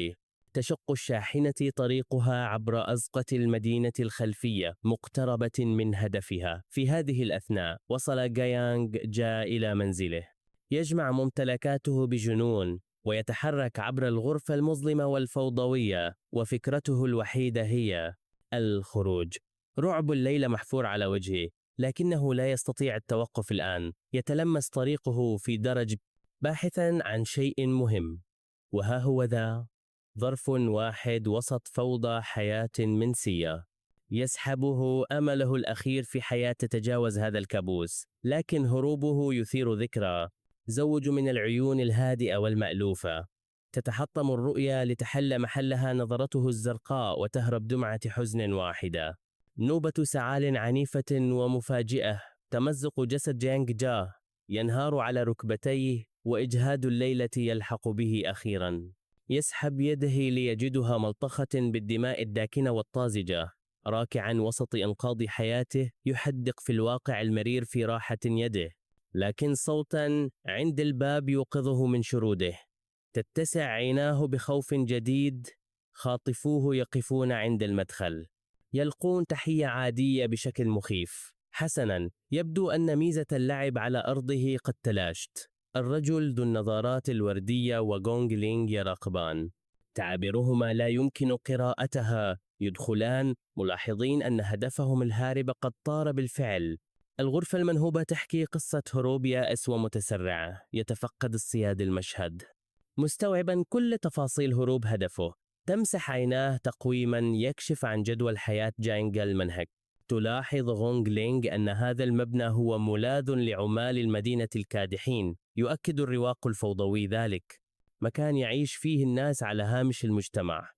تشق الشاحنة طريقها عبر أزقة المدينة الخلفية مقتربة من هدفها. في هذه الأثناء وصل جيانغ جا إلى منزله، يجمع ممتلكاته بجنون ويتحرك عبر الغرفة المظلمة والفوضوية، وفكرته الوحيدة هي الخروج. رعب الليلة محفور على وجهه، لكنه لا يستطيع التوقف الآن. يتلمس طريقه في درج باحثا عن شيء مهم، وها هو ذا ظرف واحد وسط فوضى حياة منسية. يسحبه أمله الأخير في حياة تتجاوز هذا الكابوس، لكن هروبه يثير ذكرى. زوج من العيون الهادئة والمألوفة، تتحطم الرؤية لتحل محلها نظرته الزرقاء وتهرب دمعة حزن واحدة. نوبة سعال عنيفة ومفاجئة تمزق جسد جيانغ جا، ينهار على ركبتيه وإجهاد الليلة يلحق به أخيرا. يسحب يده ليجدها ملطخة بالدماء الداكنة والطازجة. راكعا وسط إنقاذ حياته يحدق في الواقع المرير في راحة يده، لكن صوتا عند الباب يوقظه من شروده. تتسع عيناه بخوف جديد. خاطفوه يقفون عند المدخل، يلقون تحية عادية بشكل مخيف. حسنا، يبدو أن ميزة اللعب على أرضه قد تلاشت. الرجل ذو النظارات الوردية وغونغ لينغ يراقبان، تعابيرهما لا يمكن قراءتها. يدخلان ملاحظين أن هدفهم الهارب قد طار بالفعل. الغرفة المنهوبة تحكي قصة هروب يائس ومتسرع. يتفقد الصياد المشهد مستوعبا كل تفاصيل هروب هدفه. تمسح عيناه تقويما يكشف عن جدول حياة جاينغ المنهك. تلاحظ غونغ لينغ أن هذا المبنى هو ملاذ لعمال المدينة الكادحين. يؤكد الرواق الفوضوي ذلك، مكان يعيش فيه الناس على هامش المجتمع.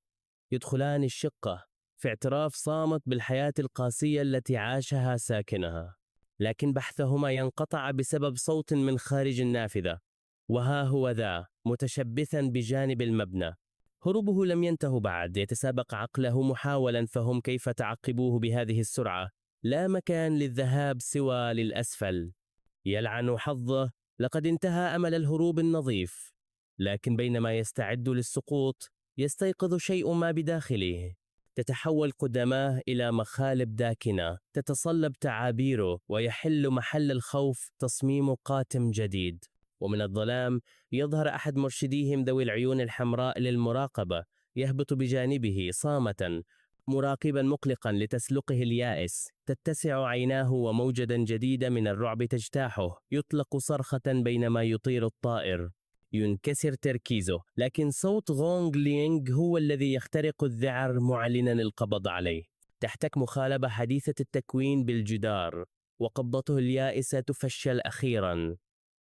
يدخلان الشقة في اعتراف صامت بالحياة القاسية التي عاشها ساكنها، لكن بحثهما ينقطع بسبب صوت من خارج النافذة. وها هو ذا متشبثا بجانب المبنى. هروبه لم ينته بعد. يتسابق عقله محاولا فهم كيف تعقبوه بهذه السرعة. لا مكان للذهاب سوى للأسفل. يلعن حظه، لقد انتهى أمل الهروب النظيف. لكن بينما يستعد للسقوط يستيقظ شيء ما بداخله. تتحول قدماه إلى مخالب داكنة تتصلب تعابيره، ويحل محل الخوف تصميم قاتم جديد. ومن الظلام يظهر أحد مرشديهم ذوي العيون الحمراء للمراقبة، يهبط بجانبه صامتا مراقبا مقلقا لتسلقه اليائس. تتسع عيناه وموجة جديدة من الرعب تجتاحه. يطلق صرخة بينما يطير الطائر. ينكسر تركيزه، لكن صوت غونغ لينغ هو الذي يخترق الذعر معلنا القبض عليه. تحتك مخالبة حديثة التكوين بالجدار، وقبضته اليائسة تفشل أخيرا.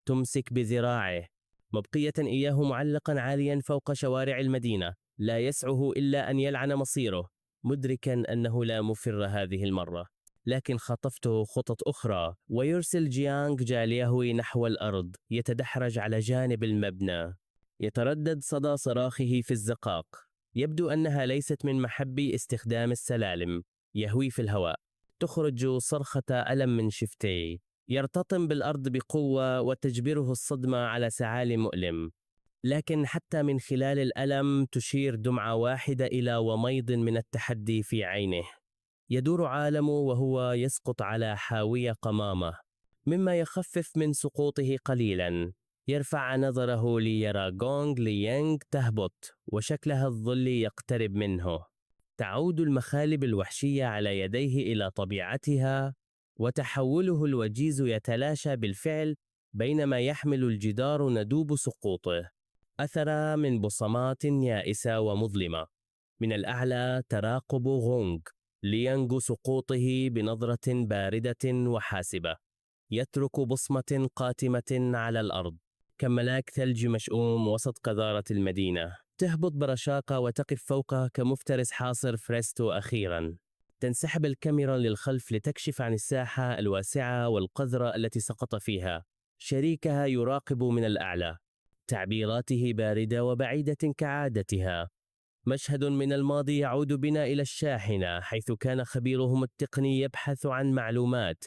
تمسك بذراعه مبقية إياه معلقا عاليا فوق شوارع المدينة. لا يسعه إلا أن يلعن مصيره، مدركا أنه لا مفر هذه المرة. لكن خطفته خطط أخرى، ويرسل جيانغ جاليهوي نحو الأرض. يتدحرج على جانب المبنى، يتردد صدى صراخه في الزقاق. يبدو أنها ليست من محبي استخدام السلالم. يهوي في الهواء، تخرج صرخة ألم من شفتيه. يرتطم بالأرض بقوة وتجبره الصدمة على سعال مؤلم، لكن حتى من خلال الألم تشير دمعة واحدة إلى وميض من التحدي في عينه. يدور عالمه وهو يسقط على حاوية قمامة، مما يخفف من سقوطه قليلا. يرفع نظره ليرى غونغ لينغ تهبط، وشكلها الظلي يقترب منه. تعود المخالب الوحشية على يديه إلى طبيعتها، وتحوله الوجيز يتلاشى بالفعل بينما يحمل الجدار ندوب سقوطه أثر من بصمات يائسة ومظلمة. من الأعلى تراقب غونغ لينغ سقوطه بنظرة باردة وحاسبة. يترك بصمة قاتمة على الأرض كملاك ثلج مشؤوم وسط قذارة المدينة. تهبط برشاقة وتقف فوقه كمفترس حاصر فريستو أخيرا. تنسحب الكاميرا للخلف لتكشف عن الساحة الواسعة والقذرة التي سقط فيها. شريكها يراقب من الأعلى، تعبيراته باردة وبعيدة كعادتها. مشهد من الماضي يعود بنا إلى الشاحنة، حيث كان خبيرهم التقني يبحث عن معلومات.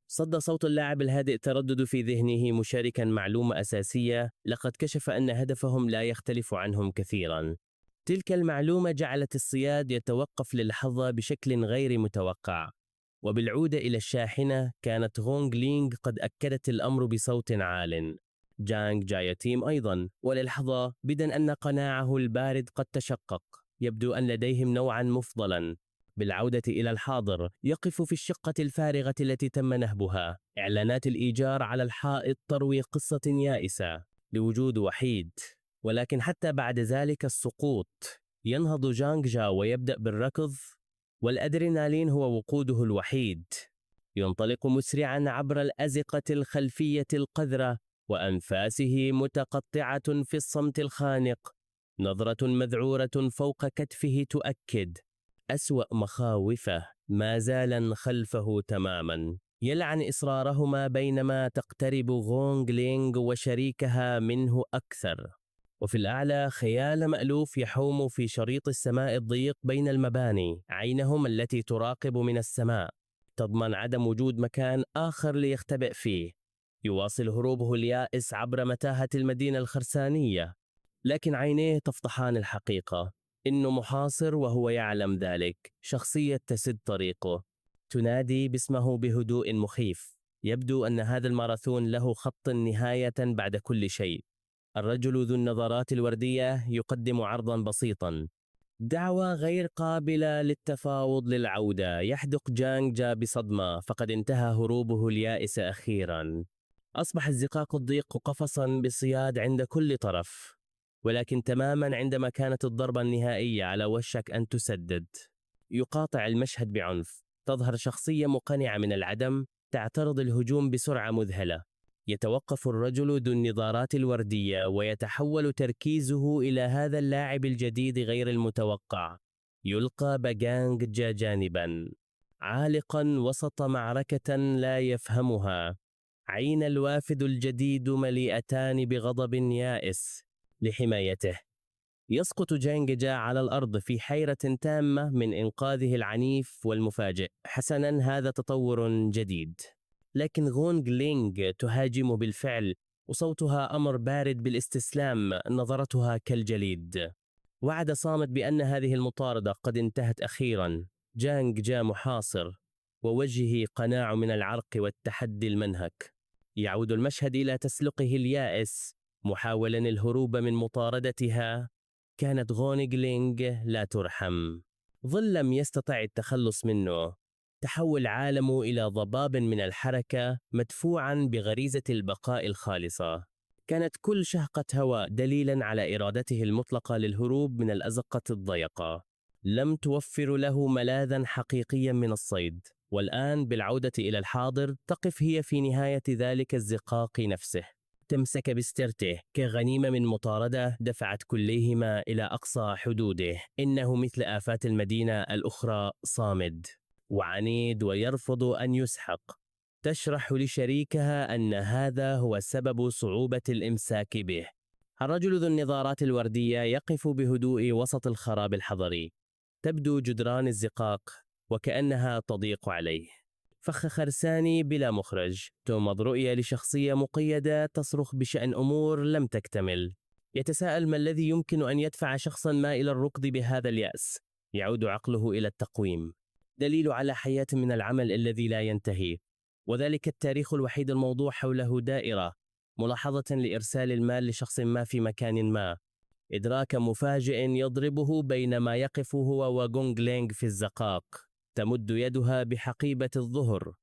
صد صوت اللاعب الهادئ تردد في ذهنه مشاركا معلومة أساسية لقد كشف أن هدفهم لا يختلف عنهم كثيرا. تلك المعلومة جعلت الصياد يتوقف للحظة بشكل غير متوقع. وبالعودة إلى الشاحنة كانت غونغ لينغ قد أكدت الأمر بصوت عال. جانغ جايتيم أيضا، وللحظة بدن أن قناعه البارد قد تشقق. يبدو أن لديهم نوعا مفضلا. بالعودة إلى الحاضر يقف في الشقة الفارغة التي تم نهبها. إعلانات الإيجار على الحائط تروي قصة يائسة لوجود وحيد. ولكن حتى بعد ذلك السقوط ينهض جانغ جا ويبدأ بالركض، والأدرينالين هو وقوده الوحيد. ينطلق مسرعا عبر الأزقة الخلفية القذرة وأنفاسه متقطعة في الصمت الخانق. نظرة مذعورة فوق كتفه تؤكد أسوأ مخاوفه ما زال خلفه تماما. يلعن إصرارهما بينما تقترب غونغ لينغ وشريكها منه أكثر. وفي الأعلى خيال مألوف يحوم في شريط السماء الضيق بين المباني. عينهم التي تراقب من السماء تضمن عدم وجود مكان آخر ليختبئ فيه. يواصل هروبه اليائس عبر متاهة المدينة الخرسانية، لكن عينيه تفضحان الحقيقة. إنه محاصر وهو يعلم ذلك. شخصية تسد طريقه تنادي باسمه بهدوء مخيف. يبدو أن هذا الماراثون له خط نهاية بعد كل شيء. الرجل ذو النظارات الوردية يقدم عرضا بسيطا، دعوة غير قابلة للتفاوض للعودة. يحدق جانغ جا بصدمة، فقد انتهى هروبه اليائس أخيرا. أصبح الزقاق الضيق قفصا بصياد عند كل طرف، ولكن تماما عندما كانت الضربة النهائية على وشك أن تسدد. يقاطع المشهد بعنف. تظهر شخصية مقنعة من العدم تعترض الهجوم بسرعة مذهلة. يتوقف الرجل ذو النظارات الوردية ويتحول تركيزه إلى هذا اللاعب الجديد غير المتوقع. يلقى بجانغ جا جانبا، عالقا وسط معركة لا يفهمها. عين الوافد الجديد مليئتان بغضب يائس لحمايته. يسقط جانغ جا على الأرض في حيرة تامة من إنقاذه العنيف والمفاجئ. حسنا، هذا تطور جديد. لكن غونغ لينغ تهاجم بالفعل، وصوتها أمر بارد بالاستسلام، نظرتها كالجليد. وعد صامت بأن هذه المطاردة قد انتهت أخيرا. جانغ جا محاصر، ووجهه قناع من العرق والتحدي المنهك. يعود المشهد إلى تسلقه اليائس محاولا الهروب من مطاردتها. كانت غونغ لينغ لا ترحم. ظل لم يستطع التخلص منه. تحول عالمه إلى ضباب من الحركة مدفوعا بغريزة البقاء الخالصة. كانت كل شهقة هواء دليلا على إرادته المطلقة للهروب من الأزقة الضيقة. لم توفر له ملاذا حقيقيا من الصيد. والآن بالعودة إلى الحاضر تقف هي في نهاية ذلك الزقاق نفسه. تمسك بسترته كغنيمة من مطاردة دفعت كليهما إلى أقصى حدوده. إنه مثل آفات المدينة الأخرى، صامد وعنيد ويرفض أن يسحق. تشرح لشريكها أن هذا هو سبب صعوبة الإمساك به. الرجل ذو النظارات الوردية يقف بهدوء وسط الخراب الحضري. تبدو جدران الزقاق وكأنها تضيق عليه. فخ خرساني بلا مخرج. تومض رؤية لشخصية مقيدة تصرخ بشأن أمور لم تكتمل. يتساءل ما الذي يمكن أن يدفع شخصا ما إلى الركض بهذا اليأس. يعود عقله إلى التقويم. دليل على حياة من العمل الذي لا ينتهي، وذلك التاريخ الوحيد الموضوع حوله دائرة. ملاحظة لإرسال المال لشخص ما في مكان ما. إدراك مفاجئ يضربه بينما يقف هو وغونغ لينغ في الزقاق. تمد يدها بحقيبة الظهر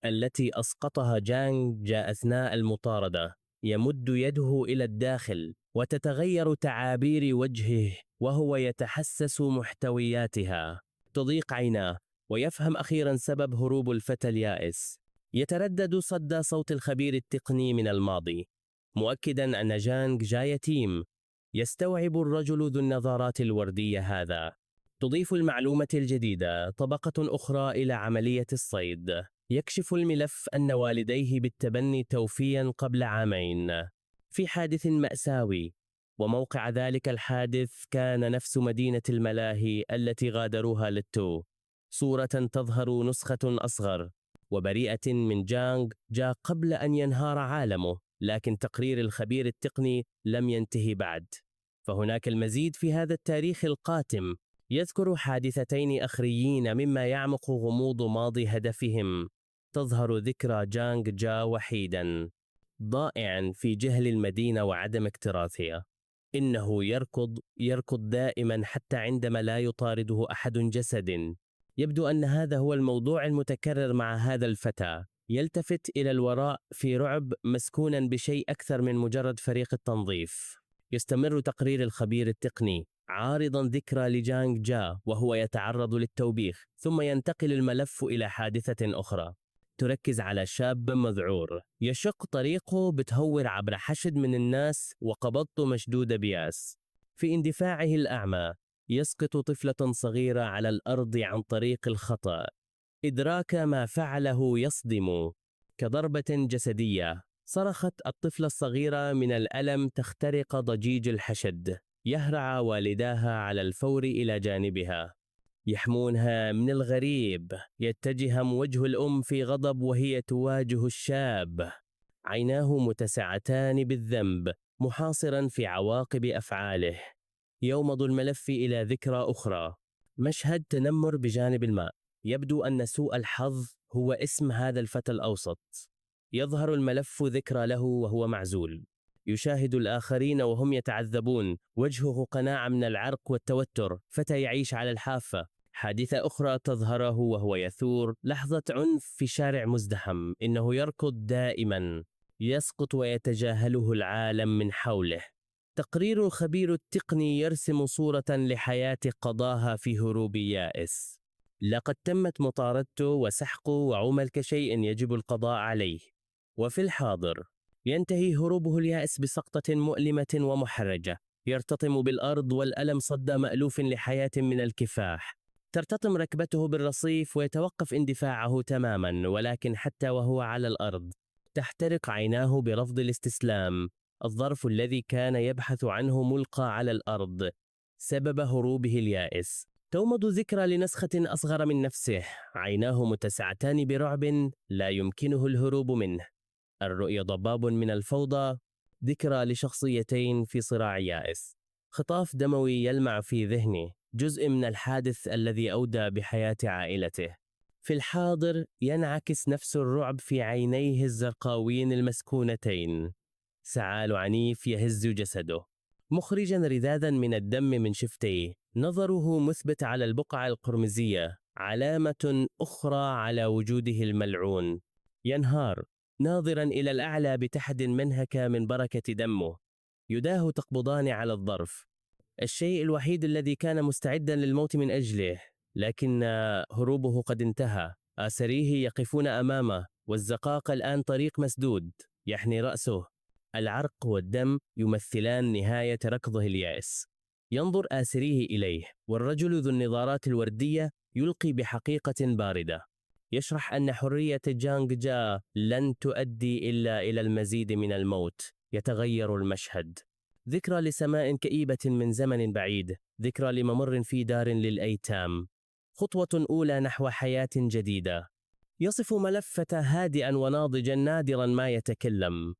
التي أسقطها جانغ جا أثناء المطاردة. يمد يده إلى الداخل وتتغير تعابير وجهه وهو يتحسس محتوياتها. تضيق عيناه ويفهم أخيرا سبب هروب الفتى اليائس. يتردد صدى صوت الخبير التقني من الماضي، مؤكدا أن جانغ جا يتيم. يستوعب الرجل ذو النظارات الوردية هذا. تضيف المعلومة الجديدة طبقة أخرى إلى عملية الصيد. يكشف الملف أن والديه بالتبني توفيا قبل عامين في حادث مأساوي، وموقع ذلك الحادث كان نفس مدينة الملاهي التي غادروها للتو. صورة تظهر نسخة أصغر وبريئة من جانغ جا قبل أن ينهار عالمه، لكن تقرير الخبير التقني لم ينتهي بعد، فهناك المزيد في هذا التاريخ القاتم. يذكر حادثتين أخريين مما يعمق غموض ماضي هدفهم. تظهر ذكرى جانغ جا وحيدا ضائعا في جهل المدينة وعدم اكتراثها. إنه يركض دائما حتى عندما لا يطارده أحد جسد. يبدو أن هذا هو الموضوع المتكرر مع هذا الفتى. يلتفت إلى الوراء في رعب مسكونا بشيء أكثر من مجرد فريق التنظيف. يستمر تقرير الخبير التقني عارضا ذكرى لجانغ جا وهو يتعرض للتوبيخ، ثم ينتقل الملف إلى حادثة أخرى تركز على شاب مذعور يشق طريقه بتهور عبر حشد من الناس وقبضته مشدودة بياس. في اندفاعه الأعمى يسقط طفلة صغيرة على الأرض عن طريق الخطأ. إدراك ما فعله يصدم كضربة جسدية. صرخت الطفلة الصغيرة من الألم تخترق ضجيج الحشد. يهرع والداها على الفور إلى جانبها يحمونها من الغريب. يتجهم وجه الأم في غضب وهي تواجه الشاب، عيناه متسعتان بالذنب محاصرا في عواقب أفعاله. يومض الملف إلى ذكرى أخرى، مشهد تنمر بجانب الماء. يبدو أن سوء الحظ هو اسم هذا الفتى الأوسط. يظهر الملف ذكرى له وهو معزول، يشاهد الآخرين وهم يتعذبون، وجهه قناع من العرق والتوتر. فتى يعيش على الحافة. حادثة أخرى تظهره وهو يثور، لحظة عنف في شارع مزدحم. إنه يركض دائما، يسقط ويتجاهله العالم من حوله. تقرير الخبير التقني يرسم صورة لحياة قضاها في هروب يائس. لقد تمت مطاردته وسحقه وعمل كشيء يجب القضاء عليه. وفي الحاضر ينتهي هروبه اليائس بسقطة مؤلمة ومحرجة. يرتطم بالأرض والألم صد مألوف لحياة من الكفاح. ترتطم ركبته بالرصيف ويتوقف اندفاعه تماما، ولكن حتى وهو على الأرض تحترق عيناه برفض الاستسلام. الظرف الذي كان يبحث عنه ملقى على الأرض سبب هروبه اليائس. تومض ذكرى لنسخة أصغر من نفسه، عيناه متسعتان برعب لا يمكنه الهروب منه. الرؤية ضباب من الفوضى. ذكرى لشخصيتين في صراع يائس. خطاف دموي يلمع في ذهنه، جزء من الحادث الذي أودى بحياة عائلته. في الحاضر ينعكس نفس الرعب في عينيه الزرقاوين المسكونتين. سعال عنيف يهز جسده، مخرجا رذاذا من الدم من شفتيه. نظره مثبت على البقعة القرمزية، علامة أخرى على وجوده الملعون. ينهار ناظرا إلى الأعلى بتحد منهك من بركة دمه. يداه تقبضان على الظرف، الشيء الوحيد الذي كان مستعدا للموت من أجله. لكن هروبه قد انتهى. آسريه يقفون أمامه، والزقاق الآن طريق مسدود. يحني رأسه، العرق والدم يمثلان نهاية ركضه اليائس. ينظر آسريه إليه، والرجل ذو النظارات الوردية يلقي بحقيقة باردة. يشرح أن حرية جانغ جا لن تؤدي إلا إلى المزيد من الموت. يتغير المشهد. ذكرى لسماء كئيبة من زمن بعيد، ذكرى لممر في دار للأيتام، خطوة أولى نحو حياة جديدة. يصف ملفة هادئا وناضجا نادرا ما يتكلم.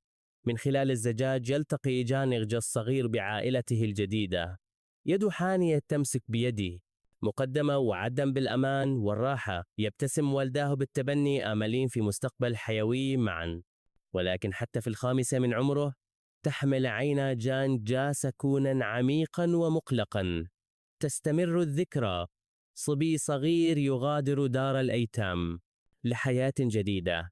من خلال الزجاج يلتقي جانغ الصغير بعائلته الجديدة. يد حانية تمسك بيدي، مقدمة وعدا بالأمان والراحة. يبتسم والداه بالتبني، آملين في مستقبل حيوي معا. ولكن حتى في الخامسة من عمره تحمل عين جانغ جا سكونا عميقا ومقلقا. تستمر الذكرى. صبي صغير يغادر دار الأيتام لحياة جديدة.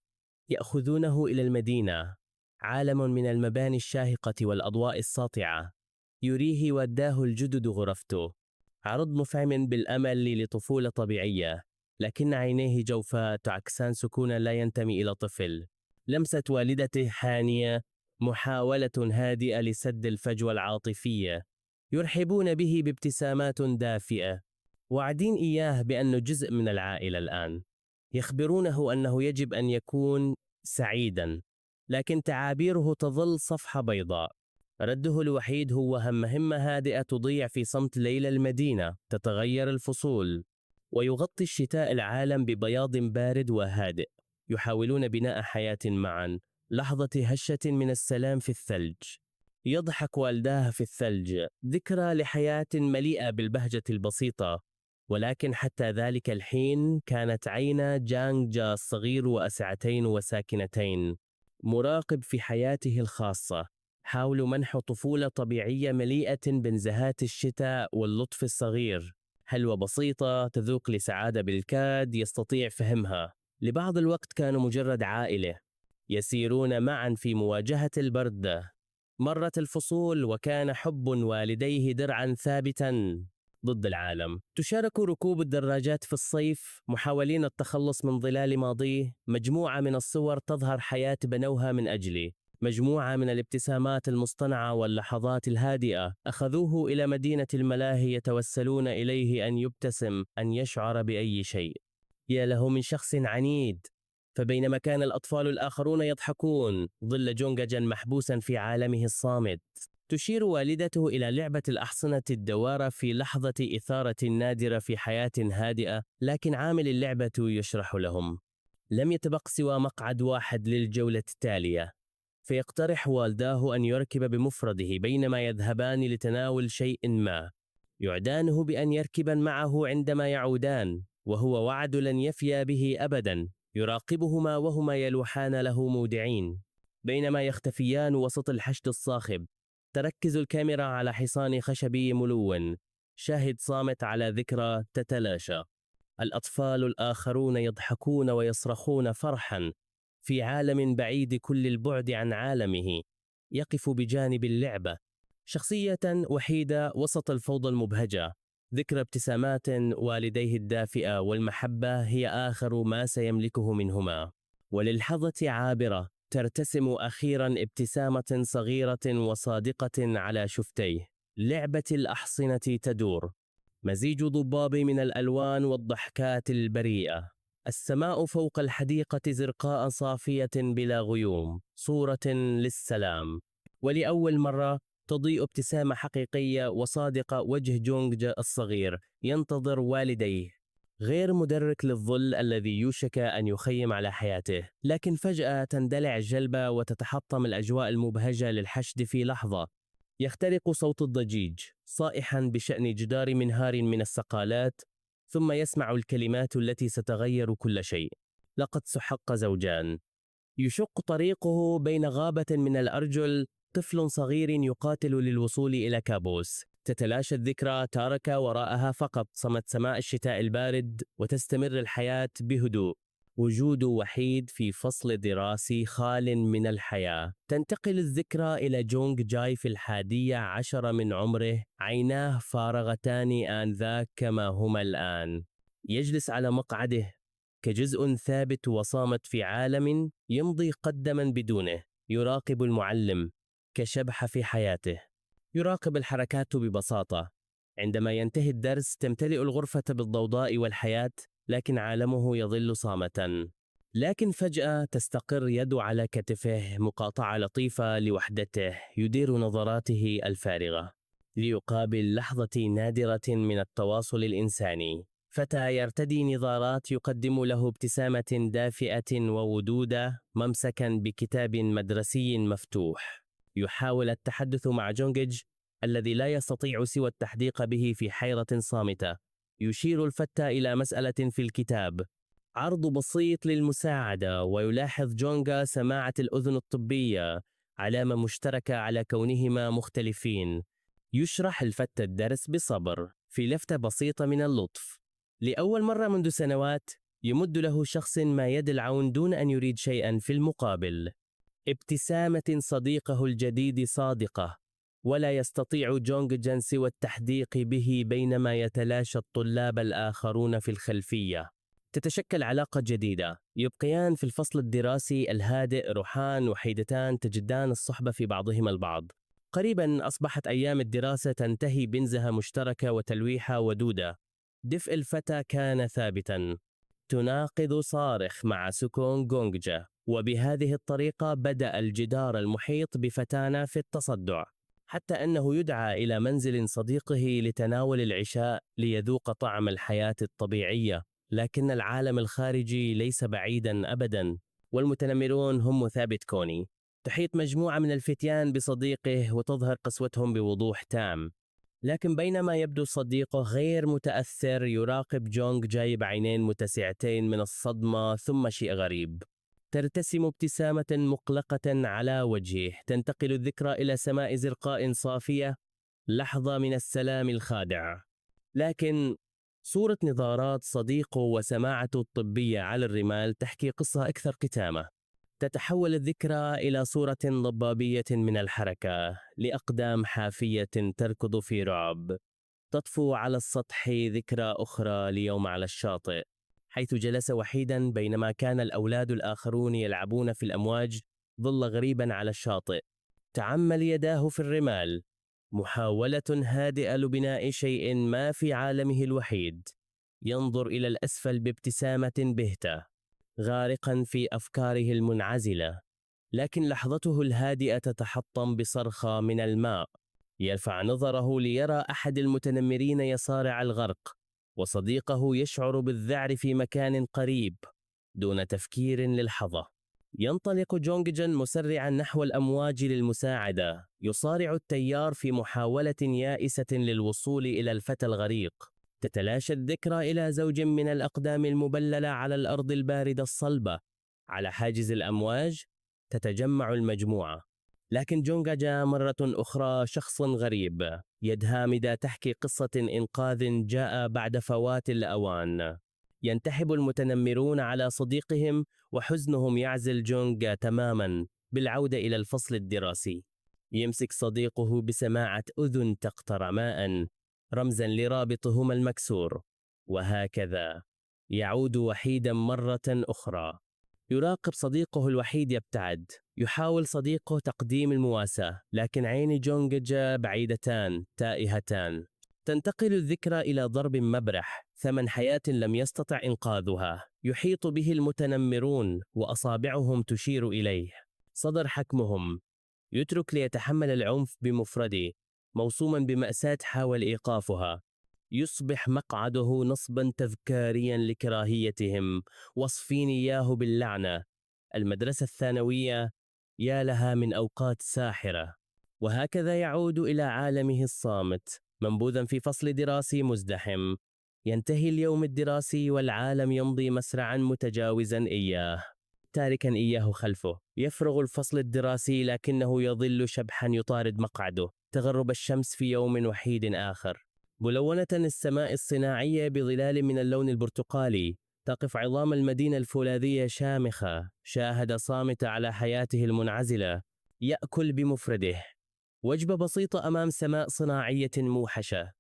يأخذونه إلى المدينة، عالم من المباني الشاهقة والأضواء الساطعة. يريه والداه الجدد غرفته، عرض مفعم بالأمل لطفولة طبيعية. لكن عينيه جوفاء تعكسان سكونا لا ينتمي إلى طفل. لمسة والدته حانية، محاولة هادئة لسد الفجوة العاطفية. يرحبون به بابتسامات دافئة، واعدين إياه بأنه جزء من العائلة الآن. يخبرونه أنه يجب أن يكون سعيداً، لكن تعابيره تظل صفحة بيضاء. رده الوحيد هو مهمة هادئة تضيع في صمت ليل المدينة، تتغير الفصول ويغطي الشتاء العالم ببياض بارد وهادئ. يحاولون بناء حياة معا، لحظة هشة من السلام في الثلج. يضحك والداه في الثلج، ذكرى لحياة مليئة بالبهجة البسيطة. ولكن حتى ذلك الحين كانت عينا جانغ جا الصغير واسعتين وساكنتين، مراقب في حياته الخاصة. حاولوا منح طفولة طبيعية مليئة بنزهات الشتاء واللطف الصغير. حلوة بسيطة تذوق لسعادة بالكاد يستطيع فهمها. لبعض الوقت كانوا مجرد عائلة يسيرون معا في مواجهة البرد. مرت الفصول وكان حب والديه درعا ثابتا ضد العالم. تشارك ركوب الدراجات في الصيف، محاولين التخلص من ظلال ماضيه. مجموعة من الصور تظهر حياة بنوها من أجلي، مجموعة من الابتسامات المصطنعة واللحظات الهادئة. أخذوه إلى مدينة الملاهي يتوسلون إليه أن يبتسم، أن يشعر بأي شيء. يا له من شخص عنيد. فبينما كان الأطفال الآخرون يضحكون، ظل جونجا محبوسا في عالمه الصامت. تشير والدته إلى لعبة الأحصنة الدوارة في لحظة إثارة نادرة في حياة هادئة، لكن عامل اللعبة يشرح لهم. لم يتبق سوى مقعد واحد للجولة التالية. فيقترح والداه أن يركب بمفرده بينما يذهبان لتناول شيء ما. يعدانه بأن يركبا معه عندما يعودان، وهو وعد لن يفي به أبدا. يراقبهما وهما يلوحان له مودعين. بينما يختفيان وسط الحشد الصاخب، تركز الكاميرا على حصان خشبي ملون، شاهد صامت على ذكرى تتلاشى. الأطفال الآخرون يضحكون ويصرخون فرحا في عالم بعيد كل البعد عن عالمه. يقف بجانب اللعبة، شخصية وحيدة وسط الفوضى المبهجة. ذكرى ابتسامات والديه الدافئة والمحبة هي آخر ما سيملكه منهما. وللحظة عابرة ترتسم أخيرا ابتسامة صغيرة وصادقة على شفتيه. لعبة الأحصنة تدور، مزيج ضباب من الألوان والضحكات البريئة. السماء فوق الحديقة زرقاء صافية بلا غيوم، صورة للسلام. ولأول مرة تضيء ابتسامة حقيقية وصادقة وجه جونج الصغير، ينتظر والديه، غير مدرك للظل الذي يوشك أن يخيم على حياته. لكن فجأة تندلع الجلبة وتتحطم الأجواء المبهجة للحشد في لحظة. يخترق صوت الضجيج صائحا بشأن جدار منهار من الصقالات، ثم يسمع الكلمات التي ستغير كل شيء. لقد سحق زوجان. يشق طريقه بين غابة من الأرجل، طفل صغير يقاتل للوصول إلى كابوس. تتلاشى الذكرى، تارك وراءها فقط صمت سماء الشتاء البارد، وتستمر الحياة بهدوء. وجود وحيد في فصل دراسي خال من الحياة. تنتقل الذكرى إلى جونغ جاي في 11 من عمره. عيناه فارغتان آنذاك كما هما الآن. يجلس على مقعده كجزء ثابت وصامت في عالم يمضي قدما بدونه. يراقب المعلم كشبح في حياته. يراقب الحركات ببساطة. عندما ينتهي الدرس تمتلئ الغرفة بالضوضاء والحياة، لكن عالمه يظل صامتا. لكن فجأة تستقر يد على كتفه، مقاطعة لطيفة لوحدته. يدير نظراته الفارغة ليقابل لحظة نادرة من التواصل الإنساني. فتى يرتدي نظارات يقدم له ابتسامة دافئة وودودة، ممسكا بكتاب مدرسي مفتوح. يحاول التحدث مع جونجج الذي لا يستطيع سوى التحديق به في حيرة صامتة. يشير الفتى إلى مسألة في الكتاب، عرض بسيط للمساعدة، ويلاحظ جونغا سماعة الأذن الطبية، علامة مشتركة على كونهما مختلفين. يشرح الفتى الدرس بصبر في لفتة بسيطة من اللطف. لأول مرة منذ سنوات يمد له شخص ما يد العون دون أن يريد شيئا في المقابل. ابتسامة صديقه الجديد صادقة، ولا يستطيع جونغ جان سوى التحديق به بينما يتلاشى الطلاب الآخرون في الخلفية. تتشكل علاقة جديدة. يبقيان في الفصل الدراسي الهادئ، روحان وحيدتان تجدان الصحبة في بعضهما البعض. قريبا أصبحت أيام الدراسة تنتهي بنزهة مشتركة وتلويحة ودودة. دفء الفتى كان ثابتا، تناقض صارخ مع سكون غونغجا، وبهذه الطريقة بدأ الجدار المحيط بفتانا في التصدع، حتى أنه يدعى إلى منزل صديقه لتناول العشاء ليذوق طعم الحياة الطبيعية. لكن العالم الخارجي ليس بعيدا أبدا، والمتنمرون هم ثابت كوني. تحيط مجموعة من الفتيان بصديقه وتظهر قسوتهم بوضوح تام، لكن بينما يبدو صديقه غير متأثر، يراقب جونغ جاي بعينين متسعتين من الصدمة. ثم شيء غريب، ترتسم ابتسامة مقلقة على وجهه، تنتقل الذكرى إلى سماء زرقاء صافية، لحظة من السلام الخادع. لكن صورة نظارات صديقه وسماعته الطبية على الرمال تحكي قصة أكثر كتامة. تتحول الذكرى إلى صورة ضبابية من الحركة، لأقدام حافية تركض في رعب. تطفو على السطح ذكرى أخرى ليوم على الشاطئ، حيث جلس وحيدا بينما كان الأولاد الآخرون يلعبون في الأمواج. ظل غريبا على الشاطئ، تعمل يداه في الرمال، محاولة هادئة لبناء شيء ما في عالمه الوحيد. ينظر إلى الأسفل بابتسامة بهتة، غارقا في أفكاره المنعزلة. لكن لحظته الهادئة تتحطم بصرخة من الماء. يرفع نظره ليرى أحد المتنمرين يصارع الغرق، وصديقه يشعر بالذعر في مكان قريب. دون تفكير للحظة، ينطلق جونغجن مسرعا نحو الأمواج للمساعدة. يصارع التيار في محاولة يائسة للوصول إلى الفتى الغريق. تتلاشى الذكرى إلى زوج من الأقدام المبللة على الأرض الباردة الصلبة. على حاجز الأمواج تتجمع المجموعة، لكن جونغجا مرة أخرى شخص غريب. يد هامدة تحكي قصة إنقاذ جاء بعد فوات الأوان. ينتحب المتنمرون على صديقهم، وحزنهم يعزل جونغ تماما بالعودة إلى الفصل الدراسي. يمسك صديقه بسماعة أذن تقطر ماء، رمزا لرابطهما المكسور. وهكذا يعود وحيدا مرة أخرى. يراقب صديقه الوحيد يبتعد. يحاول صديقه تقديم المواساة، لكن عين جونغجا بعيدتان تائهتان. تنتقل الذكرى إلى ضرب مبرح، ثمن حياة لم يستطع إنقاذها. يحيط به المتنمرون وأصابعهم تشير إليه. صدر حكمهم، يترك ليتحمل العنف بمفرده، موصوما بمأساة حاول إيقافها. يصبح مقعده نصبا تذكاريا لكراهيتهم، وصفين إياه باللعنة. المدرسة الثانوية، يا لها من أوقات ساحرة. وهكذا يعود إلى عالمه الصامت، منبوذا في فصل دراسي مزدحم. ينتهي اليوم الدراسي والعالم يمضي مسرعا متجاوزا إياه، تاركا إياه خلفه. يفرغ الفصل الدراسي لكنه يظل شبحا يطارد مقعده. تغرب الشمس في يوم وحيد آخر، ملونة السماء الصناعية بظلال من اللون البرتقالي. تقف عظام المدينة الفولاذية شامخة، شاهد صامتة على حياته المنعزلة. يأكل بمفرده وجبة بسيطة أمام سماء صناعية موحشة.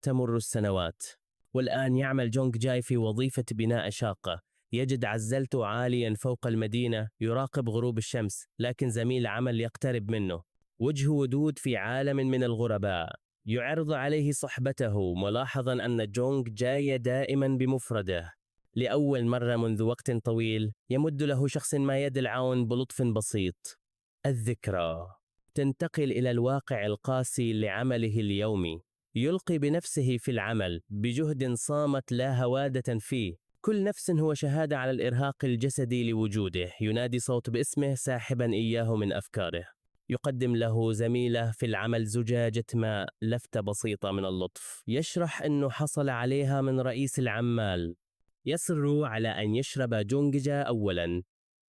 تمر السنوات، والآن يعمل جونغ جاي في وظيفة بناء شاقة. يجد عزلته عاليا فوق المدينة، يراقب غروب الشمس. لكن زميل عمل يقترب منه، وجه ودود في عالم من الغرباء. يعرض عليه صحبته، ملاحظا أن جونغ جاي دائما بمفرده. لأول مرة منذ وقت طويل يمد له شخص ما يد العون بلطف بسيط. الذكرى تنتقل إلى الواقع القاسي لعمله اليومي. يلقي بنفسه في العمل بجهد صامت لا هوادة فيه. كل نفس هو شهادة على الإرهاق الجسدي لوجوده. ينادي صوت باسمه ساحبا إياه من أفكاره. يقدم له زميله في العمل زجاجة ماء، لفتة بسيطة من اللطف. يشرح أنه حصل عليها من رئيس العمال. يصر على أن يشرب جونغجا أولا.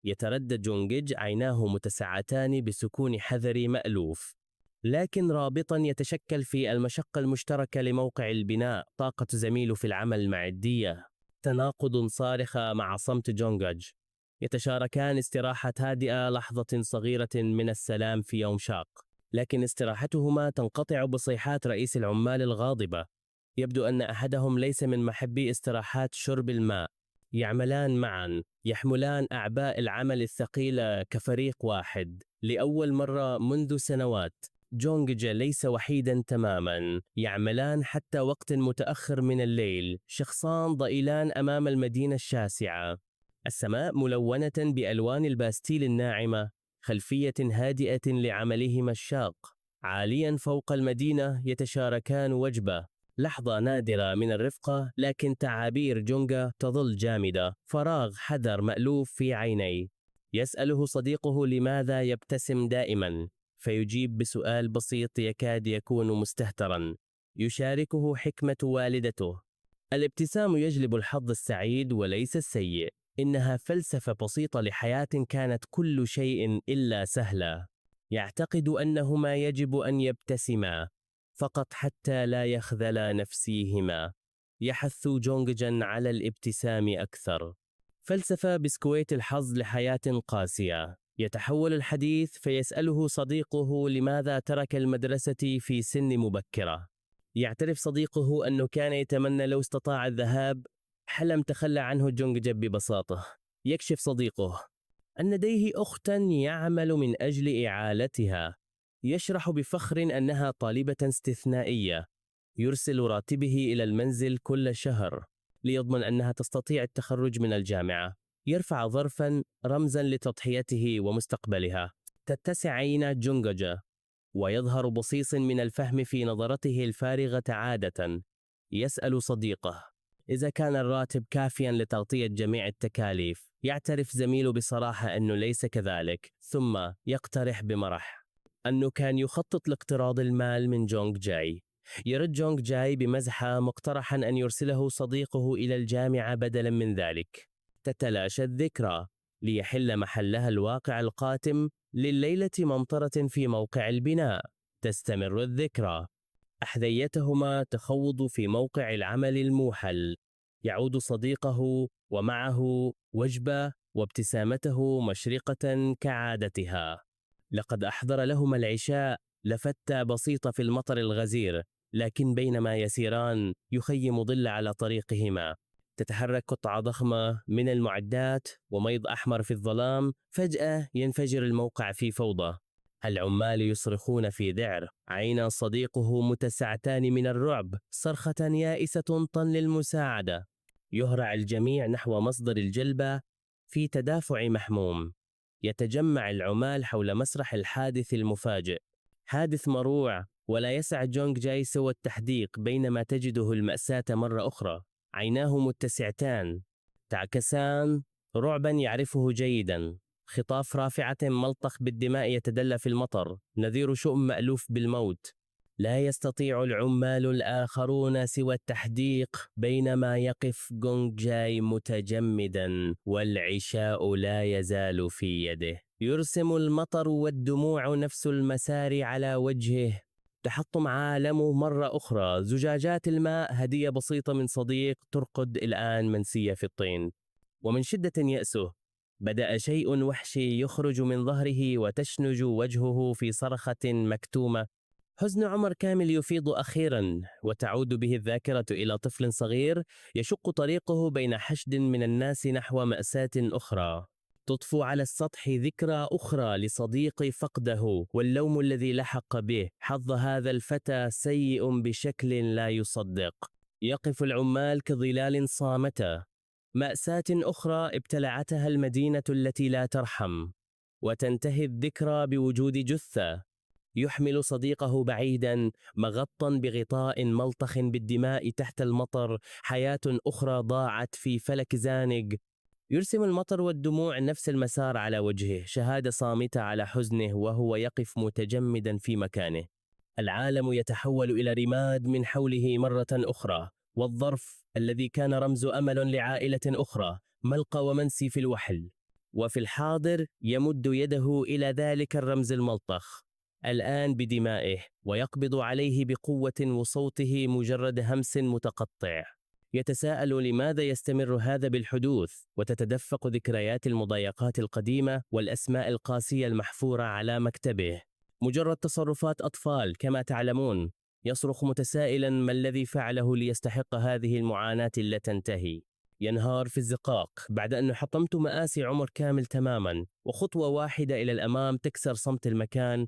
يتردد جونغج، عيناه متسعتان بسكون حذري مألوف، لكن رابطا يتشكل في المشقة المشتركة لموقع البناء. طاقة زميله في العمل معدية، تناقض صارخة مع صمت جونغج. يتشاركان استراحة هادئة، لحظة صغيرة من السلام في يوم شاق. لكن استراحتهما تنقطع بصيحات رئيس العمال الغاضبة. يبدو أن أحدهم ليس من محبي استراحات شرب الماء. يعملان معا، يحملان أعباء العمل الثقيلة كفريق واحد. لأول مرة منذ سنوات جونججا ليس وحيدا تماما، يعملان حتى وقت متأخر من الليل، شخصان ضئيلان أمام المدينة الشاسعة. السماء ملونة بألوان الباستيل الناعمة، خلفية هادئة لعملهما الشاق. عاليا فوق المدينة يتشاركان وجبة. لحظة نادرة من الرفقة، لكن تعابير جونجا تظل جامدة، فراغ حذر مألوف في عينيه. يسأله صديقه لماذا يبتسم دائما، فيجيب بسؤال بسيط يكاد يكون مستهترا. يشاركه حكمة والدته: الابتسام يجلب الحظ السعيد وليس السيء. إنها فلسفة بسيطة لحياة كانت كل شيء إلا سهلة. يعتقد أنهما يجب أن يبتسما فقط حتى لا يخذلا نفسيهما. يحث جونغجن على الابتسام أكثر. فلسفة بسكويت الحظ لحياة قاسية. يتحول الحديث فيسأله صديقه لماذا ترك المدرسة في سن مبكرة. يعترف صديقه أنه كان يتمنى لو استطاع الذهاب، حلم تخلى عنه جونغجا ببساطة. يكشف صديقه أن لديه أختا يعمل من أجل إعالتها. يشرح بفخر أنها طالبة استثنائية، يرسل راتبه إلى المنزل كل شهر ليضمن أنها تستطيع التخرج من الجامعة. يرفع ظرفا رمزا لتضحيته ومستقبلها. تتسع عين جونغجا ويظهر بصيص من الفهم في نظرته الفارغة عادة. يسأل صديقه إذا كان الراتب كافيا لتغطية جميع التكاليف. يعترف زميله بصراحة أنه ليس كذلك، ثم يقترح بمرح أنه كان يخطط لاقتراض المال من جونغ جاي. يرد جونغ جاي بمزحة مقترحا أن يرسله صديقه إلى الجامعة بدلا من ذلك. تتلاشى الذكرى ليحل محلها الواقع القاتم لليلة ممطرة في موقع البناء. تستمر الذكرى. أحذيتهما تخوض في موقع العمل الموحل. يعود صديقه ومعه وجبة وابتسامته مشرقة كعادتها. لقد أحضر لهما العشاء، لفتة بسيطة في المطر الغزير، لكن بينما يسيران يخيم ظل على طريقهما. تتحرك قطعة ضخمة من المعدات وميض أحمر في الظلام. فجأة ينفجر الموقع في فوضى. العمال يصرخون في ذعر. عينا صديقه متسعتان من الرعب، صرخة يائسة طن للمساعدة. يهرع الجميع نحو مصدر الجلبة في تدافع محموم. يتجمع العمال حول مسرح الحادث المفاجئ. حادث مروع، ولا يسع جونغ جاي سوى التحديق بينما تجده المأساة مرة أخرى. عيناه متسعتان تعكسان رعبا يعرفه جيدا. خطاف رافعة ملطخ بالدماء يتدلى في المطر، نذير شؤم مألوف بالموت. لا يستطيع العمال الآخرون سوى التحديق بينما يقف جونغ جاي متجمدا والعشاء لا يزال في يده. يرسم المطر والدموع نفس المسار على وجهه. تحطم عالمه مرة أخرى. زجاجات الماء هدية بسيطة من صديق ترقد الآن منسية في الطين. ومن شدة يأسه بدأ شيء وحشي يخرج من ظهره وتشنج وجهه في صرخة مكتومة. حزن عمر كامل يفيض أخيرا، وتعود به الذاكرة إلى طفل صغير يشق طريقه بين حشد من الناس نحو مأساة أخرى. تطفو على السطح ذكرى أخرى لصديق فقده، واللوم الذي لحق به. حظ هذا الفتى سيء بشكل لا يصدق. يقف العمال كظلال صامتة. مأساة أخرى ابتلعتها المدينة التي لا ترحم. وتنتهي الذكرى بوجود جثة يحمل صديقه بعيدا مغطى بغطاء ملطخ بالدماء تحت المطر. حياة أخرى ضاعت في فلك زانق. يرسم المطر والدموع نفس المسار على وجهه، شهادة صامتة على حزنه وهو يقف متجمدا في مكانه. العالم يتحول إلى رماد من حوله مرة أخرى، والظرف الذي كان رمز أمل لعائلة أخرى ملقى ومنسي في الوحل. وفي الحاضر يمد يده إلى ذلك الرمز الملطخ الآن بدمائه، ويقبض عليه بقوة وصوته مجرد همس متقطع. يتساءل لماذا يستمر هذا بالحدوث، وتتدفق ذكريات المضايقات القديمة والأسماء القاسية المحفورة على مكتبه. مجرد تصرفات أطفال كما تعلمون. يصرخ متسائلا ما الذي فعله ليستحق هذه المعاناة التي تنتهي. ينهار في الزقاق بعد أن حطمت مآسي عمر كامل تماما، وخطوة واحدة إلى الأمام تكسر صمت المكان.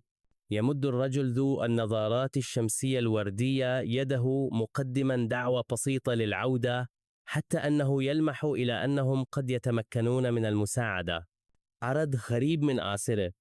يمد الرجل ذو النظارات الشمسية الوردية يده مقدما دعوة بسيطة للعودة، حتى أنه يلمح إلى أنهم قد يتمكنون من المساعدة. عرض غريب من آسره،